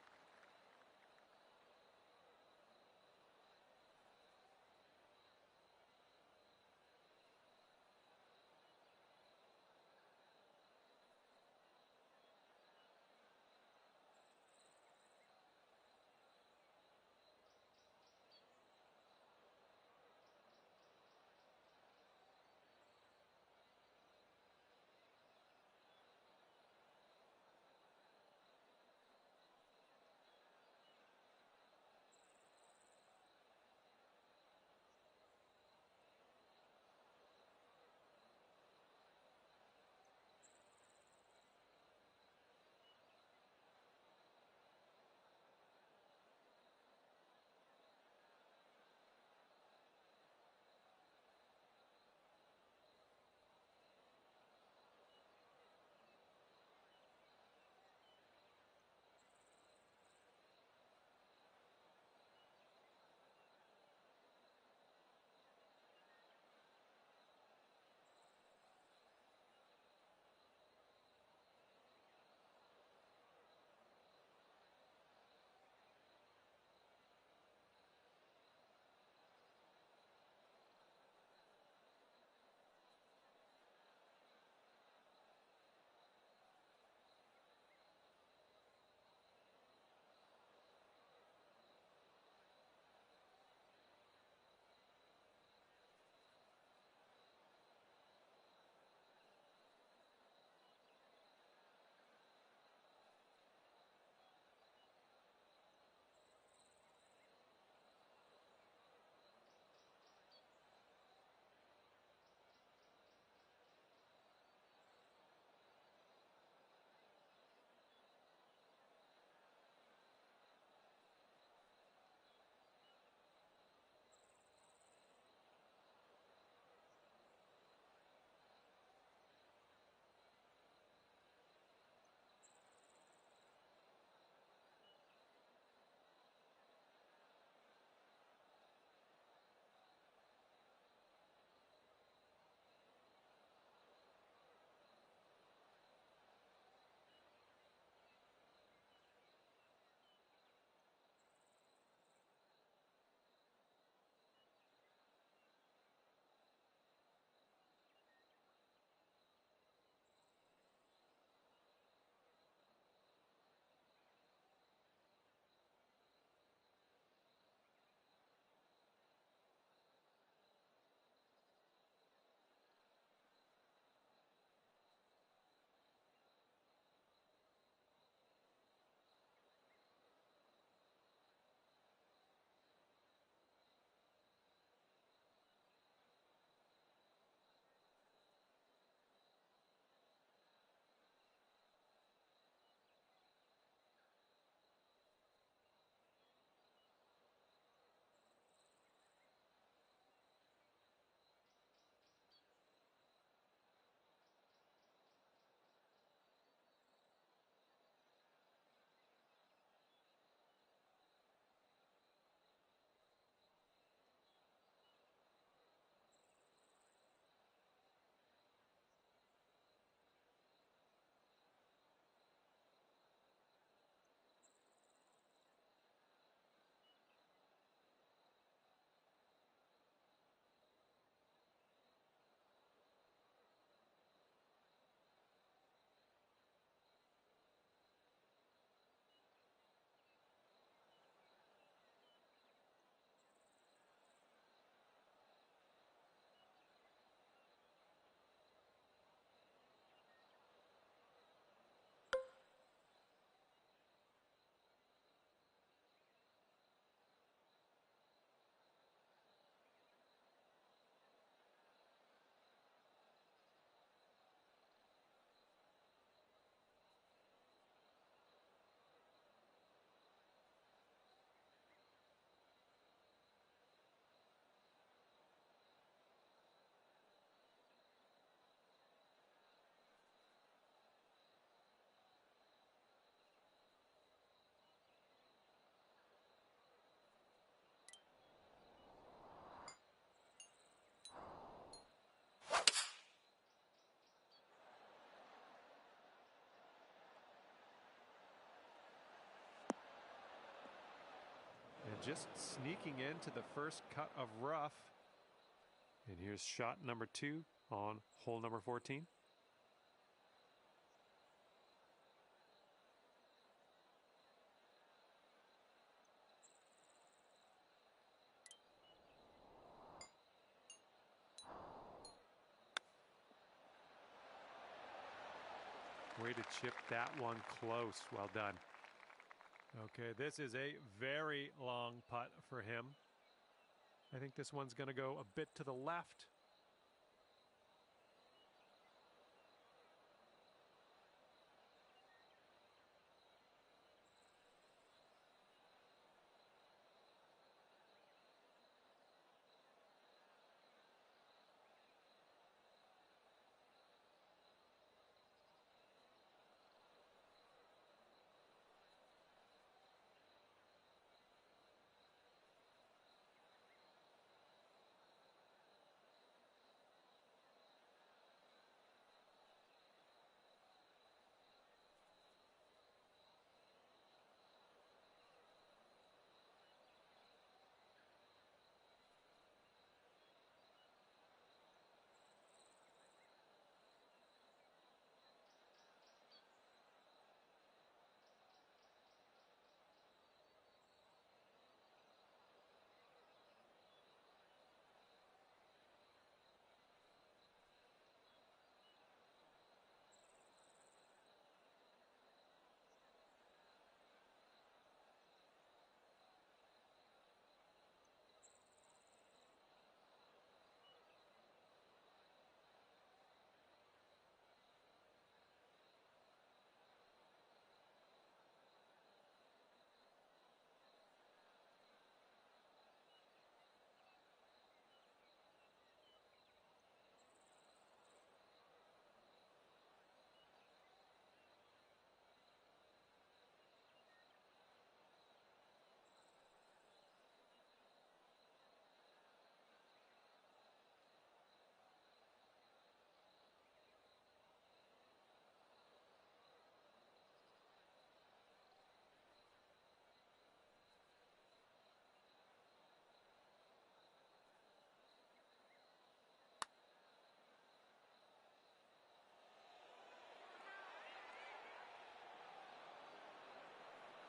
just sneaking into the first cut of rough. And here's shot number 2 on hole number 14. Way to chip that one close. Well done. Okay, this is a very long putt for him. I think this one's going to go a bit to the left.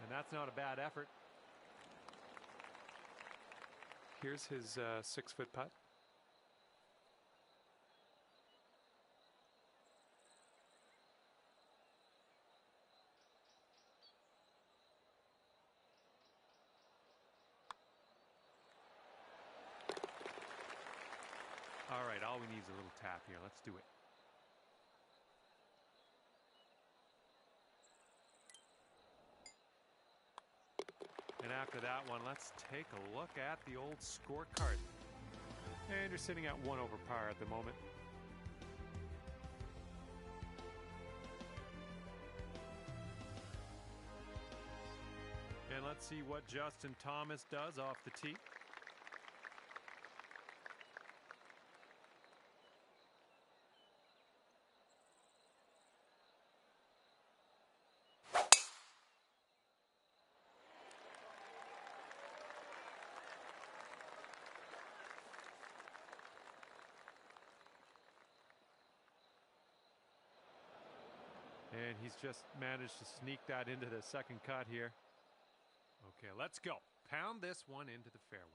And that's not a bad effort. Here's his 6-foot putt. All right, all we need is a little tap here. Let's do it. And after that one, let's take a look at the old scorecard. And you're sitting at 1 over par at the moment. And let's see what Justin Thomas does off the tee. And he's just managed to sneak that into the second cut here. Okay, let's go. Pound this one into the fairway.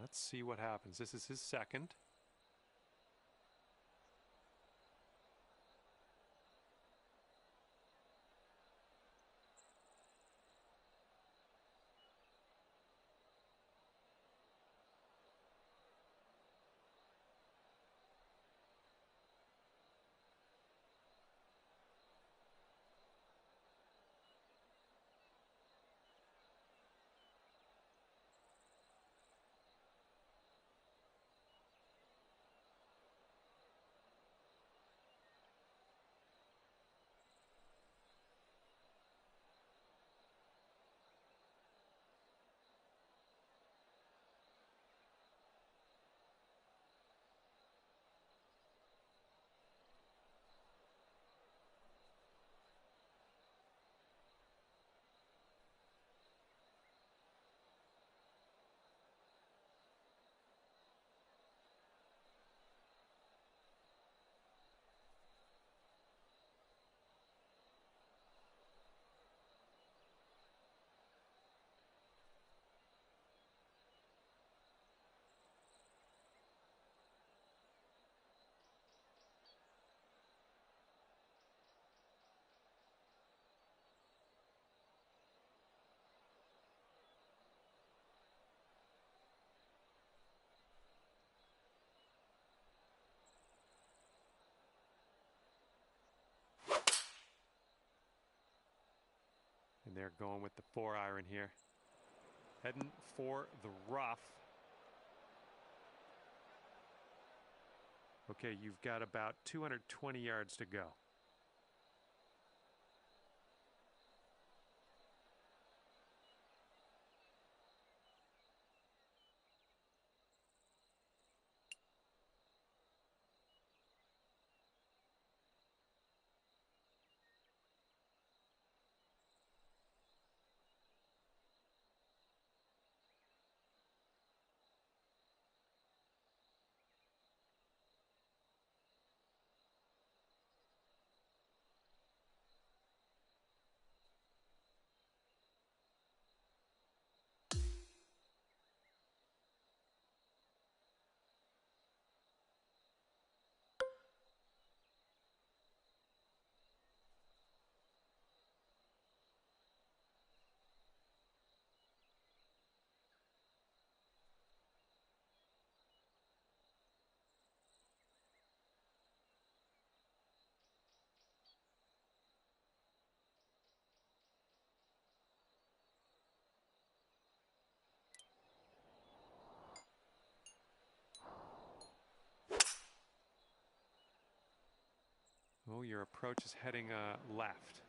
Let's see what happens. This is his second. And they're going with the 4-iron here. Heading for the rough. Okay, you've got about 220 yards to go. Oh, your approach is heading left.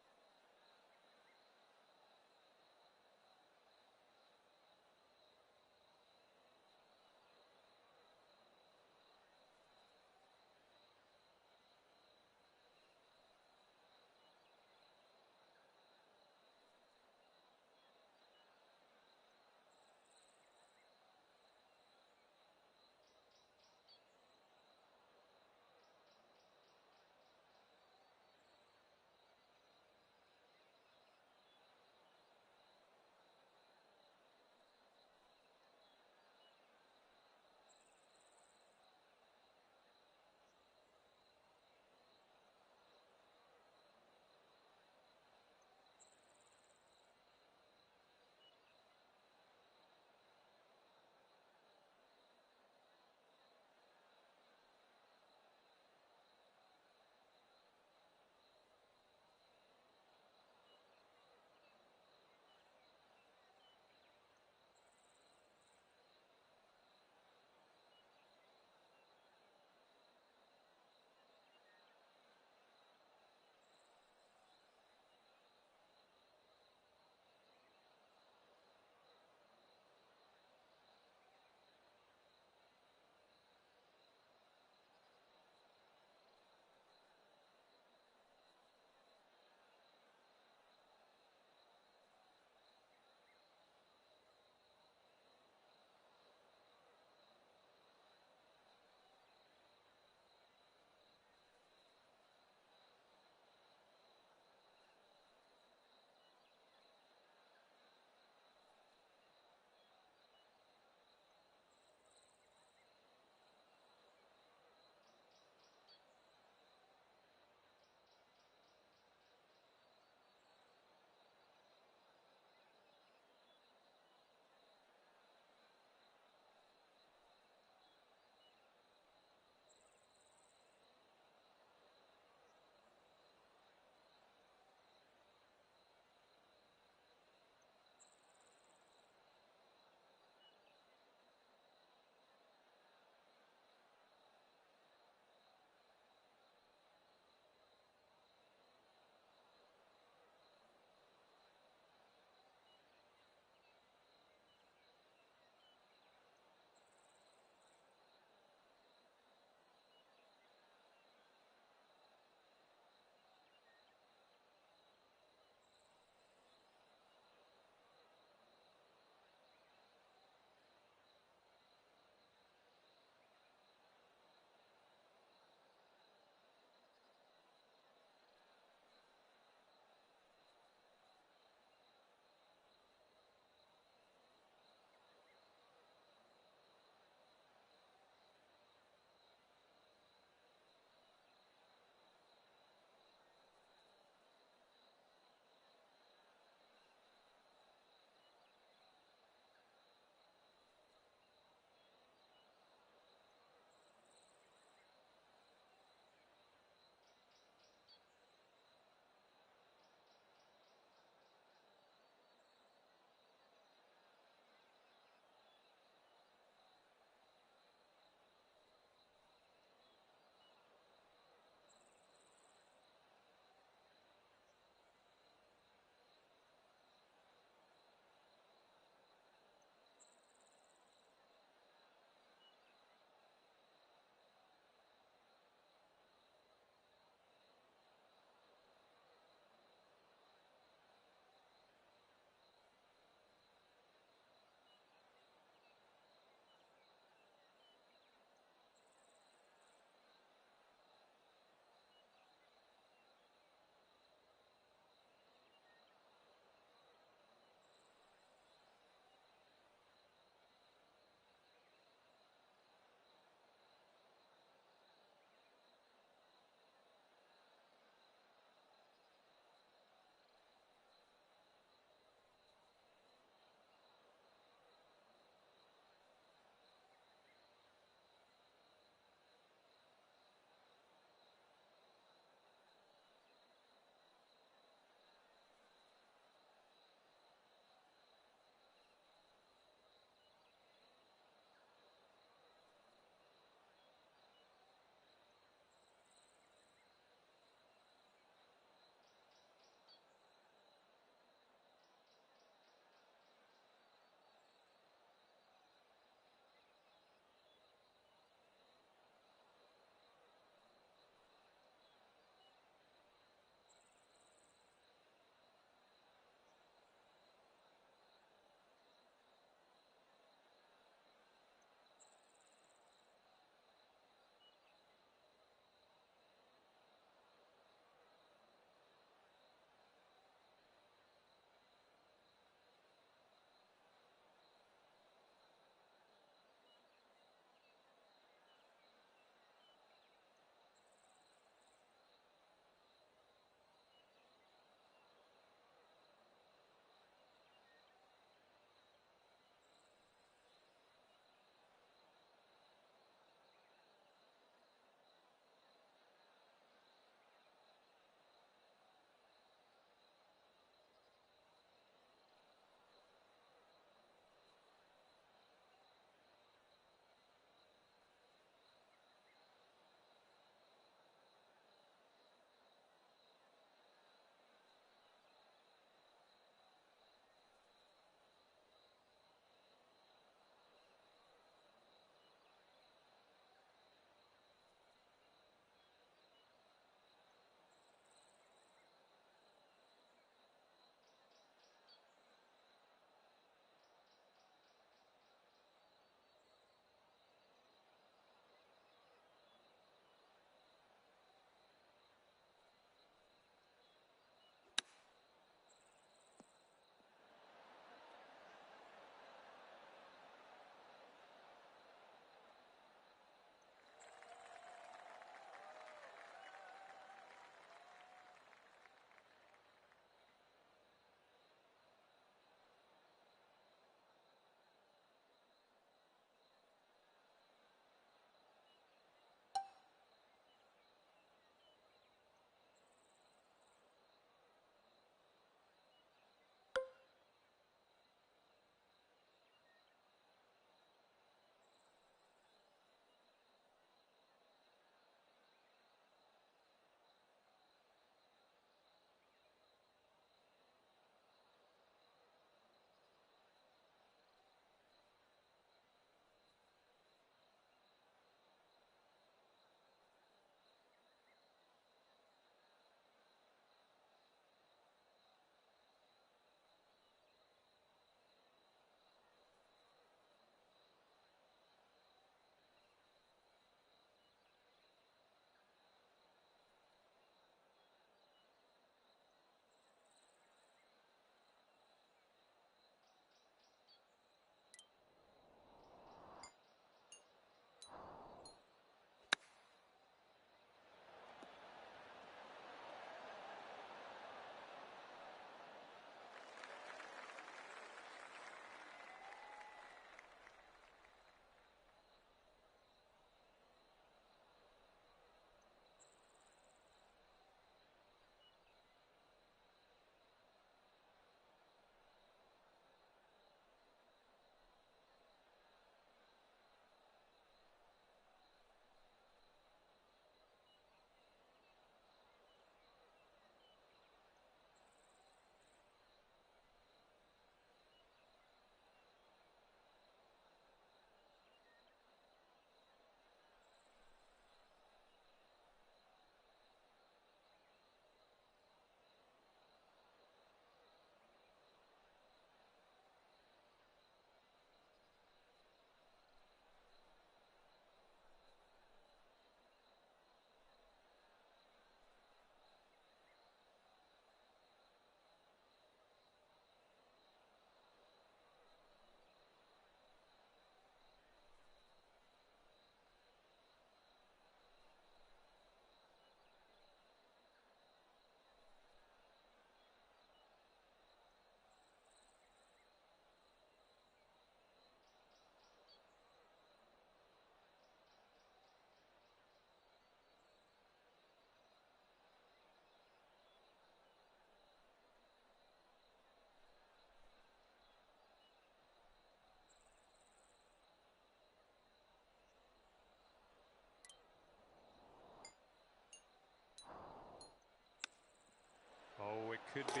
Oh, it could be.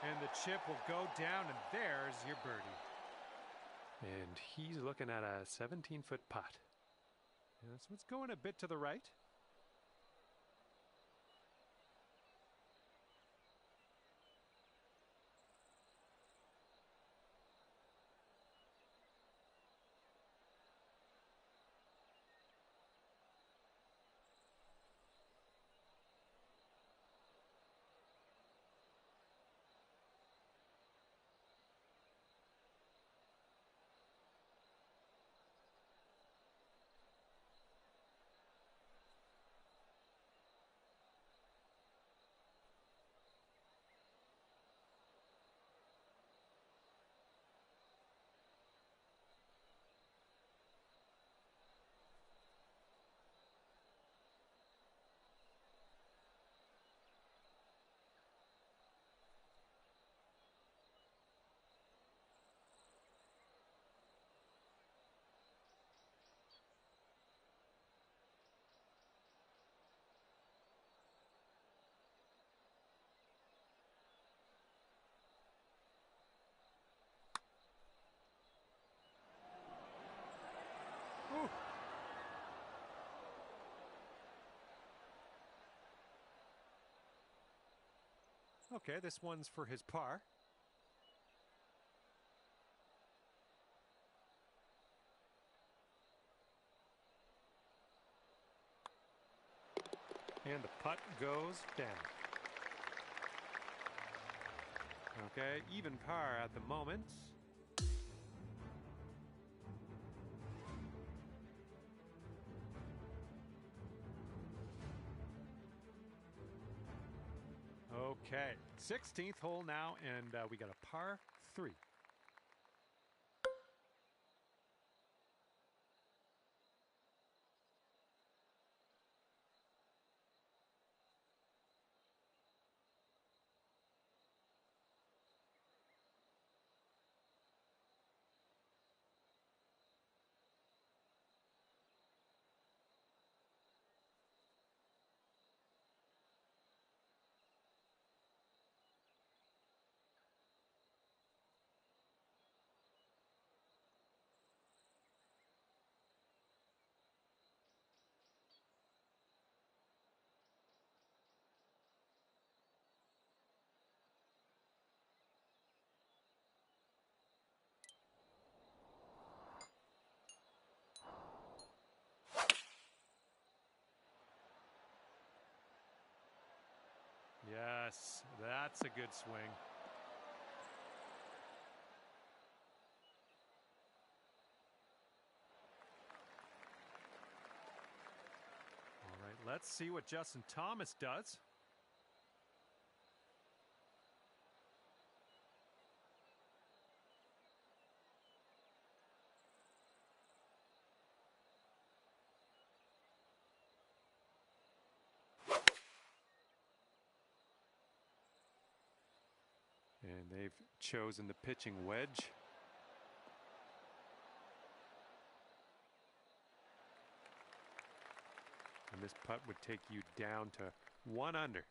And the chip will go down, and there's your birdie. And he's looking at a 17-foot putt. Yeah, this one's going a bit to the right. Ooh. Okay, this one's for his par. And the putt goes down. Okay, even par at the moment. Okay, 16th hole now, and we got a par 3. Yes, that's a good swing. All right, let's see what Justin Thomas does. And they've chosen the pitching wedge. And this putt would take you down to 1 under.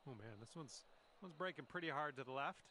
Oh man, this one's breaking pretty hard to the left.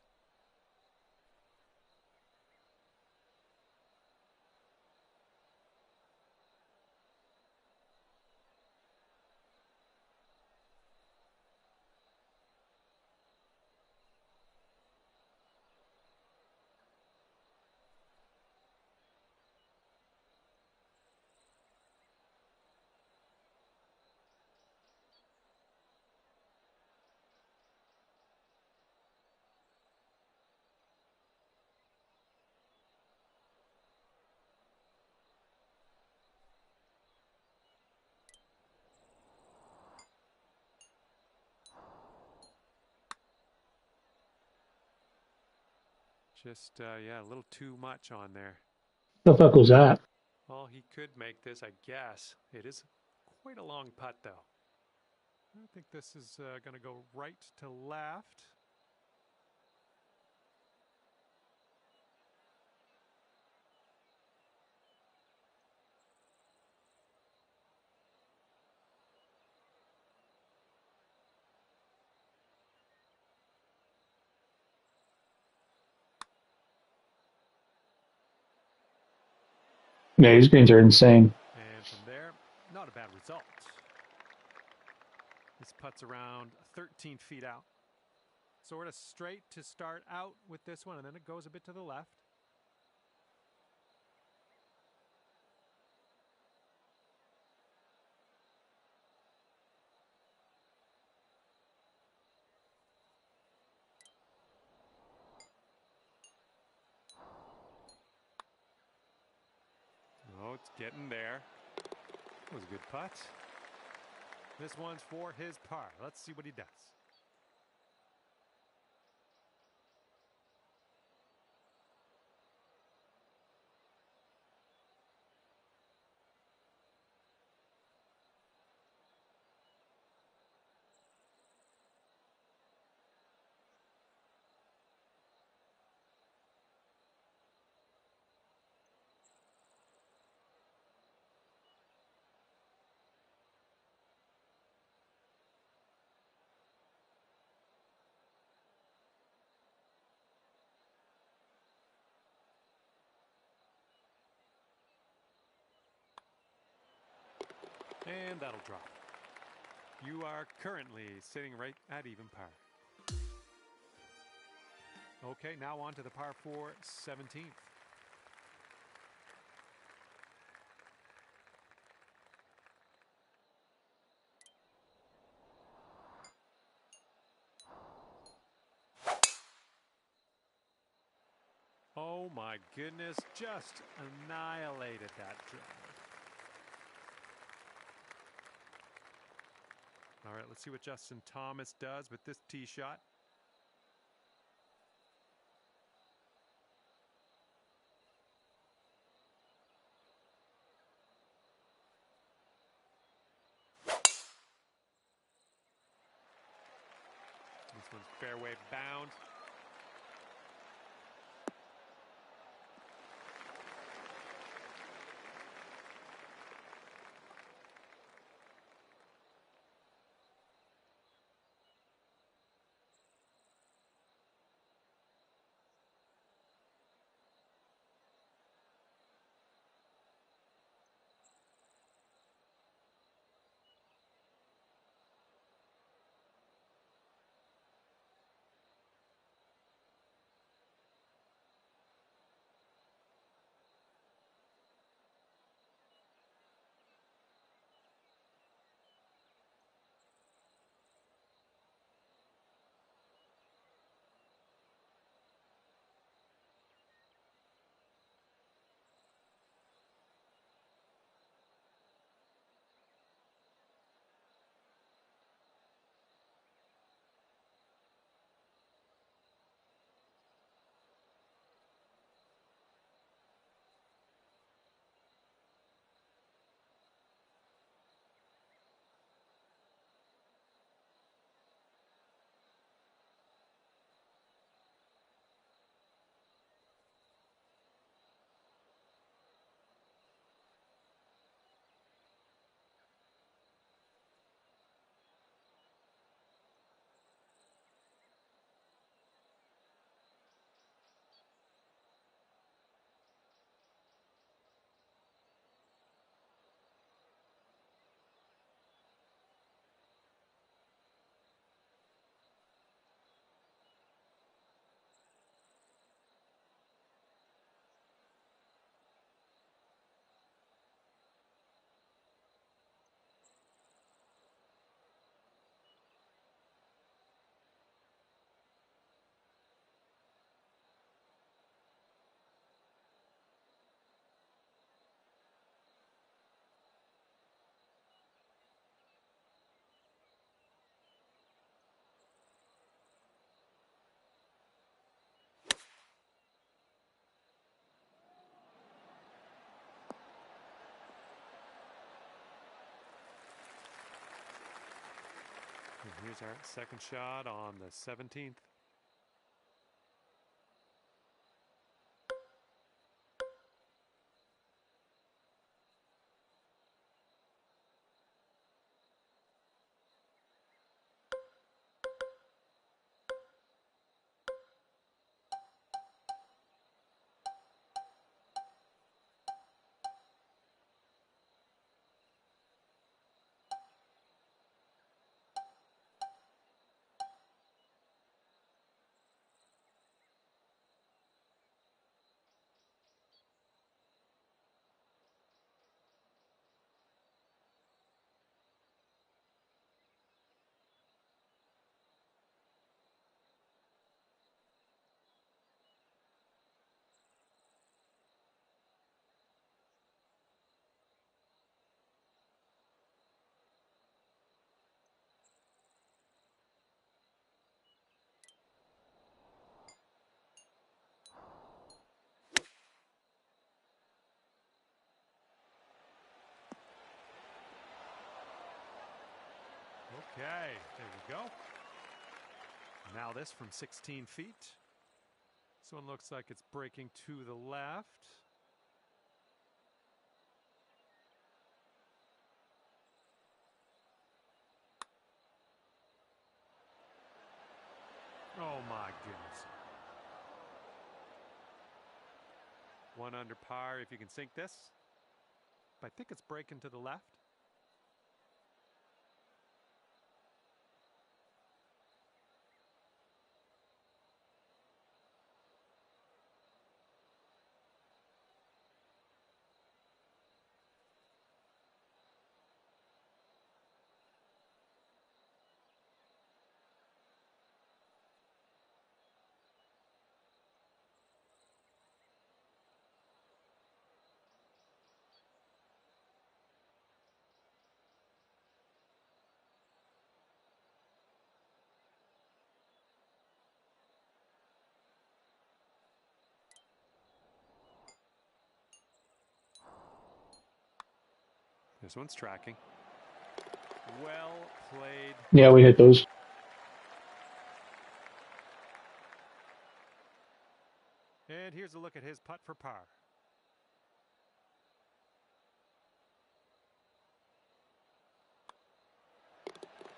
Just, yeah, a little too much on there. The fuck was that? Well, he could make this, I guess. It is quite a long putt, though. I think this is going to go right to left. Yeah, these greens are insane. And from there, not a bad result. This putt's around 13 feet out. Sort of straight to start out with this one, and then it goes a bit to the left. Oh, it's getting there. That was a good putt. This one's for his par. Let's see what he does. And that'll drop. You are currently sitting right at even par. Okay, now on to the par 4 17th. Oh my goodness, just annihilated that drive. All right, let's see what Justin Thomas does with this tee shot. This one's fairway bound. And here's our second shot on the 17th. Okay, there we go. Now this from 16 feet. This one looks like it's breaking to the left. Oh my goodness. 1 under par if you can sink this. But I think it's breaking to the left. This one's tracking. Well played. Yeah, we hit those. And here's a look at his putt for par.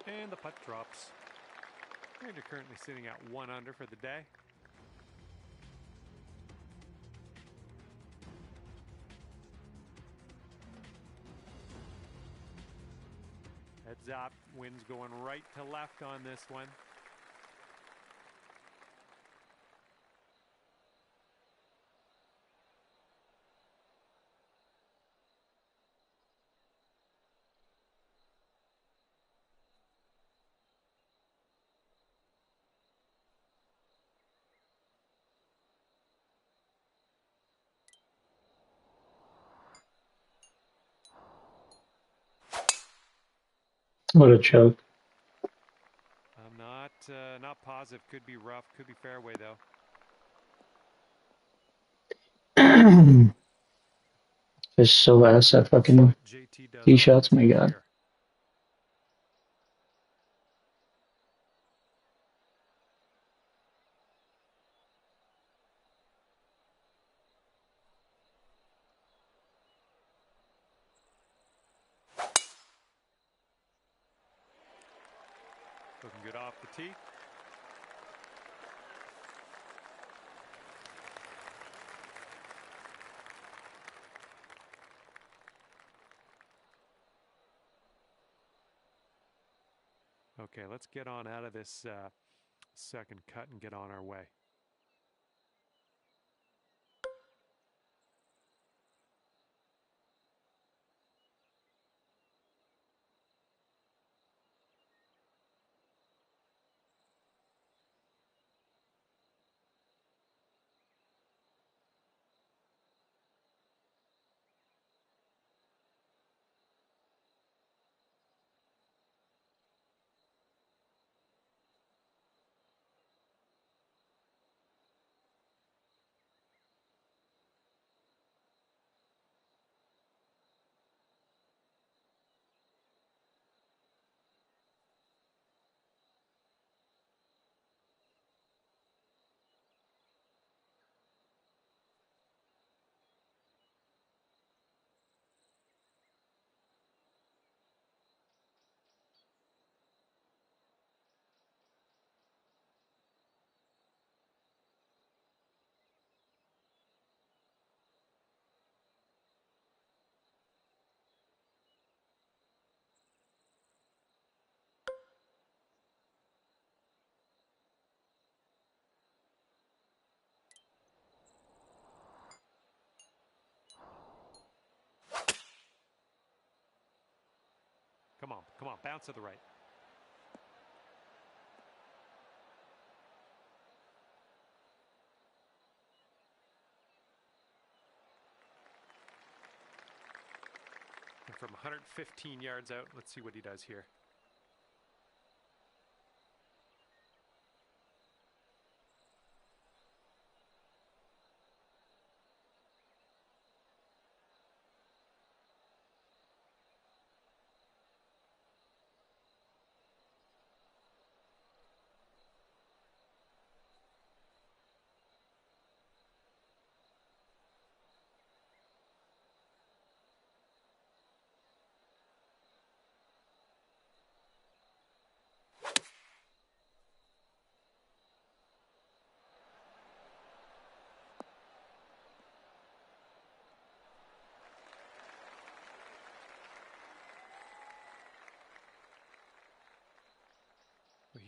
And the putt drops. And you're currently sitting at 1 under for the day. Heads up, wind's going right to left on this one. What a choke. I'm not positive. Could be rough. Could be fairway though. Just so ass at fucking JT does tee on shots, hole my two god. here. Looking good off the tee. Okay, let's get on out of this second cut and get on our way. Come on, bounce to the right. And from 115 yards out, let's see what he does here.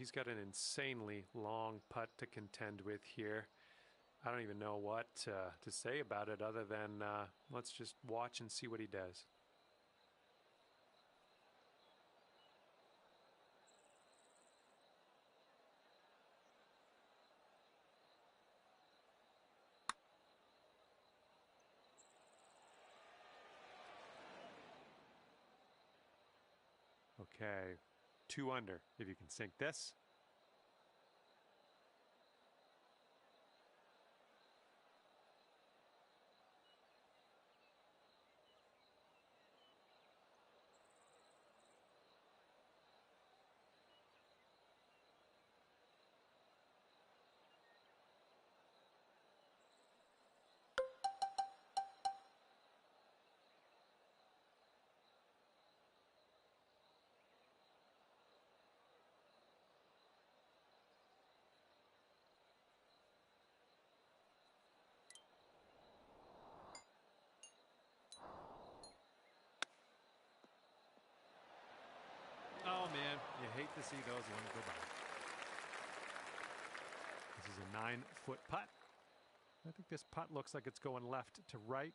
he's got an insanely long putt to contend with here. I don't even know what to say about it other than let's just watch and see what he does. Okay, 2 under if you can sink this. Oh man, you hate to see those ones go by. This is a 9-foot putt. I think this putt looks like it's going left to right.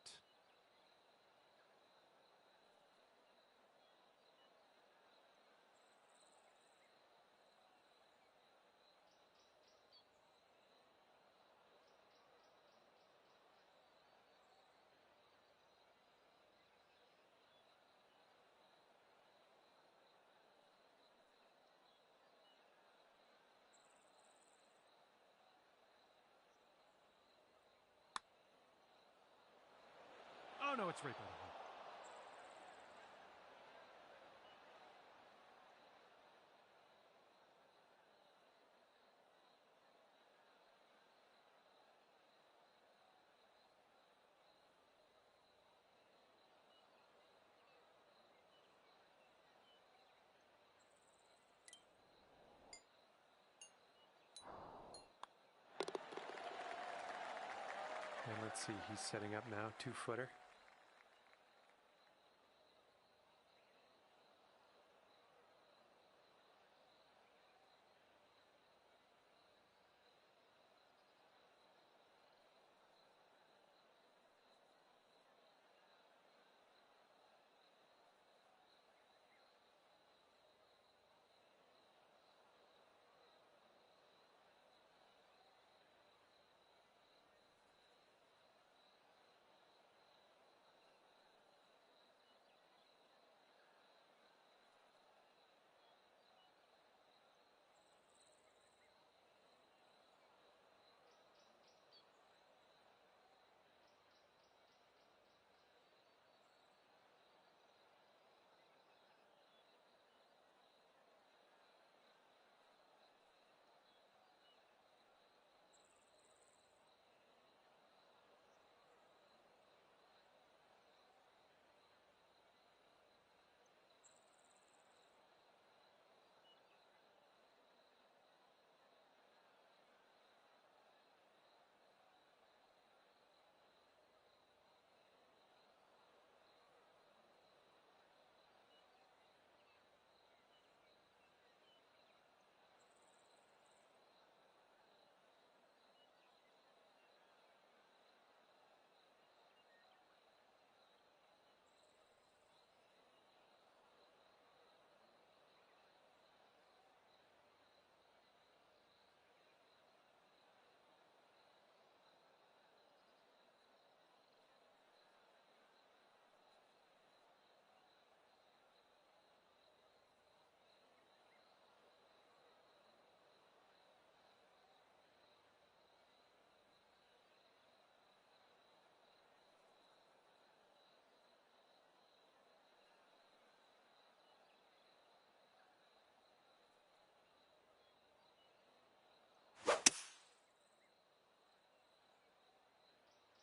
Oh no, it's right by the hole. And let's see, he's setting up now, 2-footer.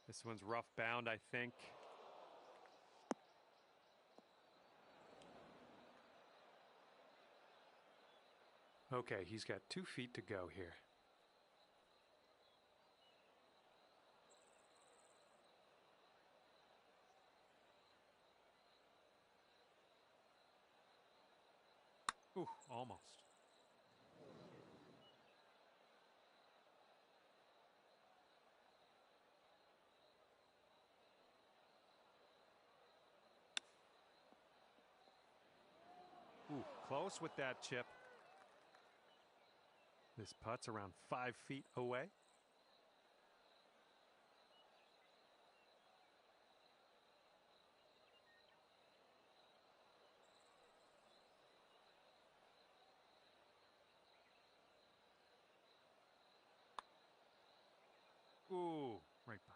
This one's rough bound, I think. Okay, he's got 2 feet to go here. Ooh, almost. close with that chip. This putt's around 5 feet away. Ooh, right by.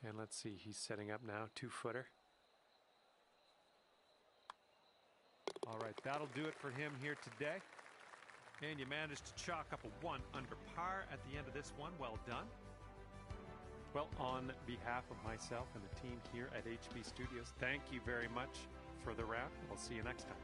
And let's see, he's setting up now, 2-footer. All right, that'll do it for him here today. And you managed to chalk up a 1 under par at the end of this one. Well done. Well, on behalf of myself and the team here at HB Studios, thank you very much for the round. We'll see you next time.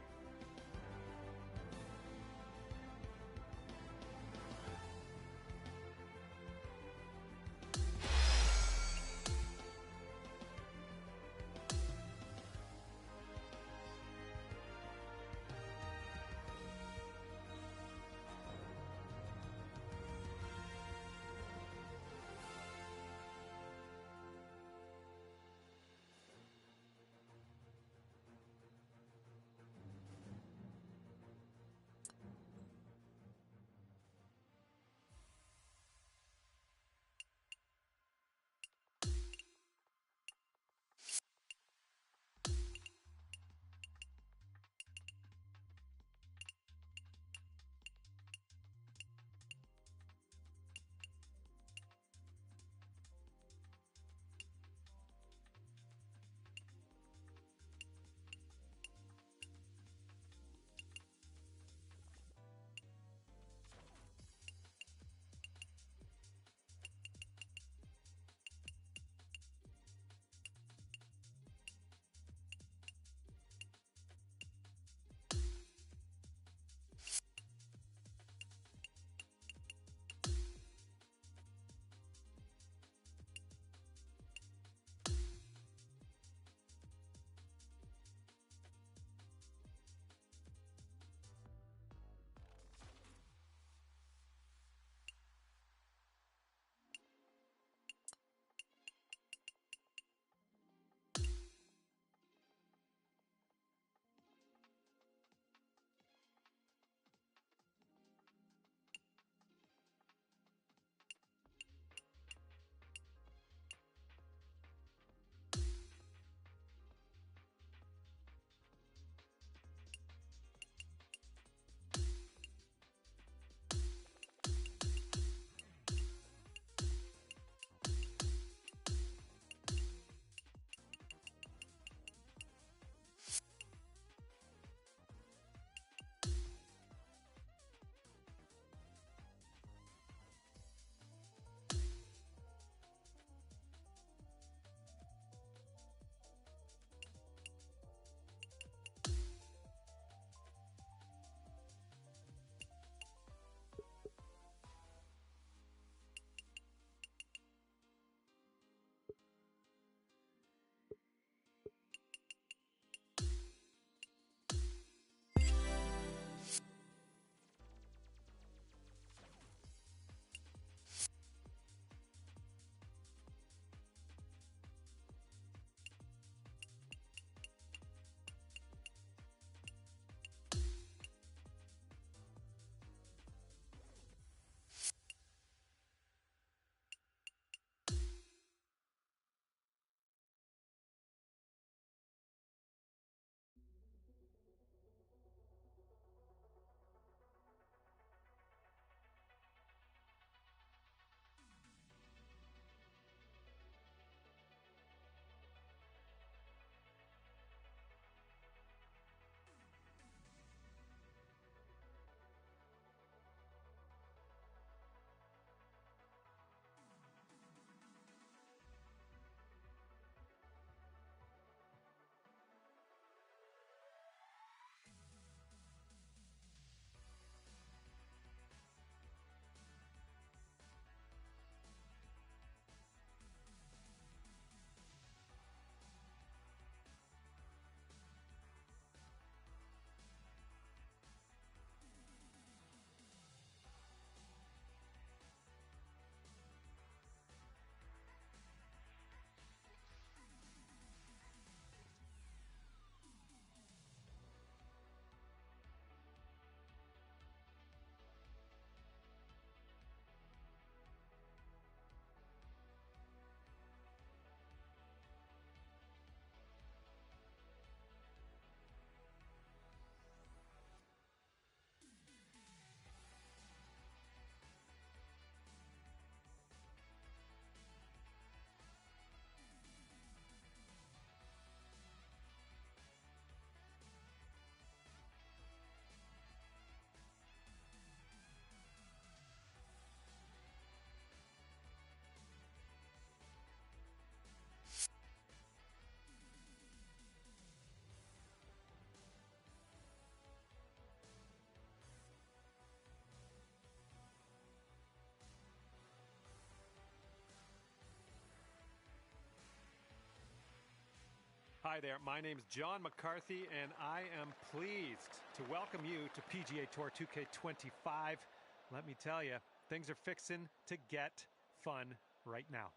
Hi there, my name's John McCarthy, and I am pleased to welcome you to PGA Tour 2K25. Let me tell you, things are fixing to get fun right now.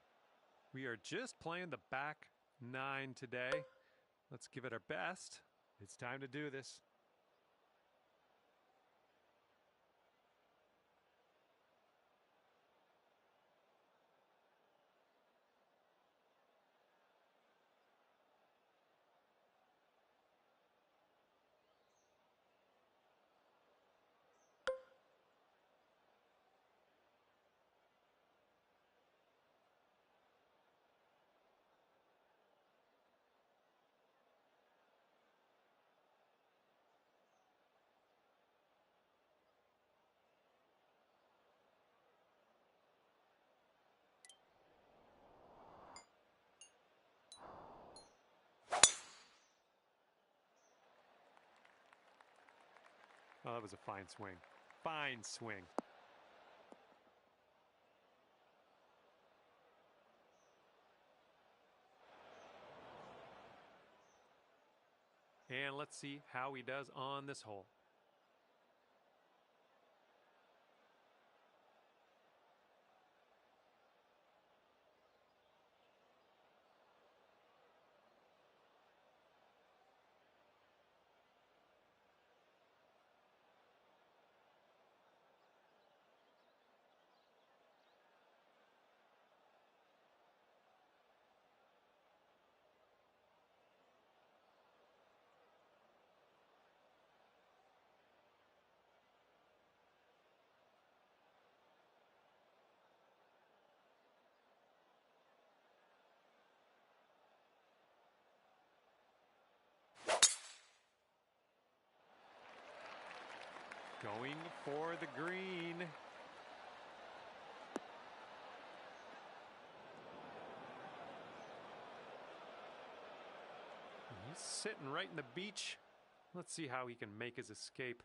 We are just playing the back 9 today. Let's give it our best. It's time to do this. Oh, that was a fine swing. Fine swing. And let's see how he does on this hole. Going for the green. He's sitting right in the beach. Let's see how he can make his escape.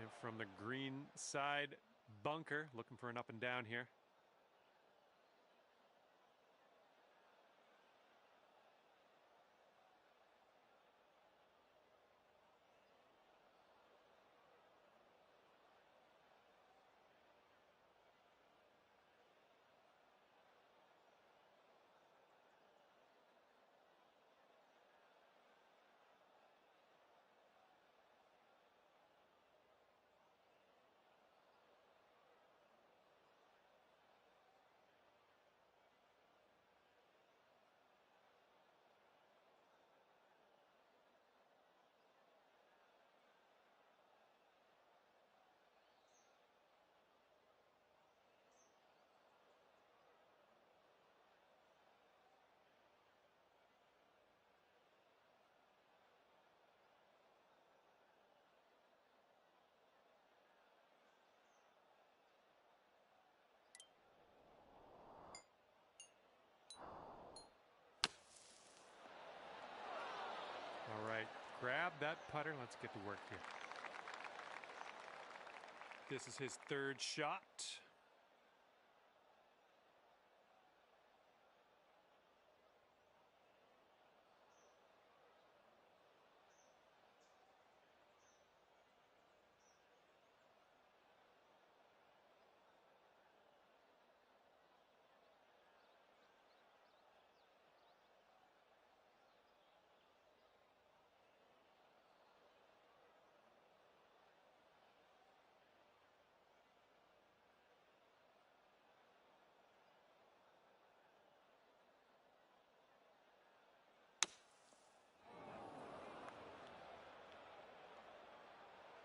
And from the green side bunker, looking for an up and down here. All right, grab that putter. Let's get to work here. This is his third shot.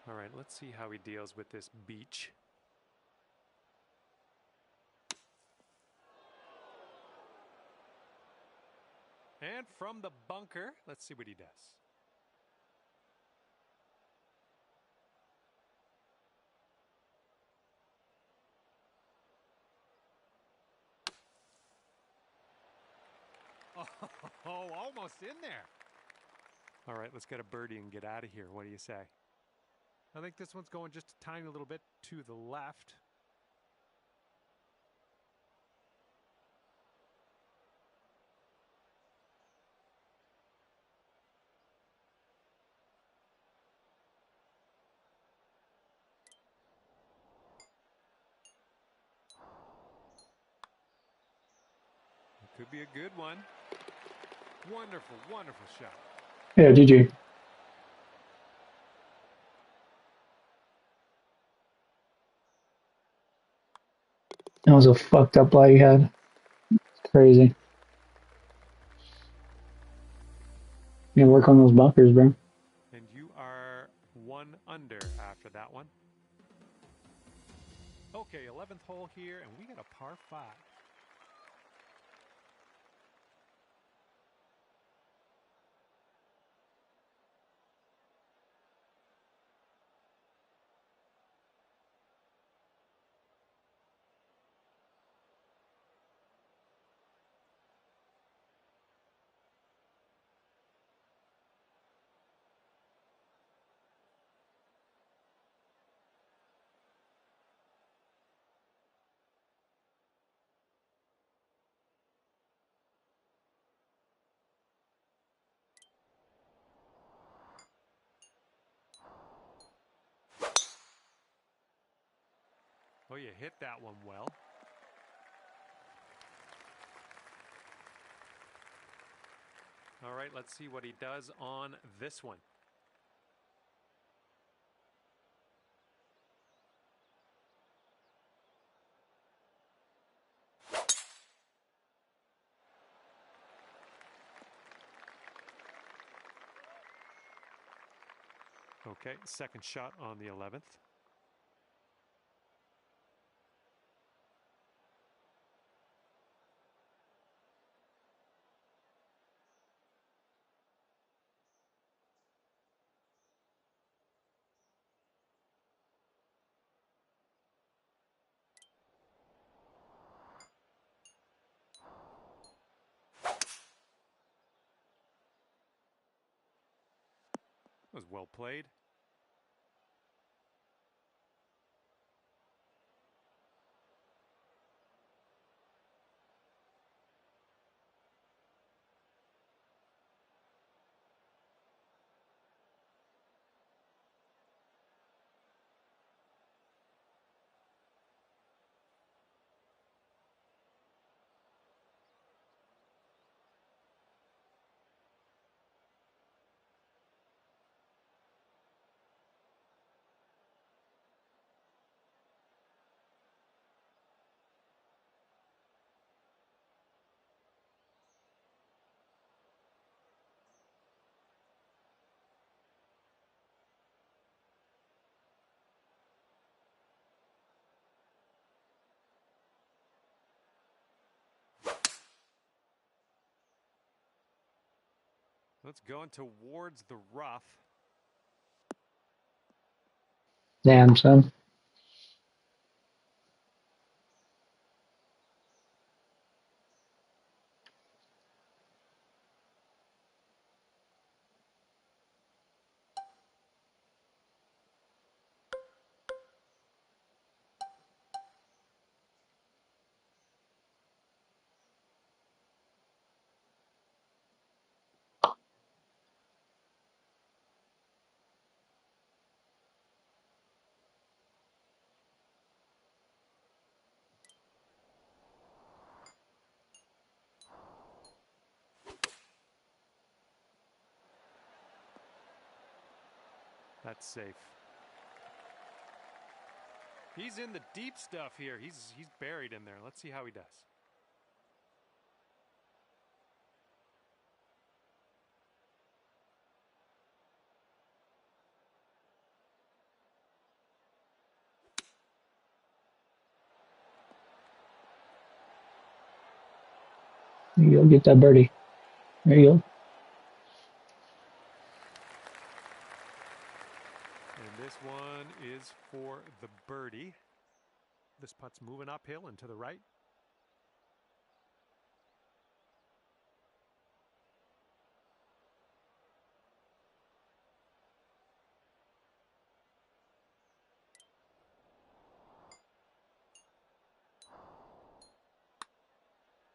All right, let's see how he deals with this beach. And from the bunker, let's see what he does. Oh, almost in there. All right, let's get a birdie and get out of here. What do you say? I think this one's going just a tiny little bit to the left. It could be a good one. Wonderful, wonderful shot. Yeah, GG. That was a fucked up lie you had. It's crazy. You gotta work on those bunkers, bro. And you are 1 under after that one. Okay, 11th hole here, and we got a par 5. Oh, you hit that one well. All right, let's see what he does on this one. Okay, second shot on the 11th. Was well played. Let's go towards the rough. Damn, son. That's safe. He's in the deep stuff here. He's buried in there. Let's see how he does. There you go. Get that birdie. There you go. And this one is for the birdie. This putt's moving uphill and to the right.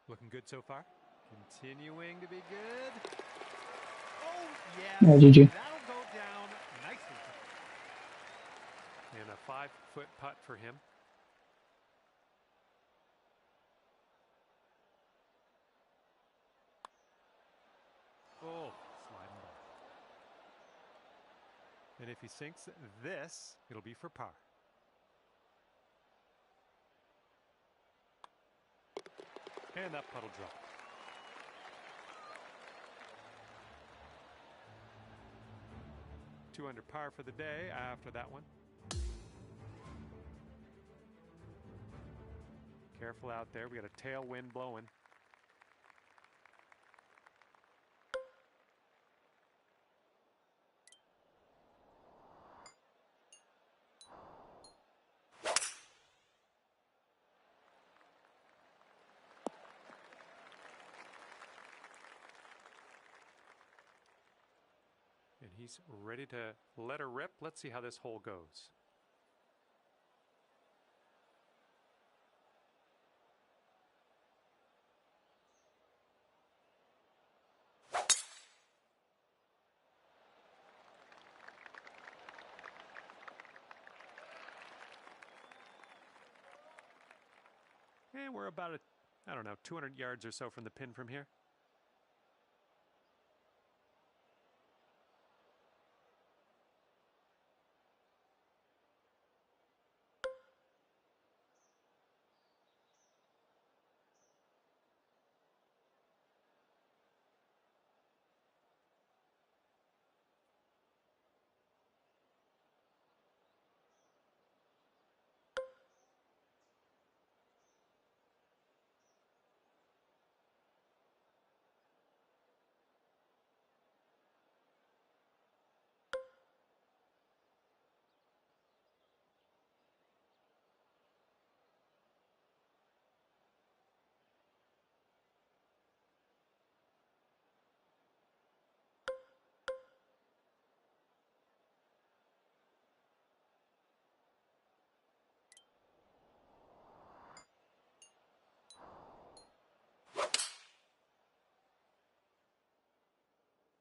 Looking good so far. Continuing to be good. Oh, yes. Yeah, GG. That'll go down nicely. And a 5-foot putt for him. Oh, sliding ball. And if he sinks this, it'll be for par. And that putt will drop. Two under par for the day after that one. Careful out there. We got a tailwind blowing. And he's ready to let her rip. Let's see how this hole goes. And we're about, I don't know, 200 yards or so from the pin from here.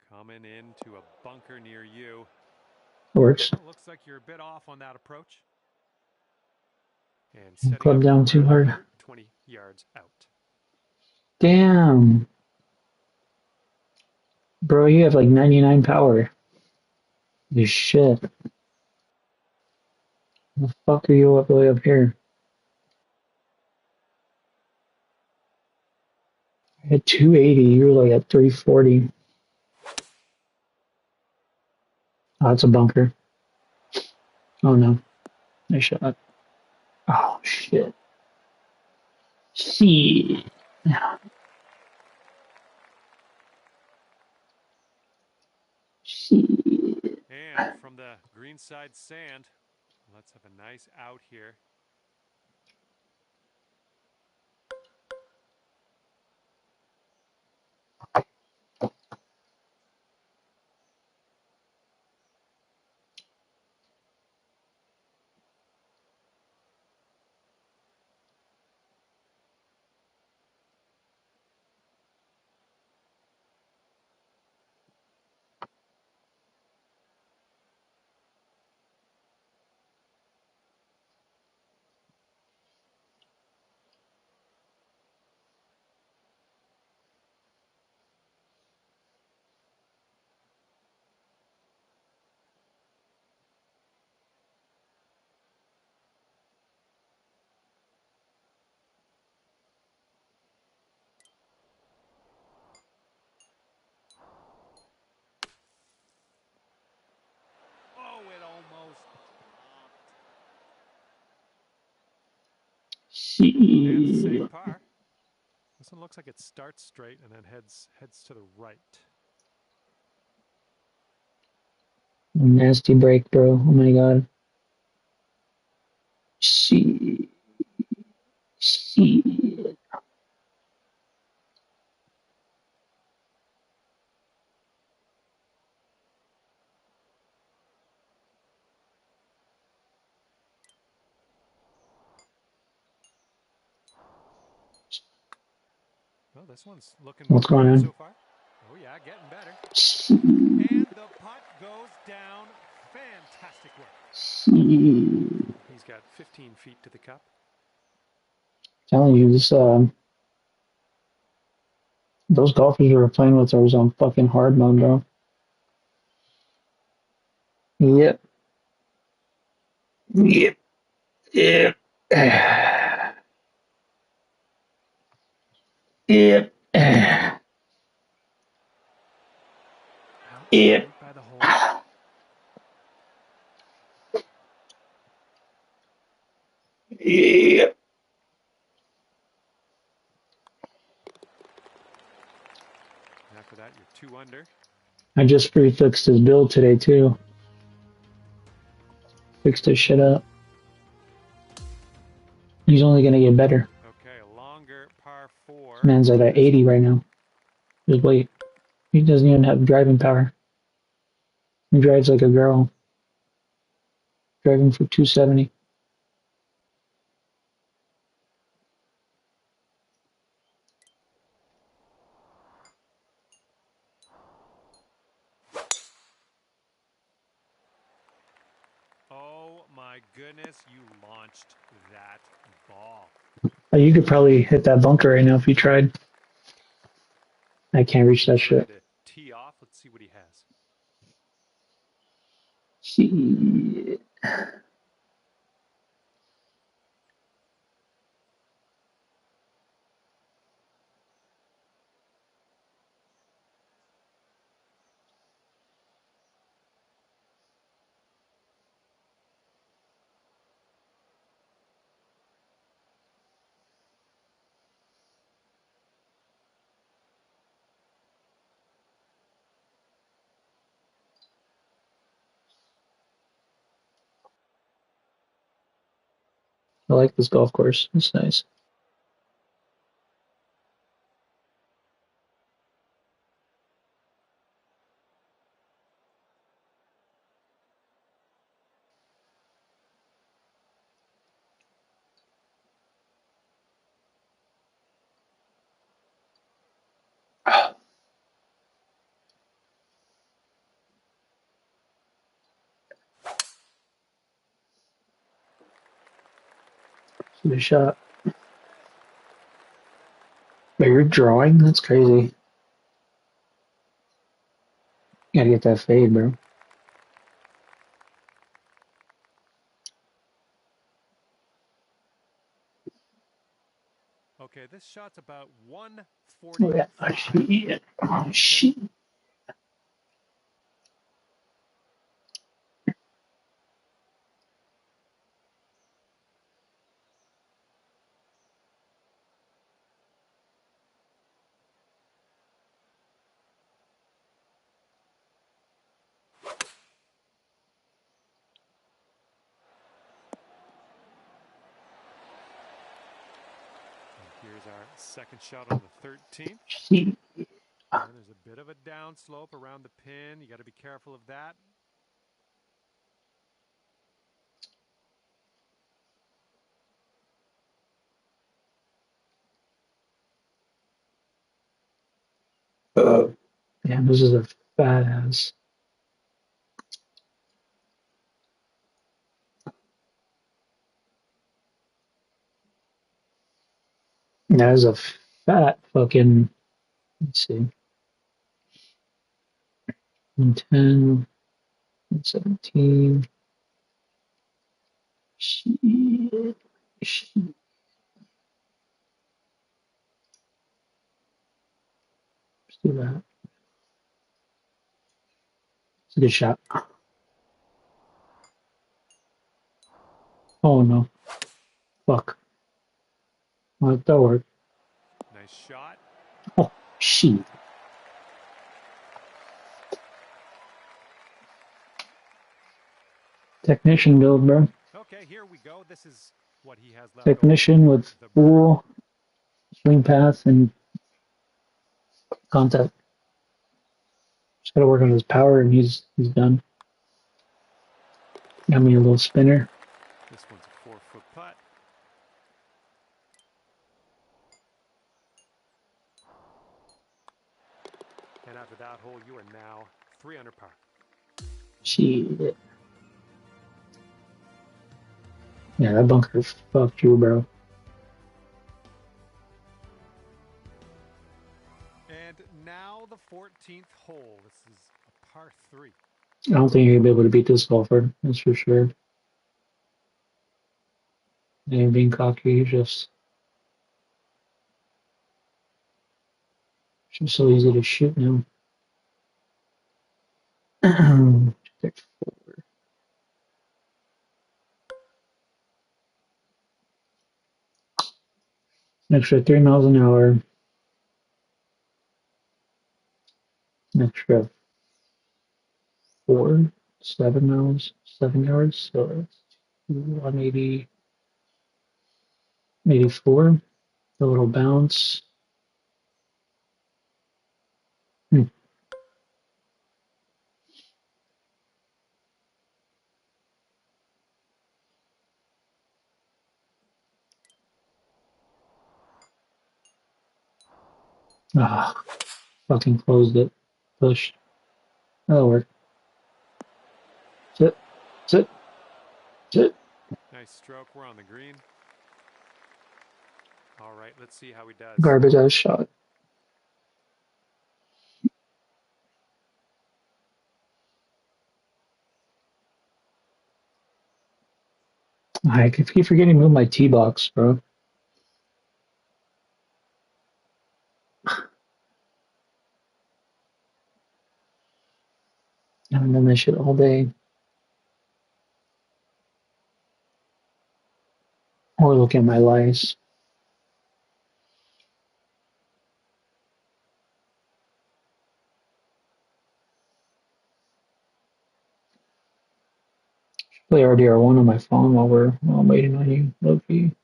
Coming into a bunker near you. Works. Well, looks like you're a bit off on that approach. And setting Club up down too hard. 20 yards out. Damn. Bro, you have like 99 power. You shit. The fuck are you up way up here? I had 280. You were like at 340. Oh, that's a bunker. Oh no. Nice shot. Oh shit. Shit. Shit. And from the greenside sand, let's have a nice out here. Oh, it almost. And save Shit. par. one looks like it starts straight and then heads to the right. Nasty break, bro. Oh my god. Shit. Shit. Well, this one's looking What's going good on? so far. Oh, yeah, getting better. And the putt goes down. Fantastic work. He's got 15 feet to the cup. Telling you, this those golfers we were playing with was on fucking hard mode, bro. Yep. Yep. Yep. Yep. Yep. Outside by the hole. Yep. After that, you're 2 under. I just prefixed his build today too. Fixed his shit up. He's only gonna get better. Okay, a longer par 4. Man's at 80 right now. Just wait. He doesn't even have driving power. He drives like a girl. Driving for 270. Oh my goodness, you launched that ball. Oh, you could probably hit that bunker right now if you tried. I can't reach that Ready shit. to tee off. Let's see what he has. Shit. I like this golf course. It's nice. Good shot. But you're drawing? That's crazy. Gotta get that fade, bro. Okay, this shot's about Oh, yeah. 145. Oh, shit. Oh, shit. Here's our second shot on the 13th. Shit. And there's a bit of a downslope around the pin. You got to be careful of that. Damn, this is a fat ass. That is a fat fucking. Let's see. 110, 117. Shit. Shit. Let's do that. It's a good shot. Oh no. Fuck. Well, that worked. Nice shot. Oh, shit. Technician build, bro. Okay, here we go. This is what he has left Technician over with the full swing path and contact. Just gotta work on his power and he's done. Got me a little spinner. This one's a 4-foot putt. And after that hole, you are now 3 under par. Shit. Yeah, that bunker fucked you, bro. And now the 14th hole. This is a par 3. I don't think you're gonna be able to beat this golfer. That's for sure. And being cocky, just so easy to shoot now. An extra 3 miles an hour. An extra 7 miles, 7 yards. So it's 180, 84. A little bounce. Ah, fucking closed it. Pushed. That'll work. Sit. Sit. Sit. Nice stroke. We're on the green. All right, let's see how he does. Garbage ass shot. I keep forgetting to move my tee box, bro. I haven't done this shit all day. Or look at my lice. Play RDR1 on my phone while I'm waiting on you, Loki.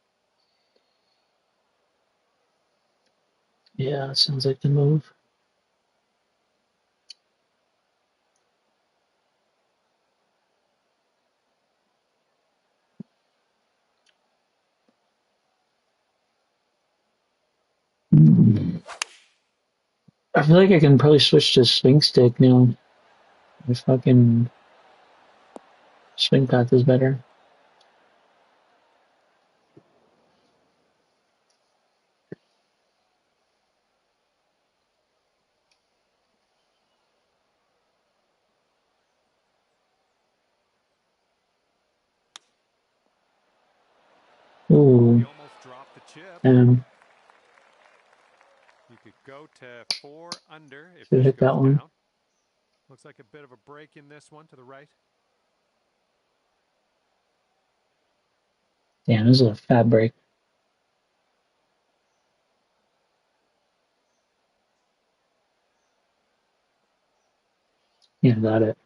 Yeah, sounds like the move. I feel like I can probably switch to swing stick now. My fucking swing path is better. Ooh. He almost dropped the chip. And You could go to 4 under if should this hit goes that one. down. Looks like a bit of a break in this one to the right. Damn, this is a fat break. Yeah, got it.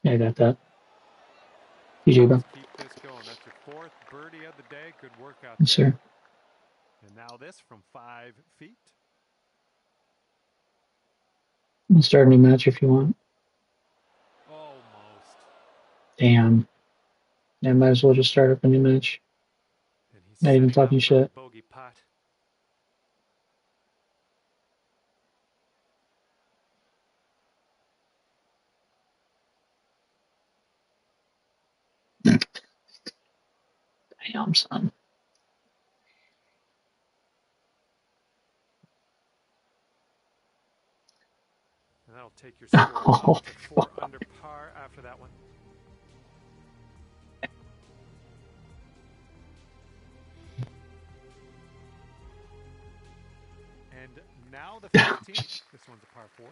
Yeah, I got that. PG, bro. Let's keep this going. That's your 4th birdie of the day. Good work out Yes, there. sir. And now this from 5 feet. We'll start a new match if you want. Almost. Damn. Yeah, might as well just start up a new match. And he's Not even setting up talking for the shit. bogey putt. Damn, son. And that'll take your score Oh, up to 4 under par after that one. And now the 15th. This one's a par 4.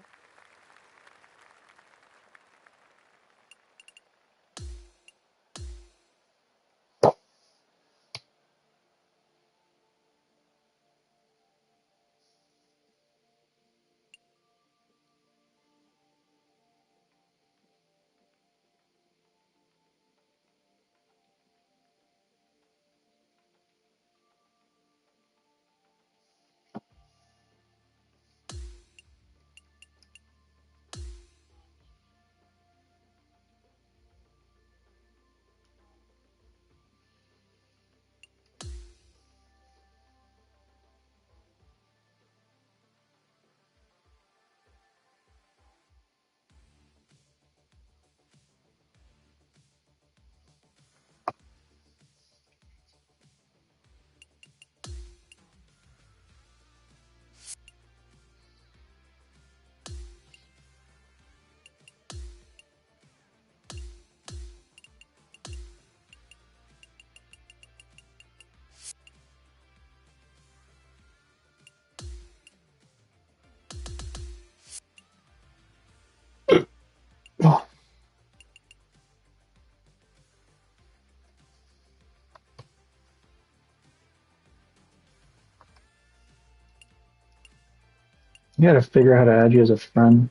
You gotta figure out how to add you as a friend.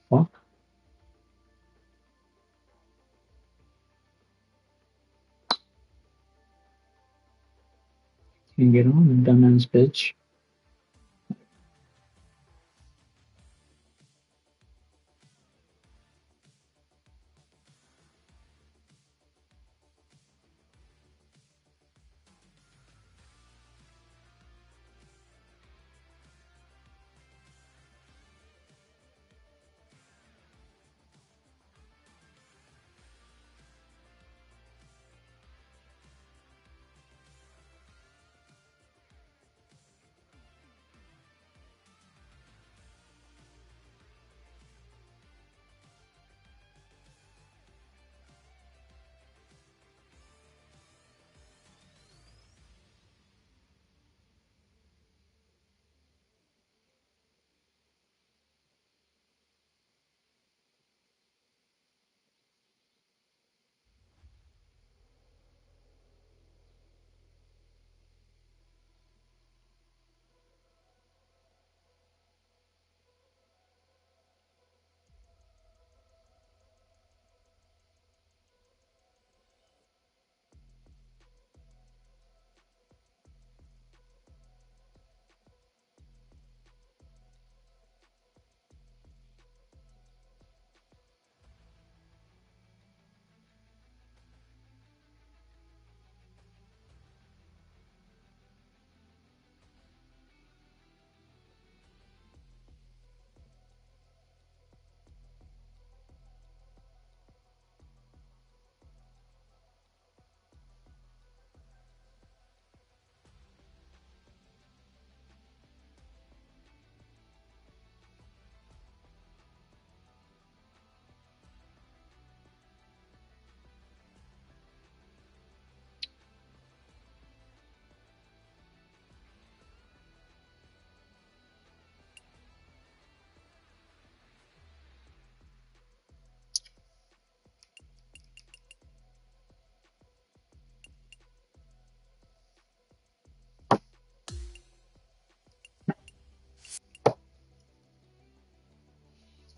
Fuck. Can't get on, dumbass bitch.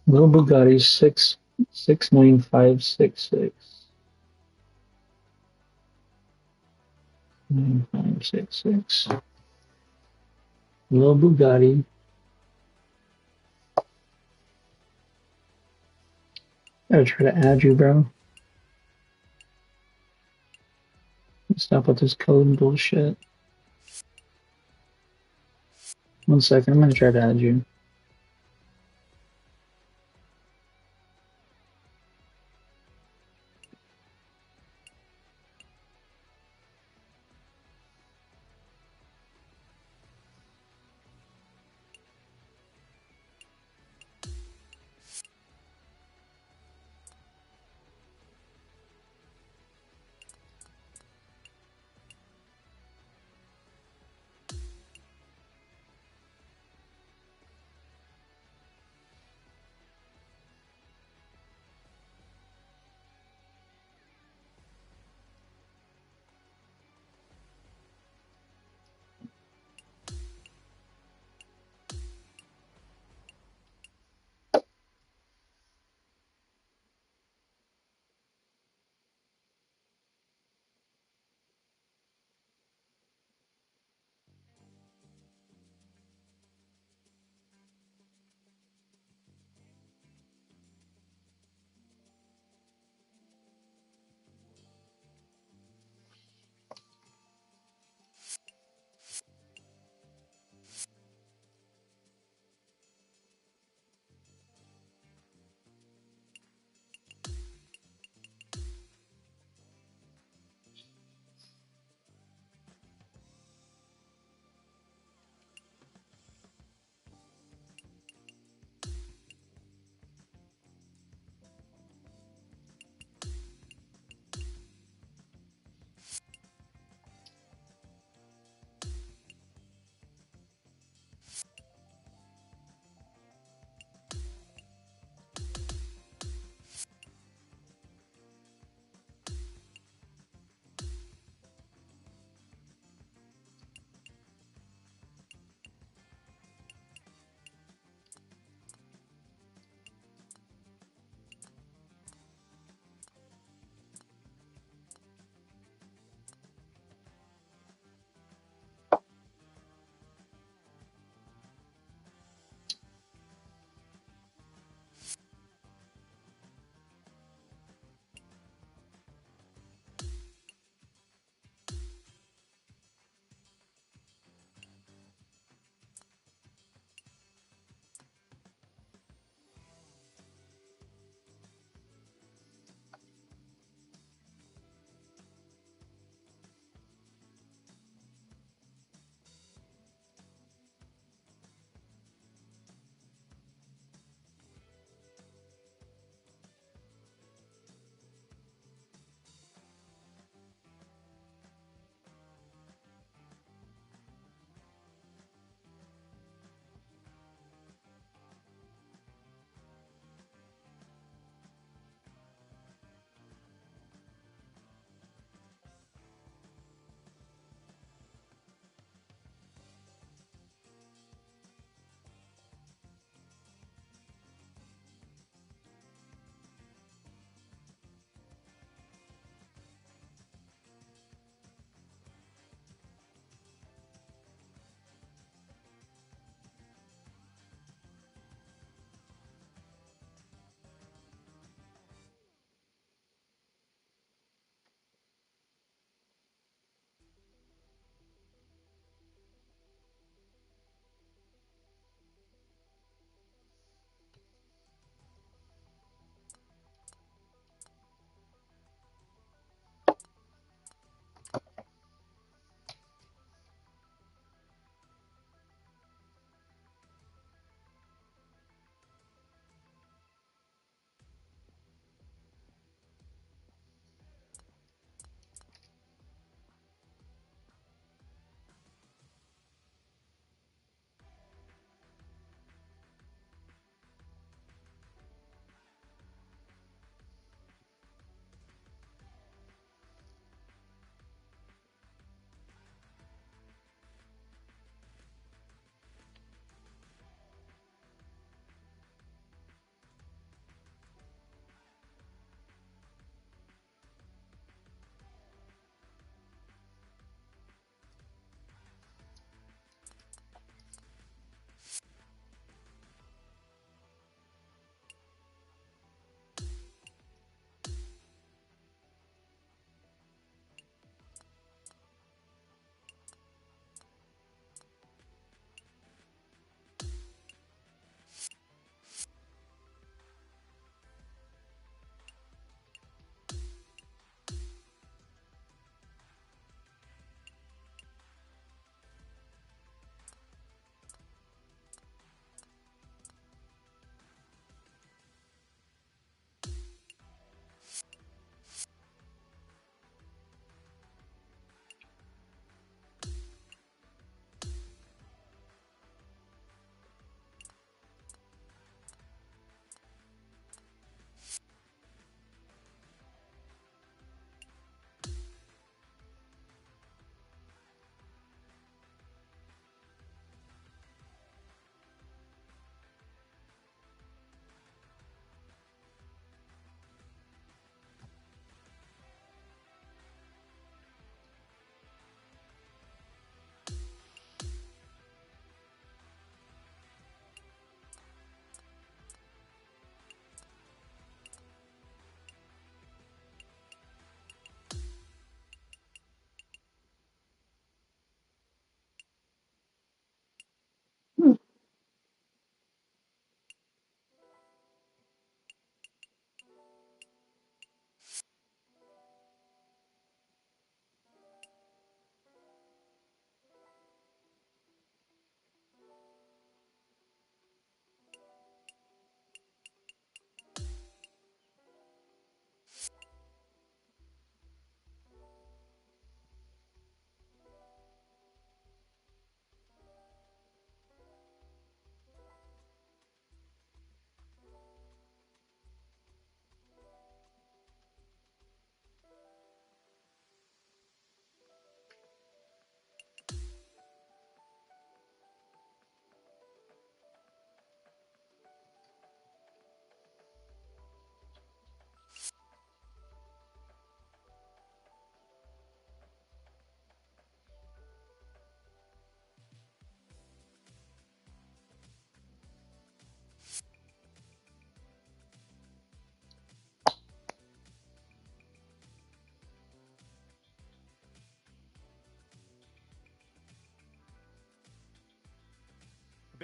Little Bugatti 69566. 9566. Little Bugatti. Gotta try to add you, bro. Stop with this code bullshit. 1 second, I'm gonna try to add you.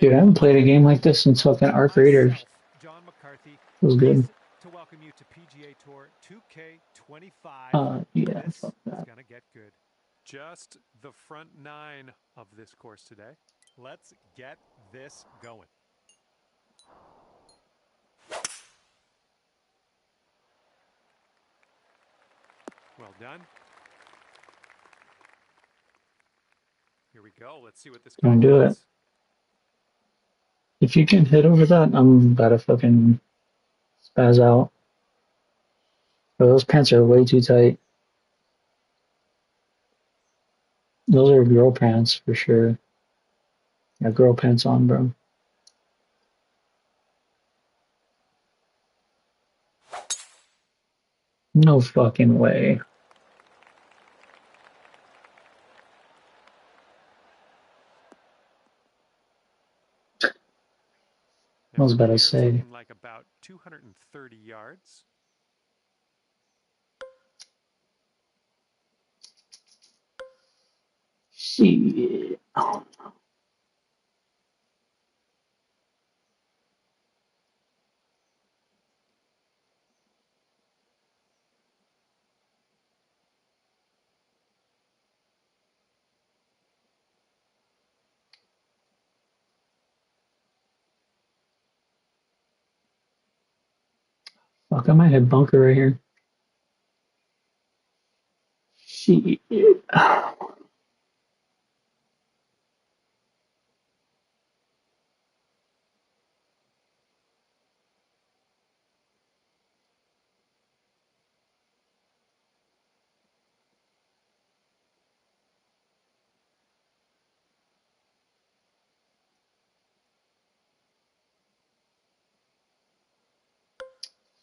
Dude, I haven't played a game like this since fucking Arc Raiders. John McCarthy, It was good. to welcome you to PGA Tour 2K25. Yeah, This fuck is that. gonna get good. Just the front 9 of this course today. Let's get this going. Well done. Here we go. Let's see what this guy Don't do it. does. If you can hit over that, I'm about to fucking spaz out. Bro, those pants are way too tight. Those are girl pants for sure. Got girl pants on, bro. No fucking way. I was about to say. Like about 230 yards. Shit. Oh. Fuck, I might have bunker right here. Shit.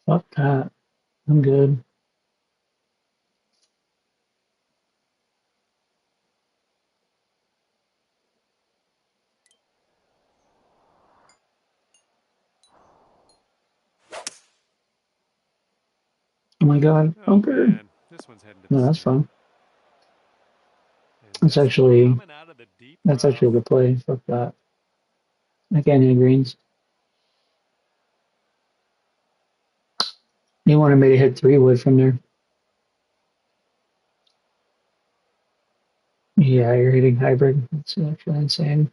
Fuck that. I'm good. Oh my god, bunker. Man. This one's heading to No, the that's sand. fine. That's actually a good play. Fuck that. I can't hit greens. You wanted me to hit 3-wood from there. Yeah, you're hitting hybrid. That's actually insane.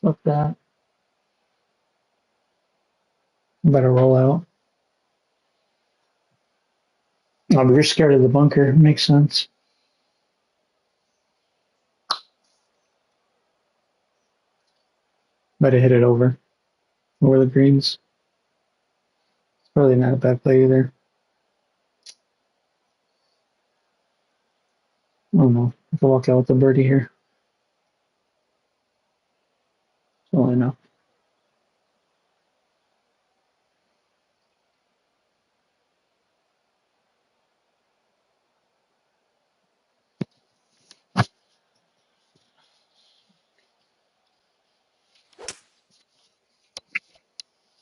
Fuck that. I'm about to roll out. Oh, but you're scared of the bunker. Makes sense. About to hit it over the greens. It's probably not a bad play either. Oh no. I can walk out with the birdie here. That's all I know.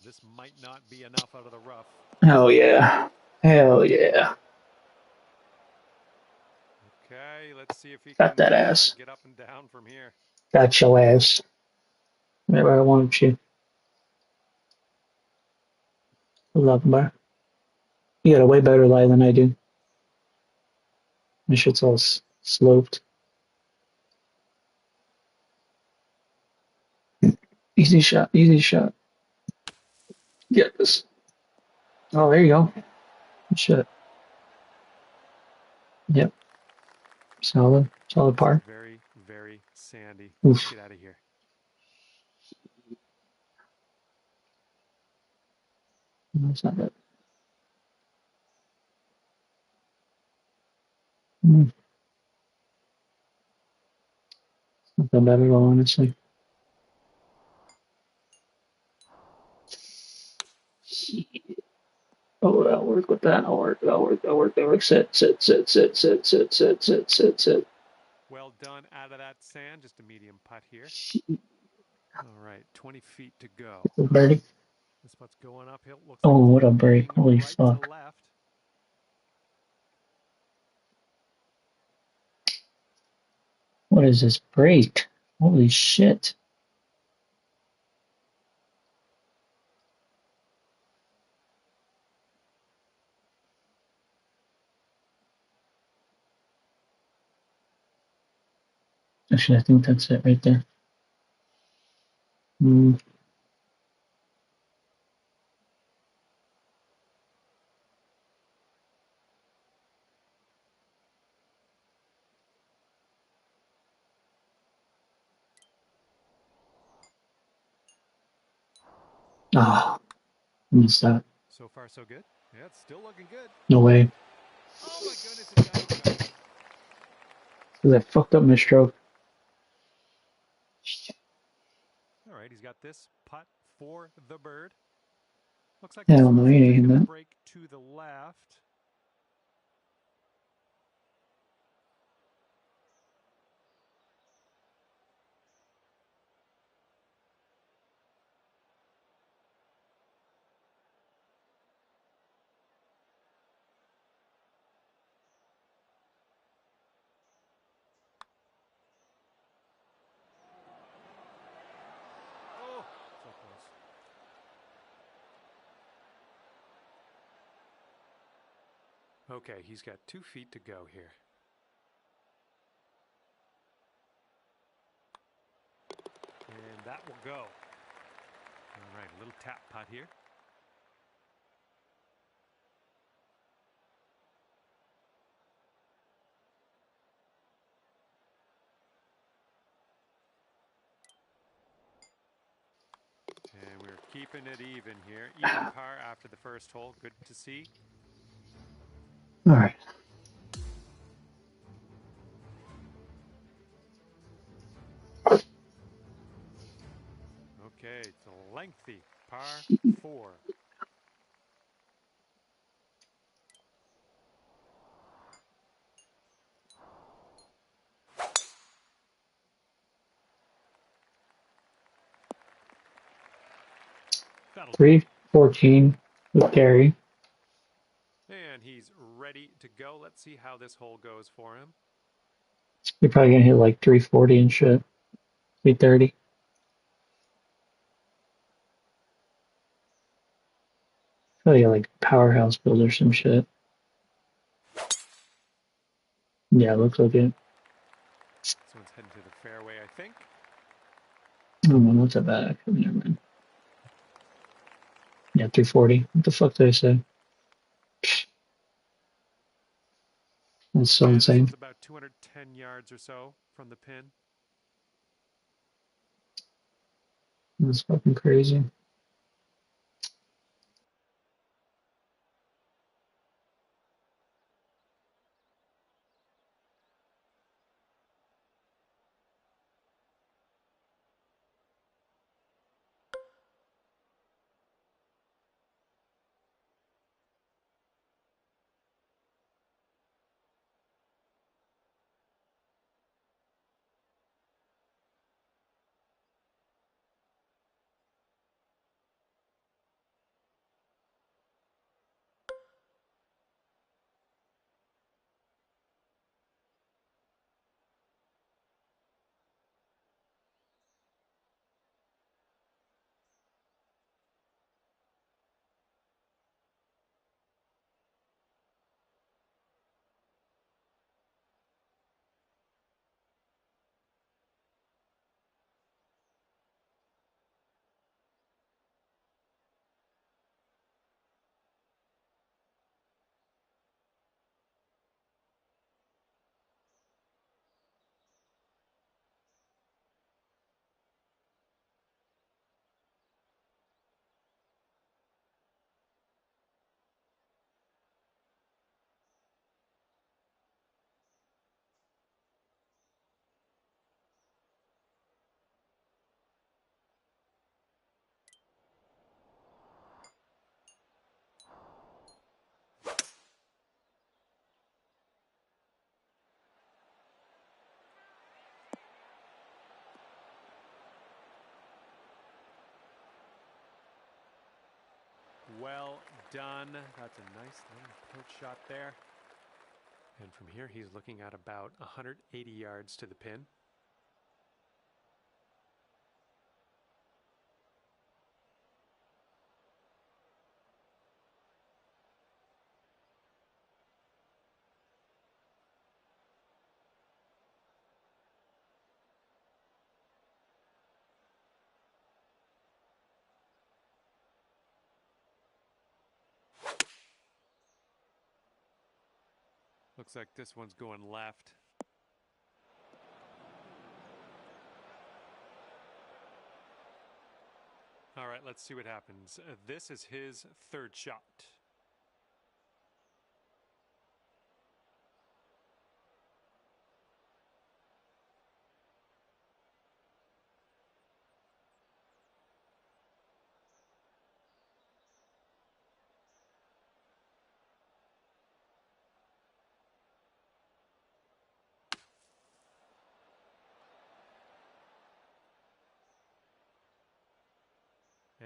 This might not be enough out of the rough. Hell yeah. Hell yeah. Okay, let's see if he Got can that ass. get up and down from here. Got your ass. Right where I wanted you. Love bar. You got a way better lie than I do. This shit's all sloped. Easy shot. Easy shot. Get this. Oh, there you go. Good shit. Yep. Solid. Solid par. Very, very sandy. Oof. Let's get out of here. No, it's not bad. It's not that bad at all, honestly. Oh, I'll work with that. I'll work. Sit. Well done out of that sand. Just a medium putt here. All right, 20 feet to go. Birdie. This putt's going uphill. Looks Oh, like what a break. Holy right fuck. to left. What is this break? Holy shit. Actually, I think that's it right there. Mm. Ah, missed that. So far, so good. Yeah, it's still looking good. No way. Oh my goodness, it doesn't matter. Because I fucked up my stroke. All right, he's got this putt for the bird. Looks like Yeah, I this don't know. one's You ain't taking hitting a that. break to the left. Oh, so close. Okay, he's got 2 feet to go here. And that will go. All right, a little tap putt here. And we're keeping it even here. Even par after the first hole. Good to see. All right. Okay, it's a lengthy par 4. That'll do. 314 with Gary. And he's ready to go. Let's see how this hole goes for him. You're probably gonna hit like 340 and shit. 330. Probably like powerhouse build or some shit. Yeah, looks like it. This one's heading to the fairway, I think. Oh, well, not that bad, actually. Never mind. Yeah, 340. What the fuck did I say? That's so And this insane. one's about 210 yards or so from the pin. That's fucking crazy. Well done. That's a nice little approach shot there. And from here, he's looking at about 180 yards to the pin. Looks like this one's going left. All right, let's see what happens. This is his third shot.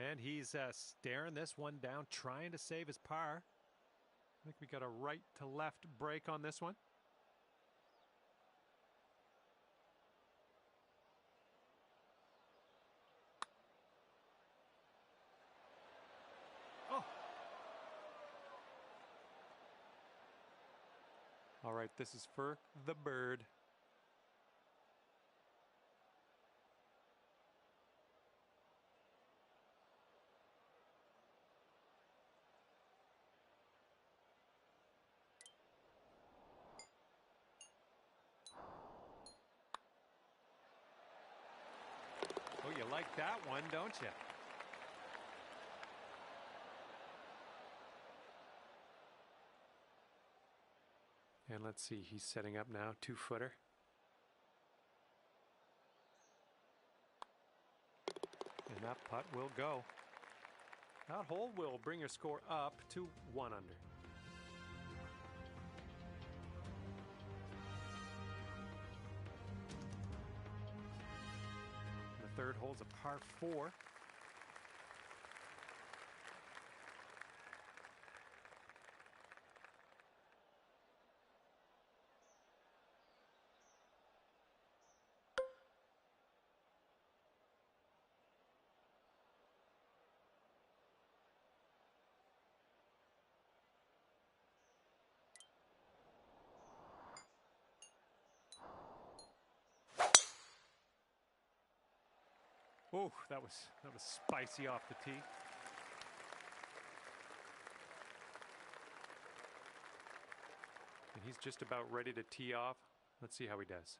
And he's staring this one down, trying to save his par. I think we got a right to left break on this one. Oh. All right, this is for the bird. Oh, you like that one, don't you? And let's see, he's setting up now, 2-footer. And that putt will go. That hole will bring your score up to 1 under. The third hole's a par 4. Oh, that was spicy off the tee. And he's just about ready to tee off. Let's see how he does.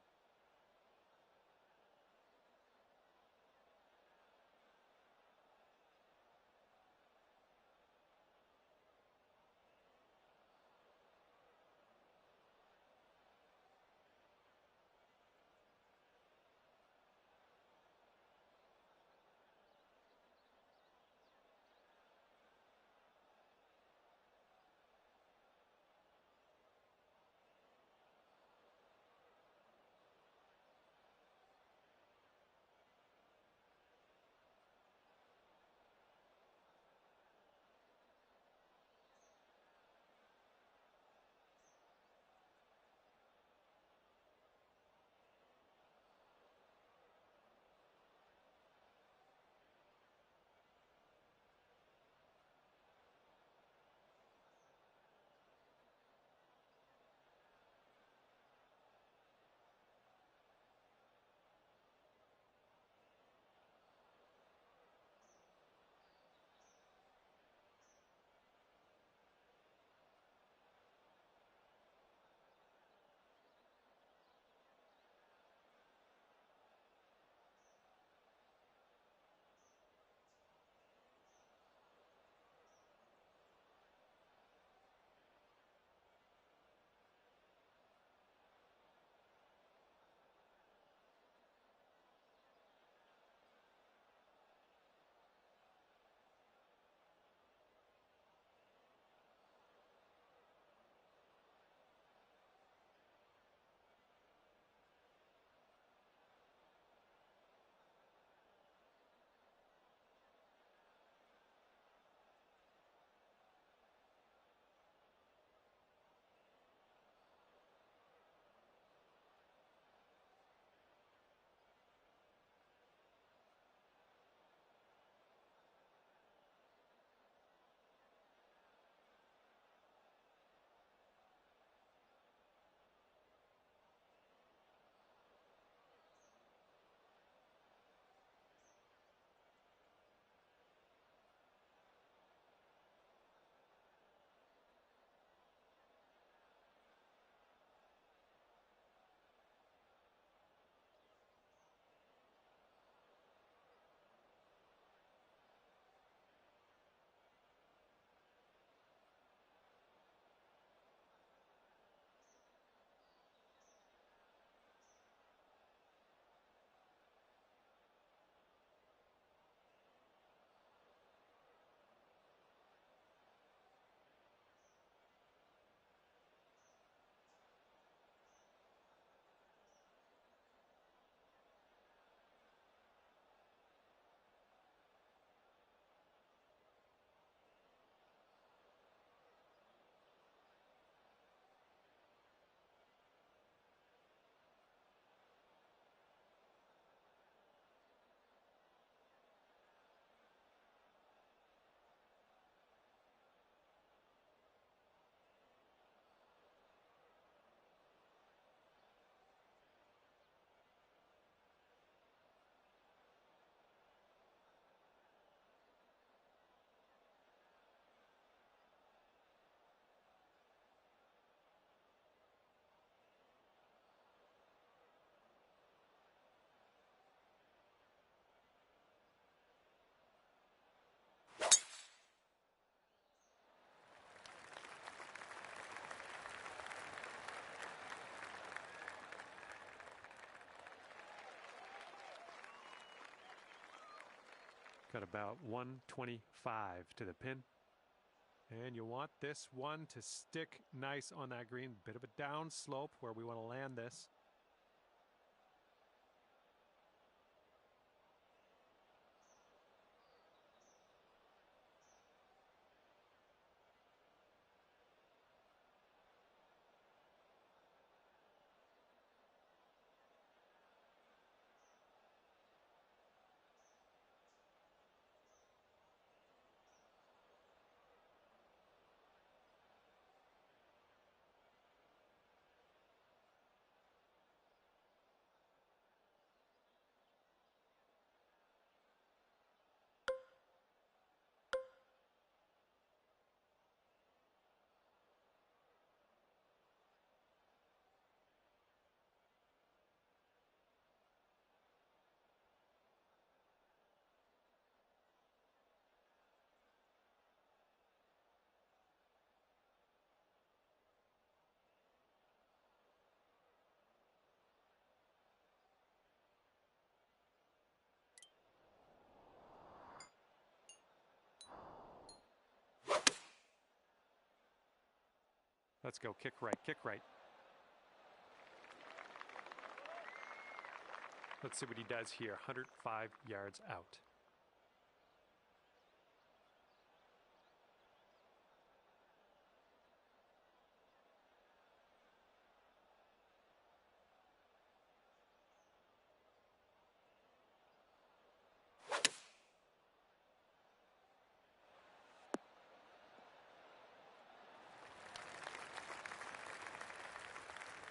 Got about 125 to the pin. And you want this one to stick nice on that green. Bit of a down slope where we want to land this. Let's go. Kick right. Kick right. Let's see what he does here. 105 yards out.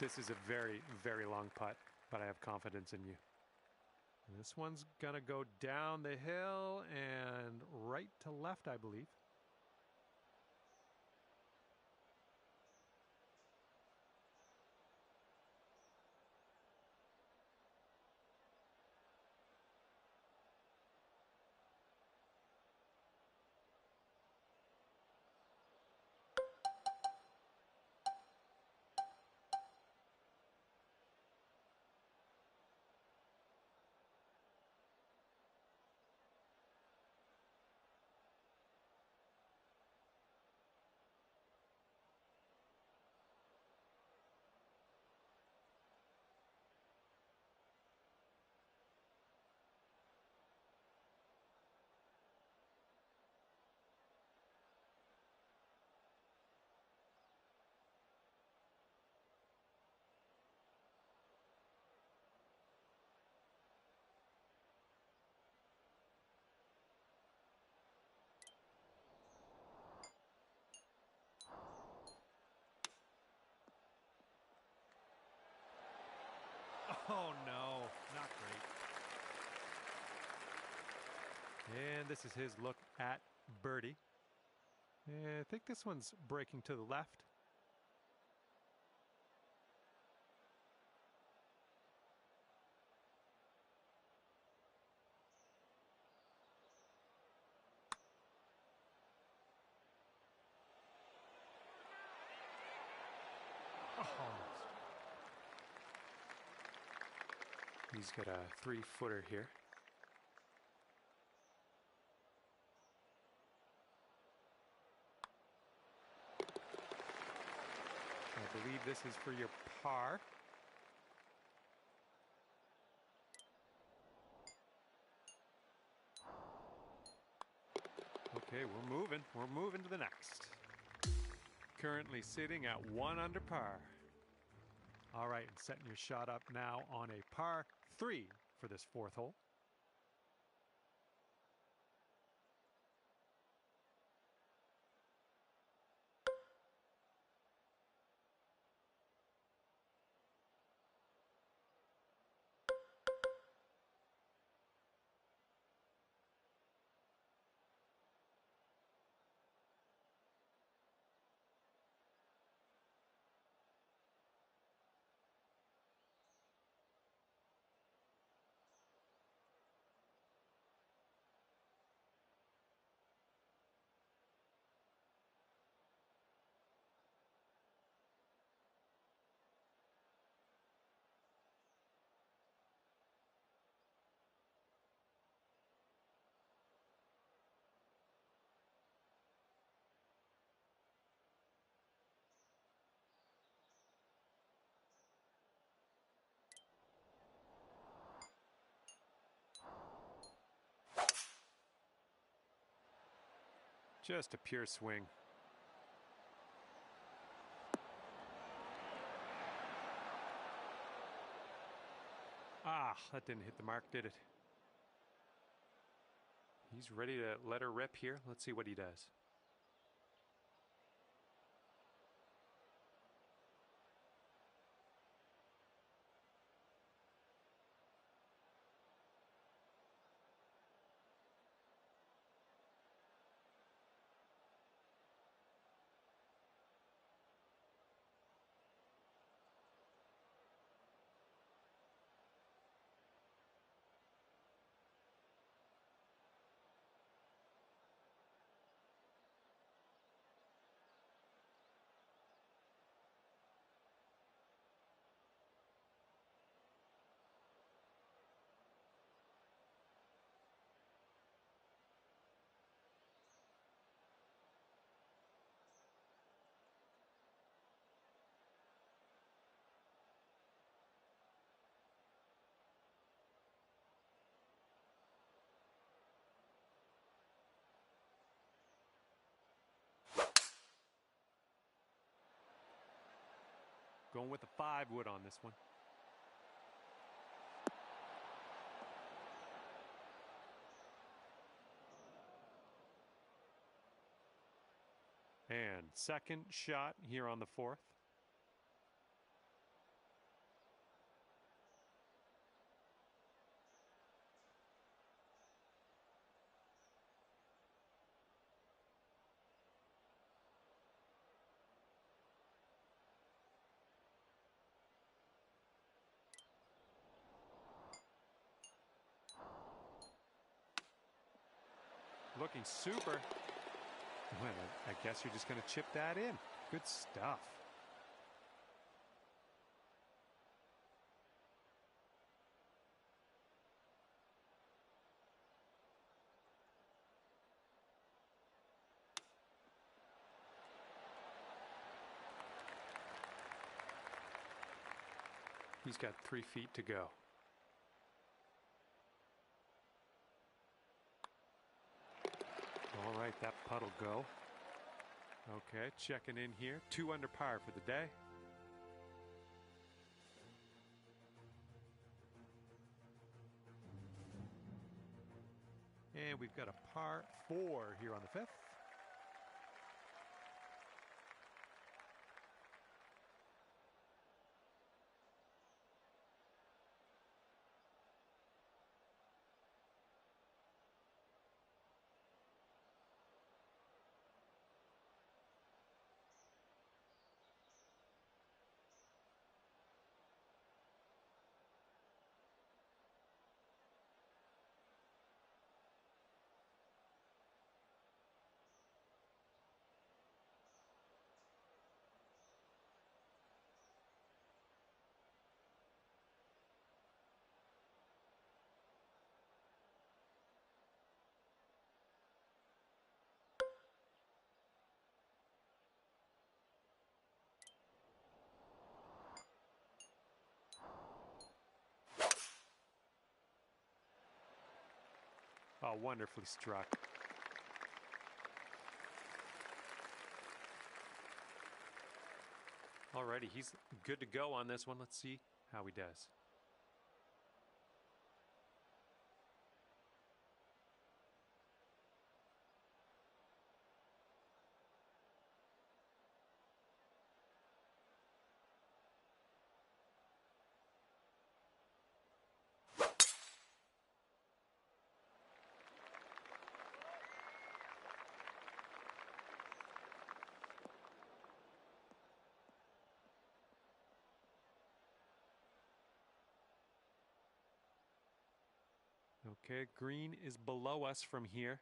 This is a very, very long putt, but I have confidence in you. And this one's going to go down the hill and right to left, I believe. Oh, no, not great. And this is his look at birdie. And I think this one's breaking to the left. Almost. He's got a 3-footer here. I believe this is for your par. Okay, we're moving. We're moving to the next. Currently sitting at 1 under par. All right, setting your shot up now on a par 3 for this 4th hole. Just a pure swing. Ah, that didn't hit the mark, did it? He's ready to let her rip here. Let's see what he does. Going with a 5-wood on this one. And second shot here on the 4th. Looking super. Well, I guess you're just going to chip that in. Good stuff. He's got 3 feet to go. All right, that putt'll go. Okay, checking in here. 2 under par for the day. And we've got a par 4 here on the 5th. Oh, wonderfully struck. Alrighty, he's good to go on this one. Let's see how he does. Okay, green is below us from here.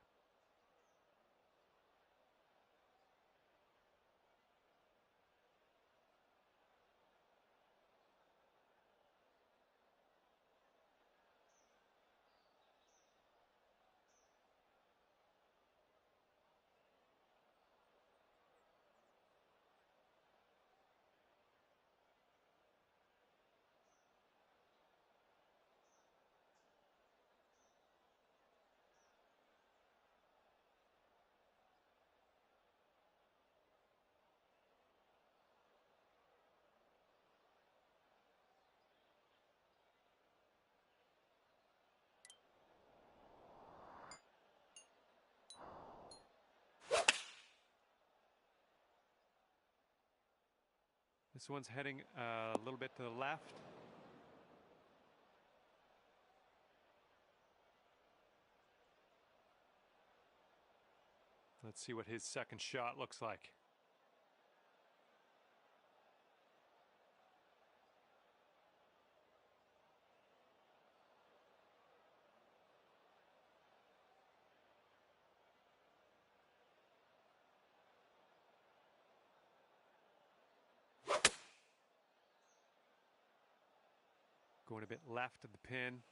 This one's heading a little bit to the left. Let's see what his second shot looks like. Going a bit left of the pin.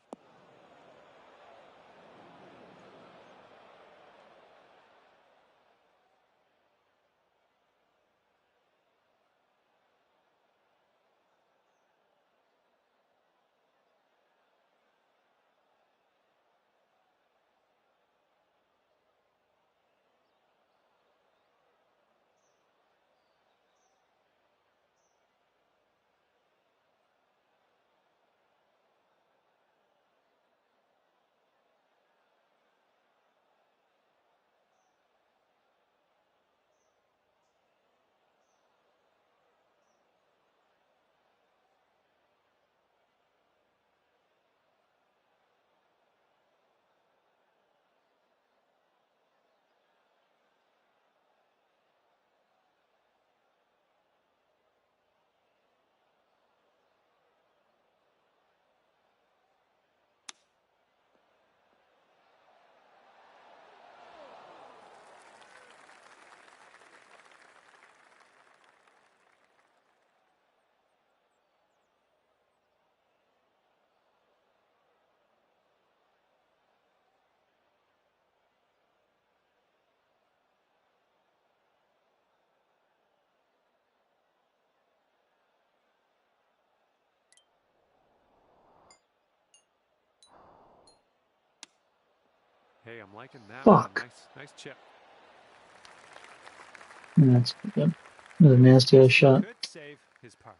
Hey, I'm liking that Fuck. one. Nice chip. That's good. Another nasty ass He shot. could save his par.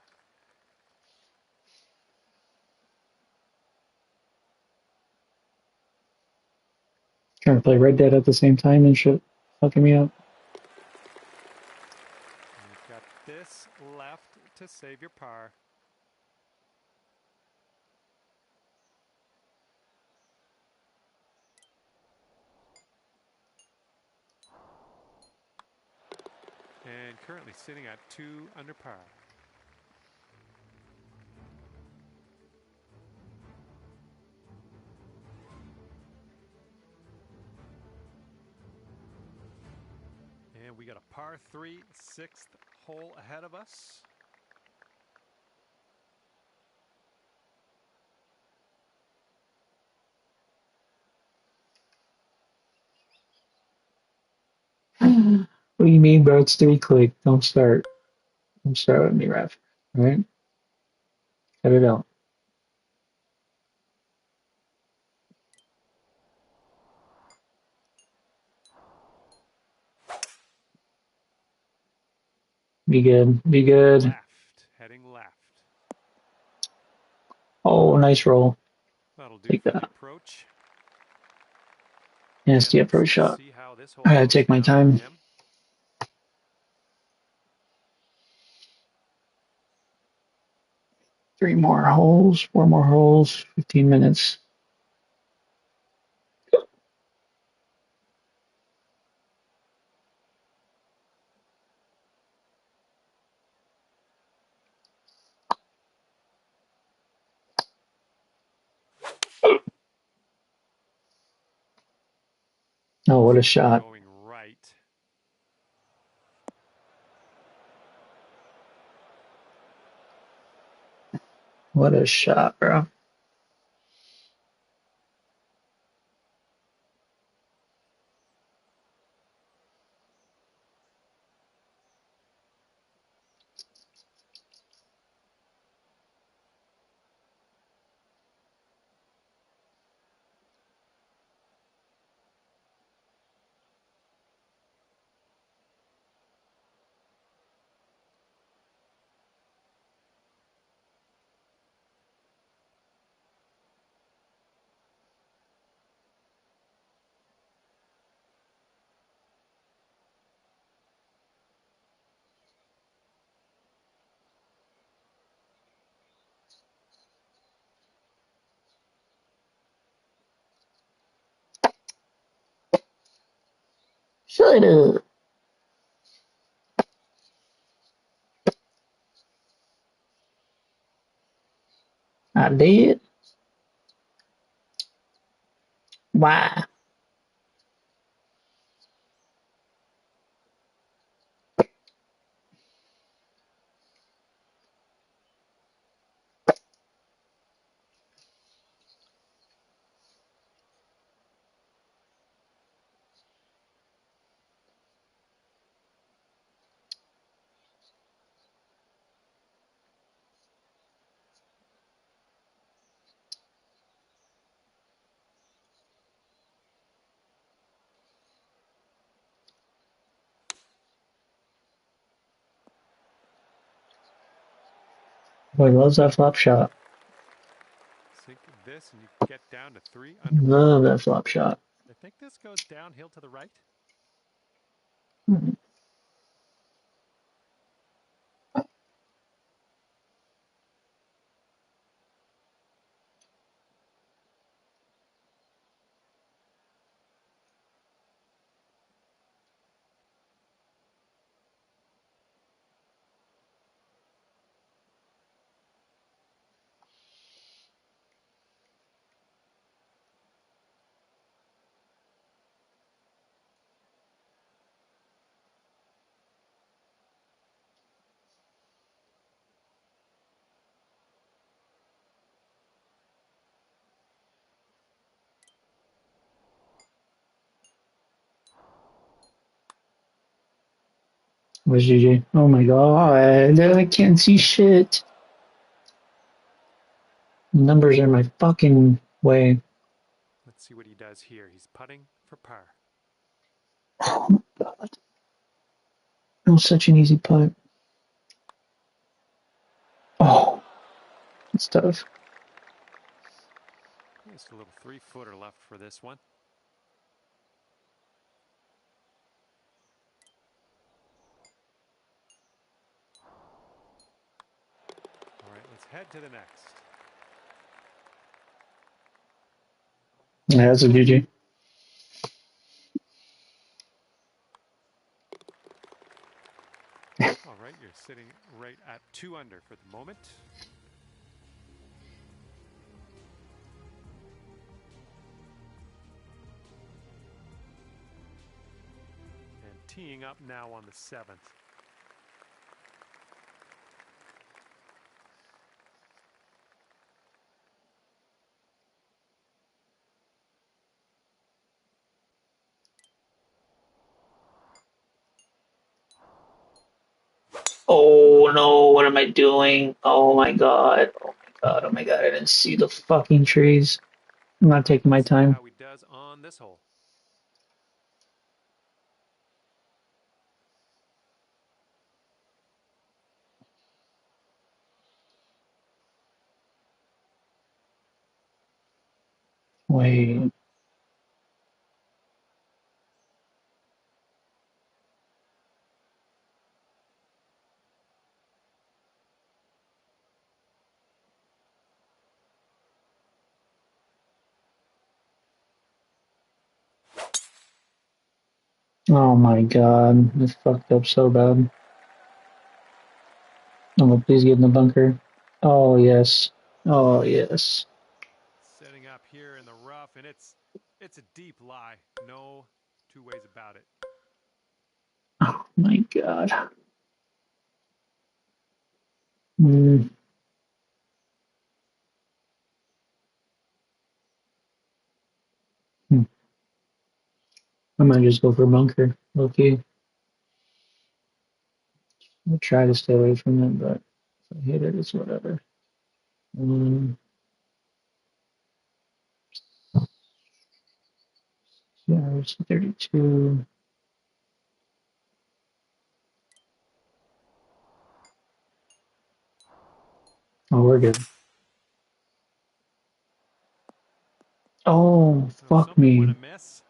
Trying to play Red Dead at the same time and shit. Fucking me up. You've got this left to save your par. And currently sitting at 2 under par. And we got a par 3, 6th hole ahead of us. What do you mean, bro? It's 3 click. Don't start. Don't start with me, ref. Alright? Cut it out. Be good. Be good. Left, heading left. Oh, nice roll. That'll do Take for the that. approach. And Nasty approach let's shot. see how this hole I gotta goes take my now for time. him. 3 more holes. 4 more holes. 15 minutes. Oh, what a shot. Going right. What a shot, bro. Shut up. I did? Why? Boy, loves that flop shot. Sink this and you get down to 3 under par. Love that flop shot. I think this goes downhill to the right. Where's GG? Oh my god, I can't see shit. Numbers are my fucking way. Let's see what he does here. He's putting for par. Oh my god. That was such an easy putt. Oh, it's tough. Just a little 3-footer left for this one. All right, let's head to the next. Yeah, that's a GG. All right, you're sitting right at 2 under for the moment. And teeing up now on the 7th. Oh no, what am I doing? Oh my god. Oh my god. Oh my god. I didn't see the fucking trees. I'm not taking my Let's see time. how he does on this hole. Wait. Oh my god. This fucked up so bad. Oh, please get in the bunker. Oh yes. Oh yes. Setting up here in the rough, and it's a deep lie. No two ways about it. Oh my god. Mm. Hmm. I might just go for bunker. Okay. I'll try to stay away from it, but if I hit it, it's whatever. Yeah, it's 32. Oh, we're good. Oh, So fuck some want me. to miss.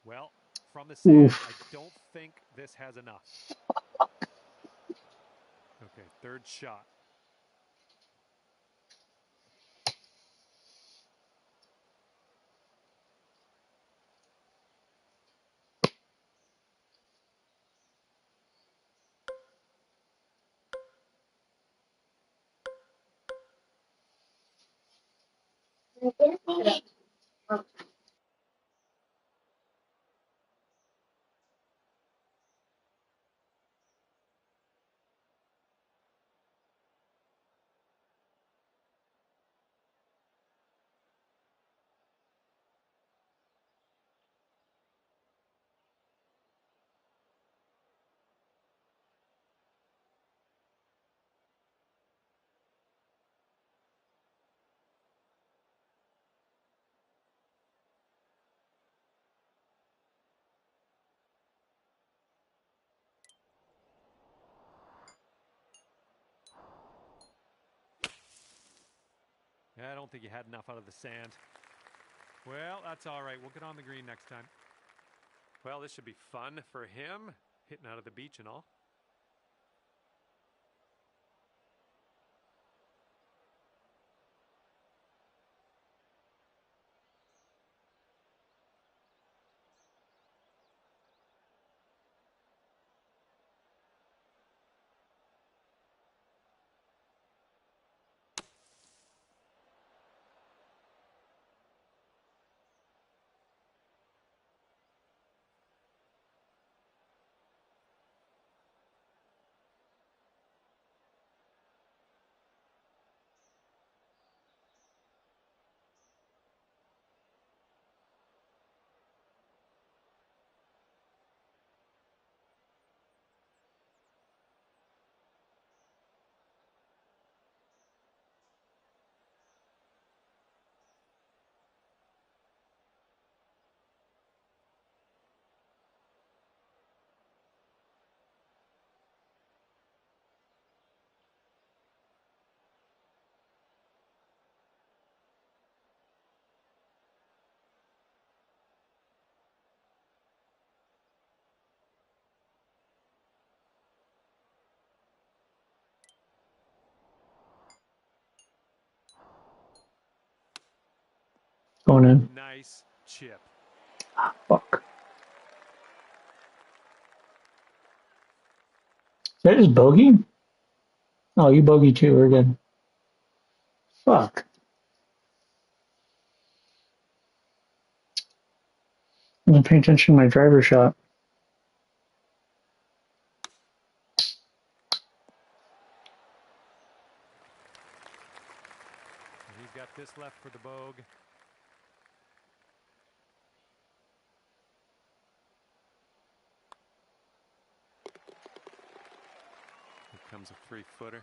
Well, from the sand, Oof. I don't think this has enough. Okay, third shot. Yeah, I don't think he had enough out of the sand. Well, that's all right. We'll get on the green next time. Well, this should be fun for him, hitting out of the beach and all. Going in. Nice chip. Fuck. Is that his bogey? Oh, you bogey too. We're good. Fuck. I'm not paying attention to my driver shot. And he's got this left for the bogue. Here comes a 3-footer.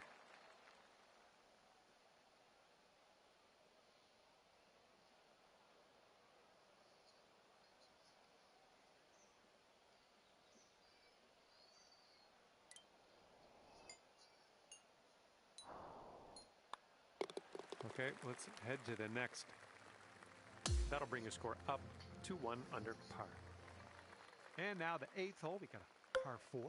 Okay, let's head to the next. That'll bring your score up to 1 under par. And now the 8th hole, we got a par 4.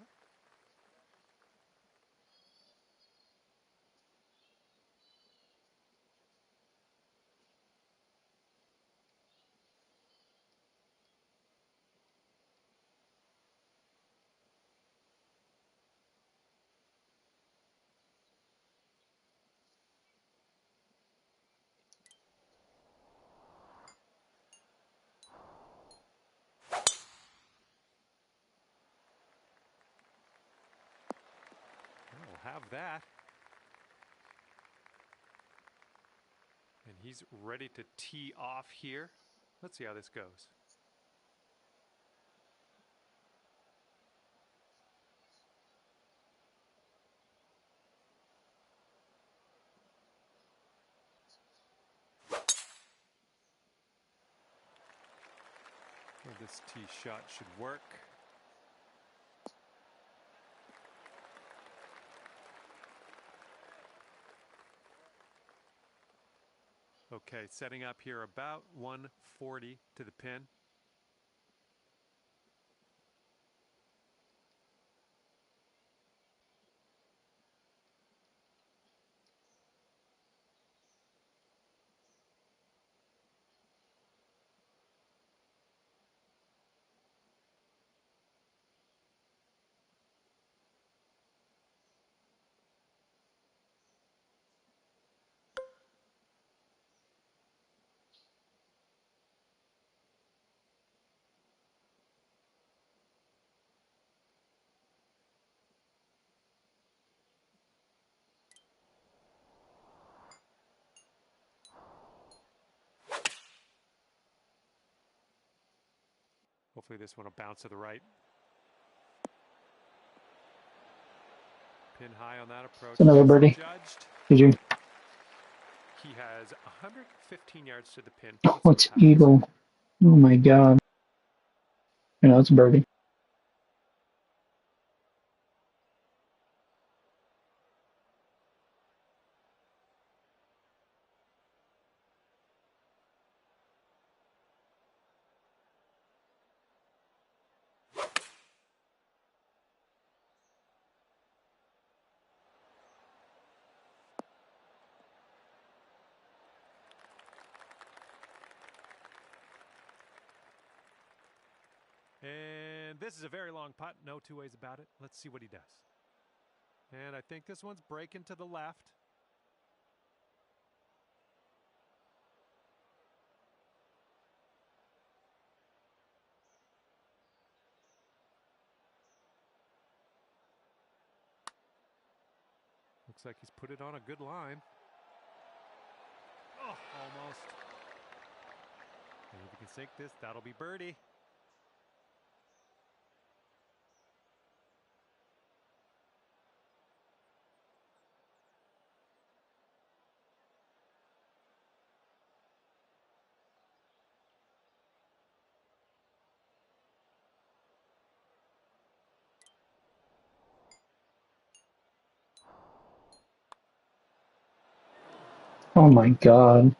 We'll have that. And he's ready to tee off here. Let's see how this goes. Well, this tee shot should work. Okay, setting up here about 140 to the pin. Hopefully this one will bounce to the right. Pin high on that approach. It's another birdie. Judged. Did you? He has 115 yards to the pin. What's eagle? Oh my god. You know, it's a birdie. And this is a very long putt. No two ways about it. Let's see what he does. And I think this one's breaking to the left. Looks like he's put it on a good line. Oh, almost. And if he can sink this, that'll be birdie. Oh my god.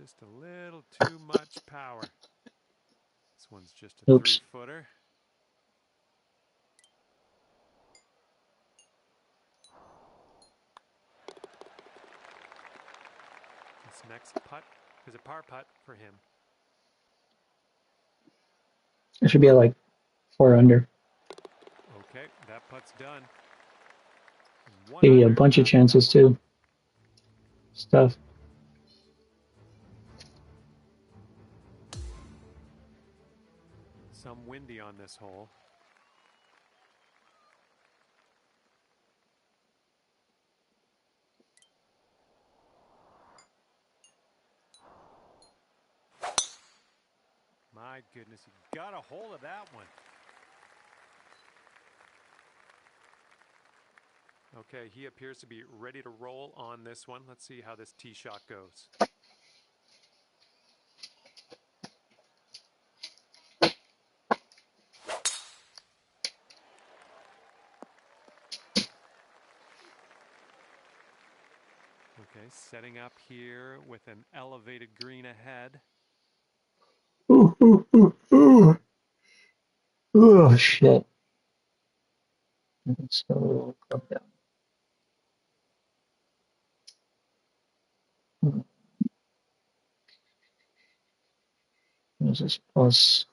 Just a little too much power. This one's just a Oops. 3-footer. This next putt is a par putt for him. It should be at like 4 under. Okay, that putt's done. Gave you a bunch of chances too. Stuff. Some windy on this hole. My goodness, he got a hold of that one. Okay, he appears to be ready to roll on this one. Let's see how this tee shot goes. Okay, setting up here with an elevated green ahead. Ooh, ooh, ooh, ooh. Oh shit. So club down. What is this? Plus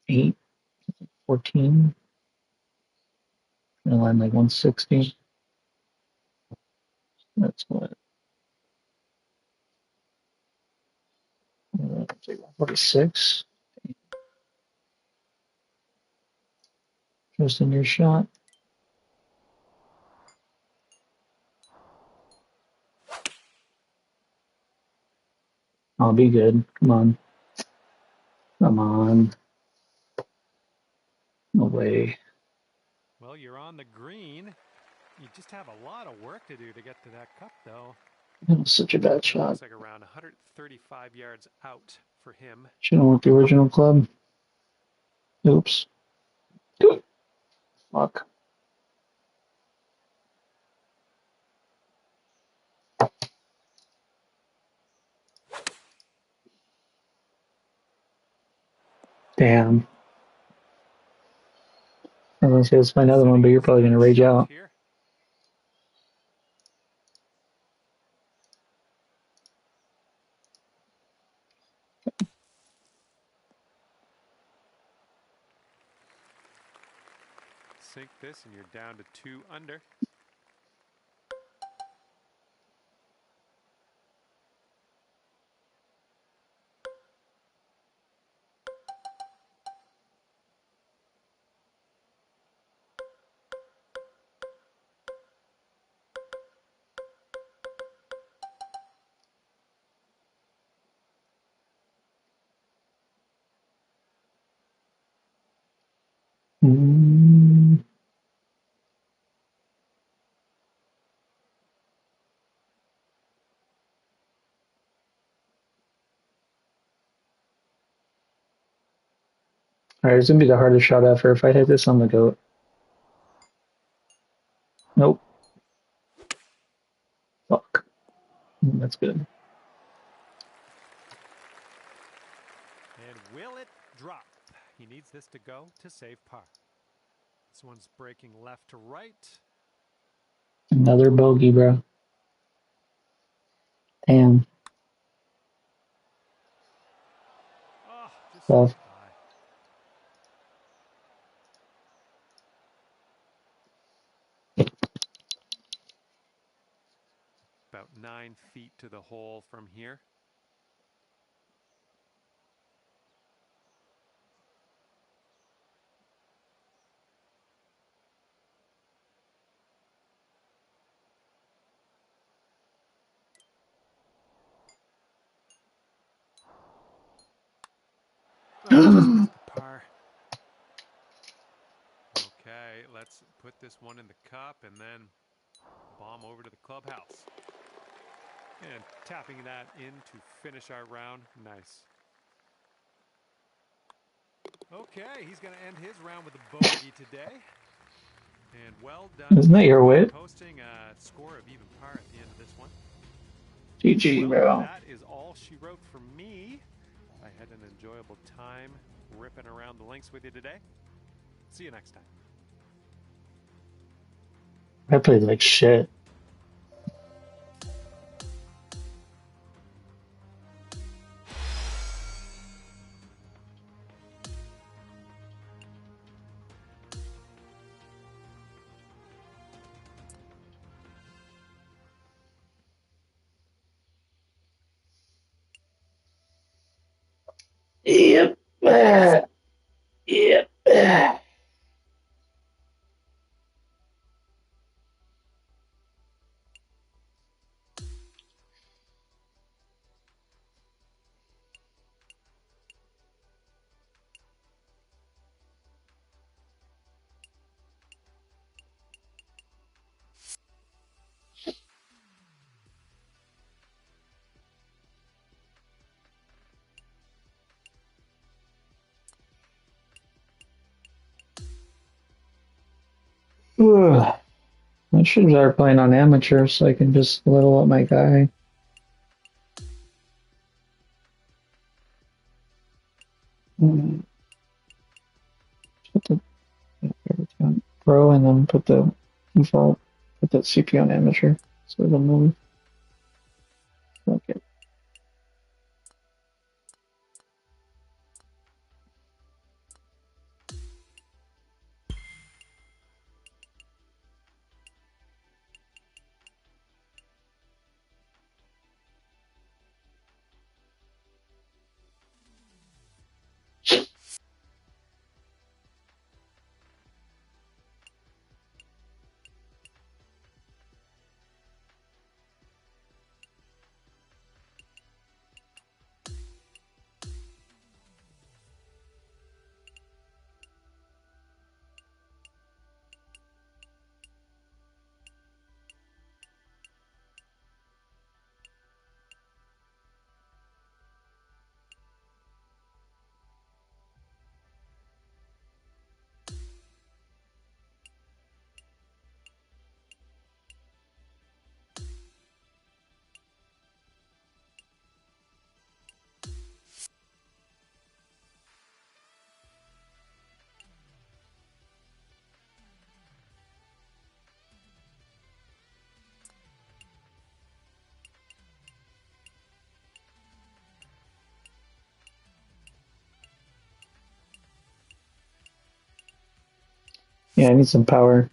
8, 14. And line like 160. That's what. 46. Just in your shot. I'll be good. Come on. Come on. No way. Well, you're on the green. You just have a lot of work to do to get to that cup, though. That was such a bad It shot. looks like around 135 yards out for him. Should have went the original club. Oops. Fuck. Damn. I was gonna say let's find another one, but you're probably gonna rage out. Here. Sink this and you're down to 2 under. Mm. Alright, it's gonna be the hardest shot ever. If I hit this on the goat. Nope. Fuck. That's good. And will it drop? He needs this to go to save par. This one's breaking left to right. Another bogey, bro. Damn. Oh, just Tough. high. About 9 feet to the hole from here. Oh, just missed the par. Okay, let's put this one in the cup and then bomb over to the clubhouse. And tapping that in to finish our round. Nice. Okay, he's going to end his round with a bogey today. And well done. Isn't that your whip? Posting a score of even par at the end of this one. GG, Well, bro. that is all she wrote for me. I had an enjoyable time ripping around the links with you today. See you next time. I played like shit. Yep. Yep. Ugh. I should start playing on amateur so I can just level up my guy. Mm. Put the pro and then put the default, put the CP on amateur so it'll move. Okay. Yeah, I need some power.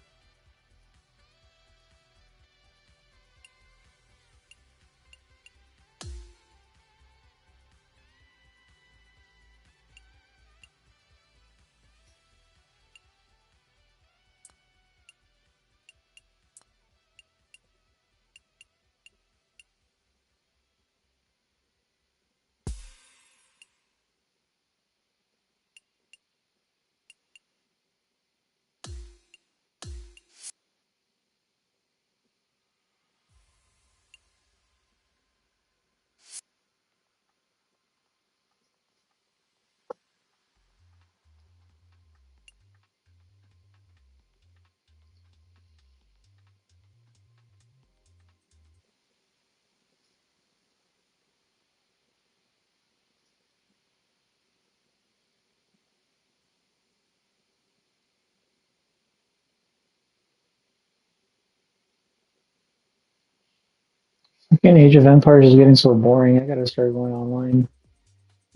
Fucking Age of Empires is getting so boring. I gotta start going online.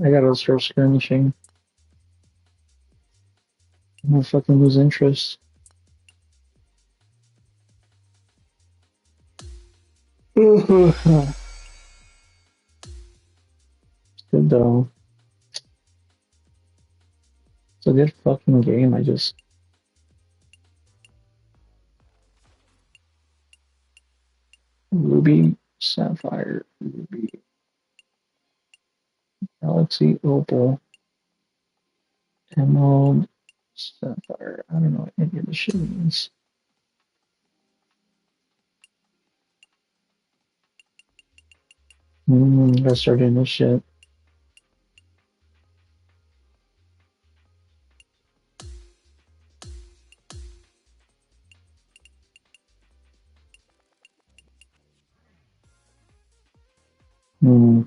I gotta start skirmishing. I'm gonna fucking lose interest. Good though. It's a good fucking game. I just Ruby, Sapphire, Ruby, Galaxy, Opal, Emerald, Sapphire. I don't know what any of this shit means. Gotta start doing this shit. Hmm.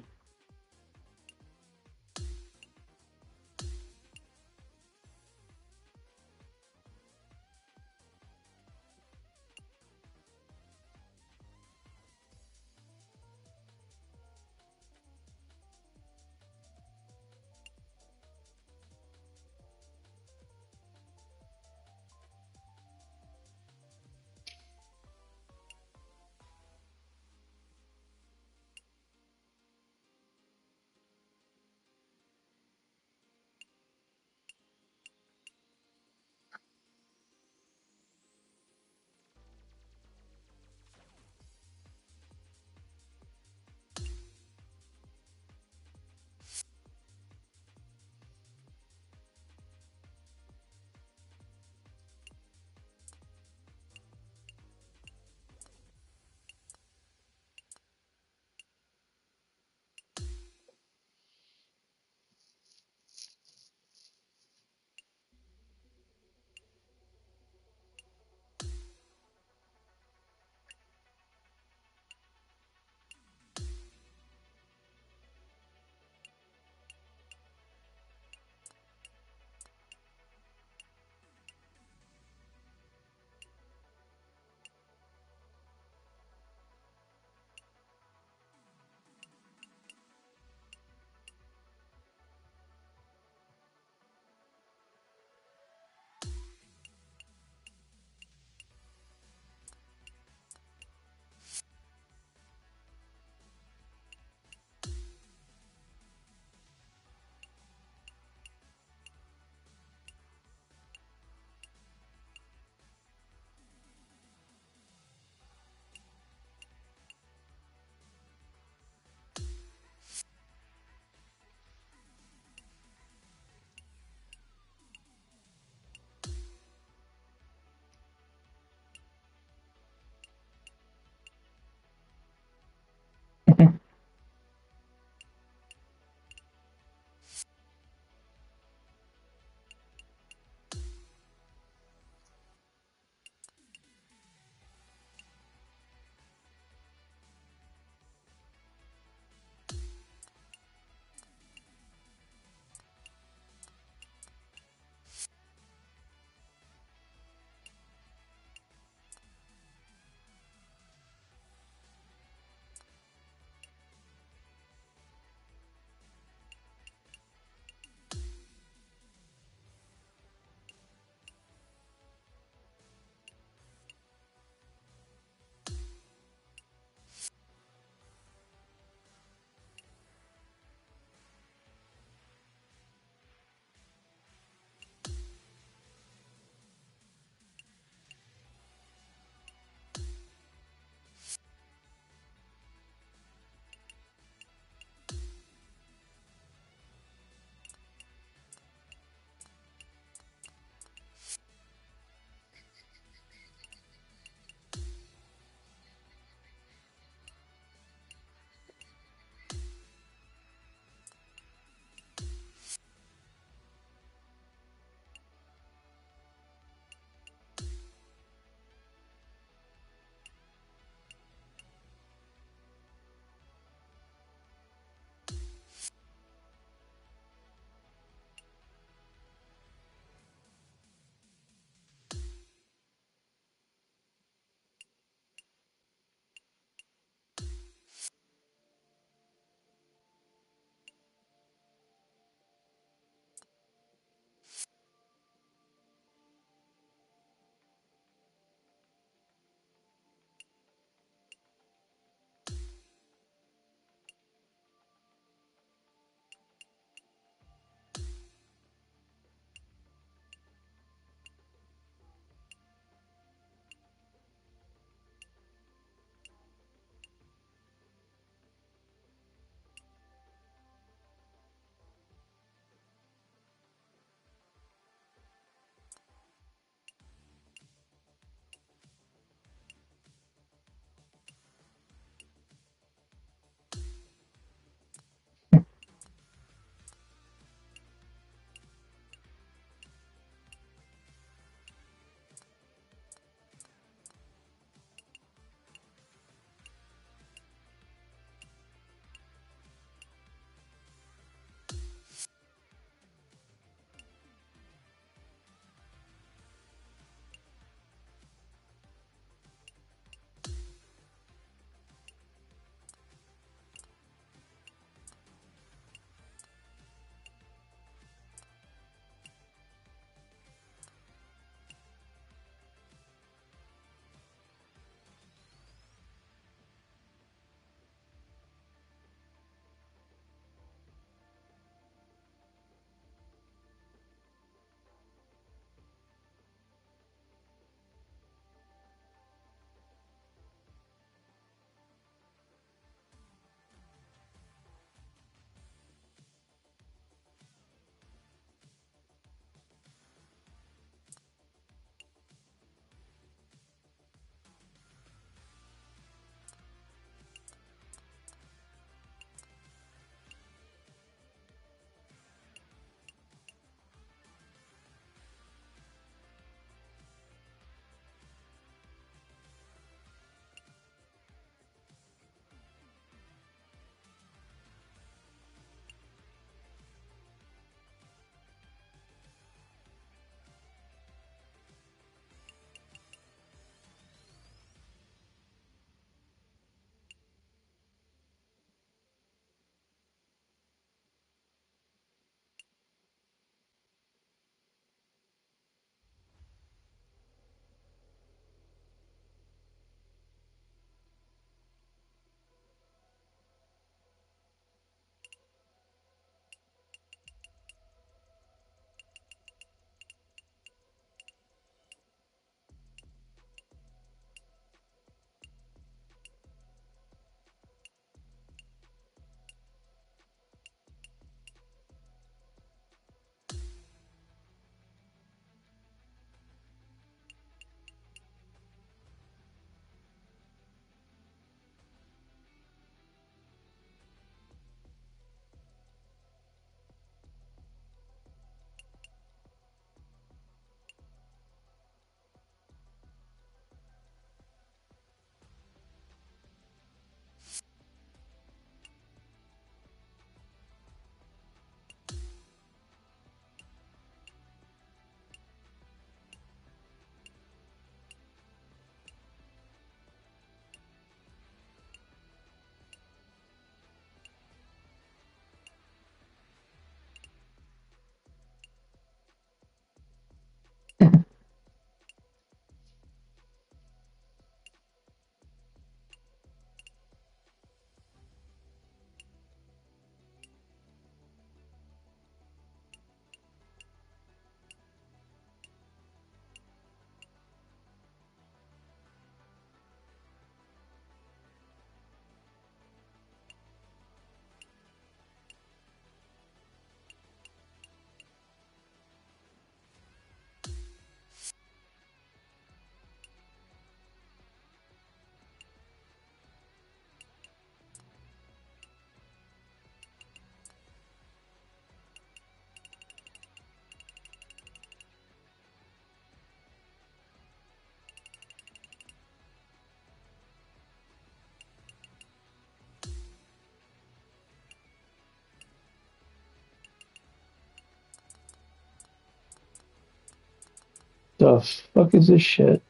The fuck is this shit?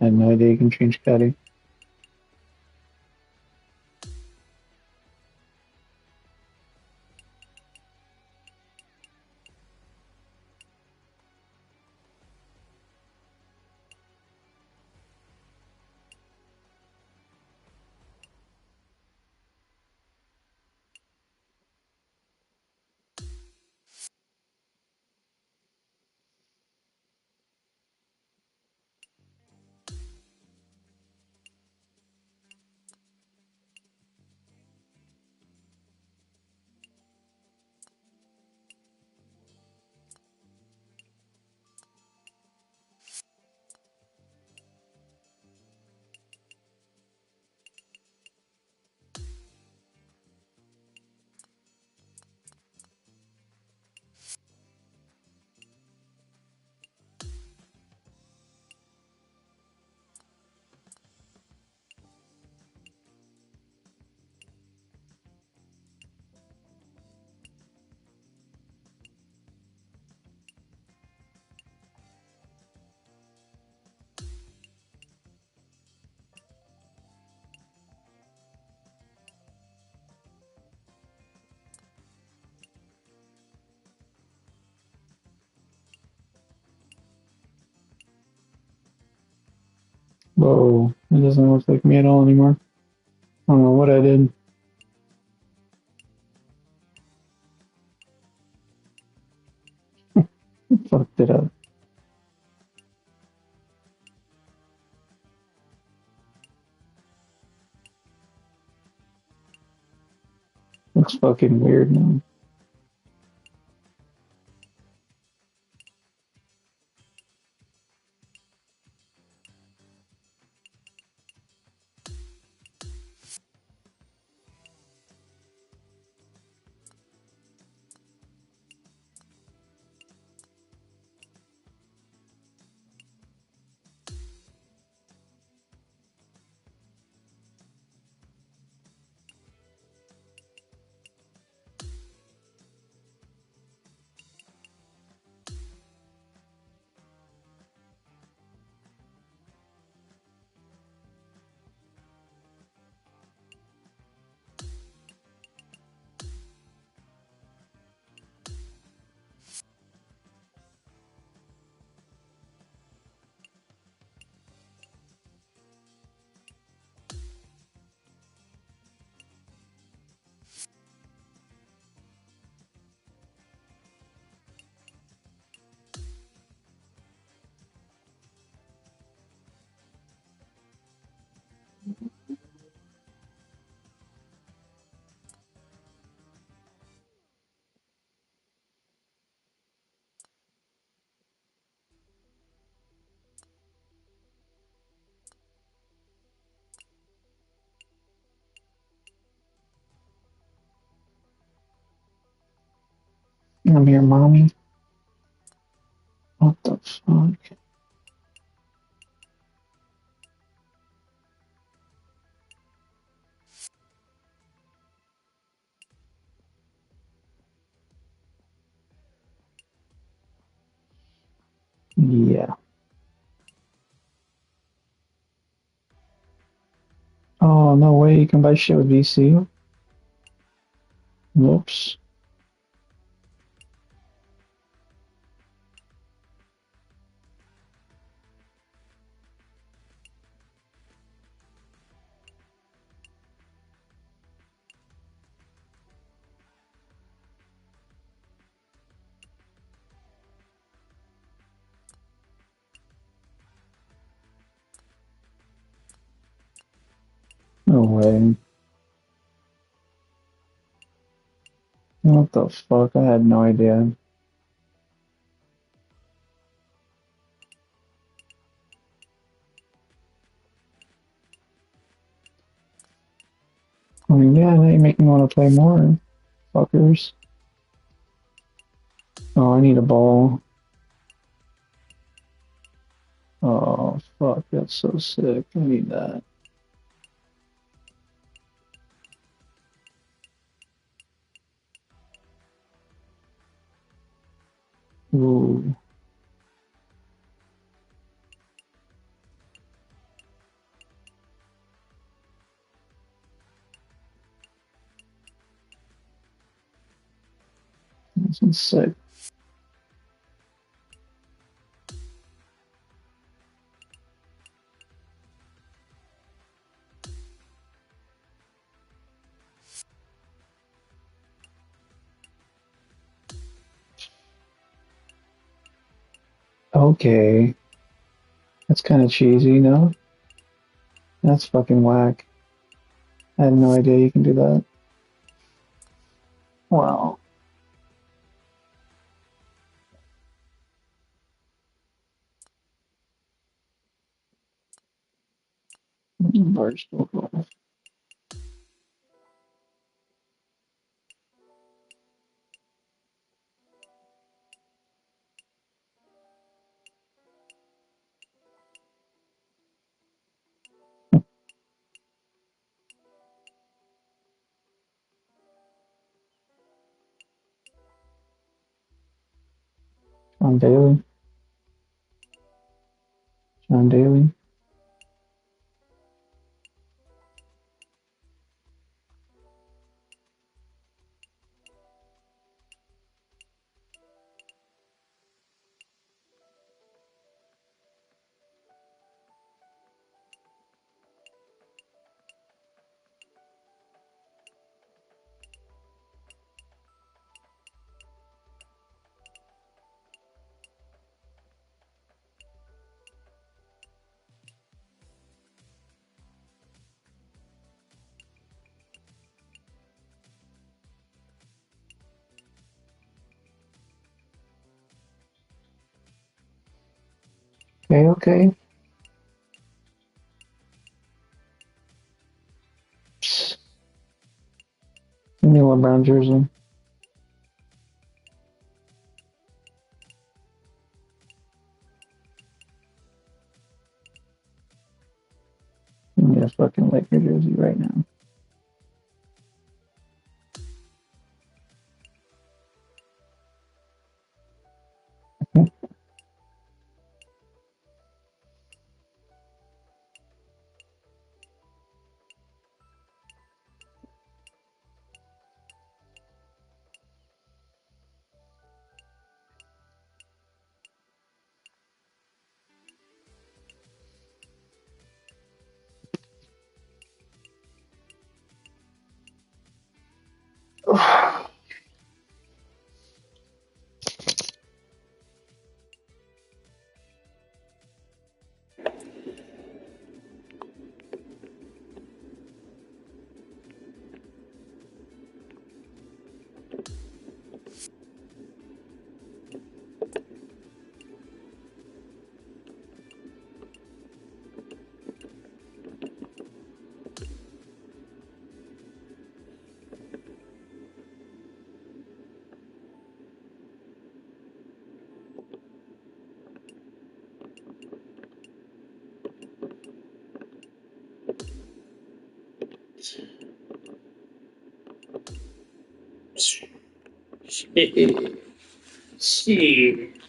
I had no idea you can change caddy. Whoa, it doesn't look like me at all anymore. I don't know what I did. Fucked it up. Looks fucking weird now. I'm here, mommy. What the fuck? Yeah. Oh, no way you can buy shit with VC. Whoops. No way. What the fuck? I had no idea. I mean, yeah, now you make me want to play more. Fuckers. Oh, I need a ball. Oh, fuck, that's so sick. I need that. Ooh. This one's sick. Okay. That's kind of cheesy, no? That's fucking whack. I had no idea you can do that. Wow. Barstool Golf. John Daly. John Daly. Okay, okay. Psst. Give me a LeBron jersey. Give me a fucking Laker jersey right now. Shit.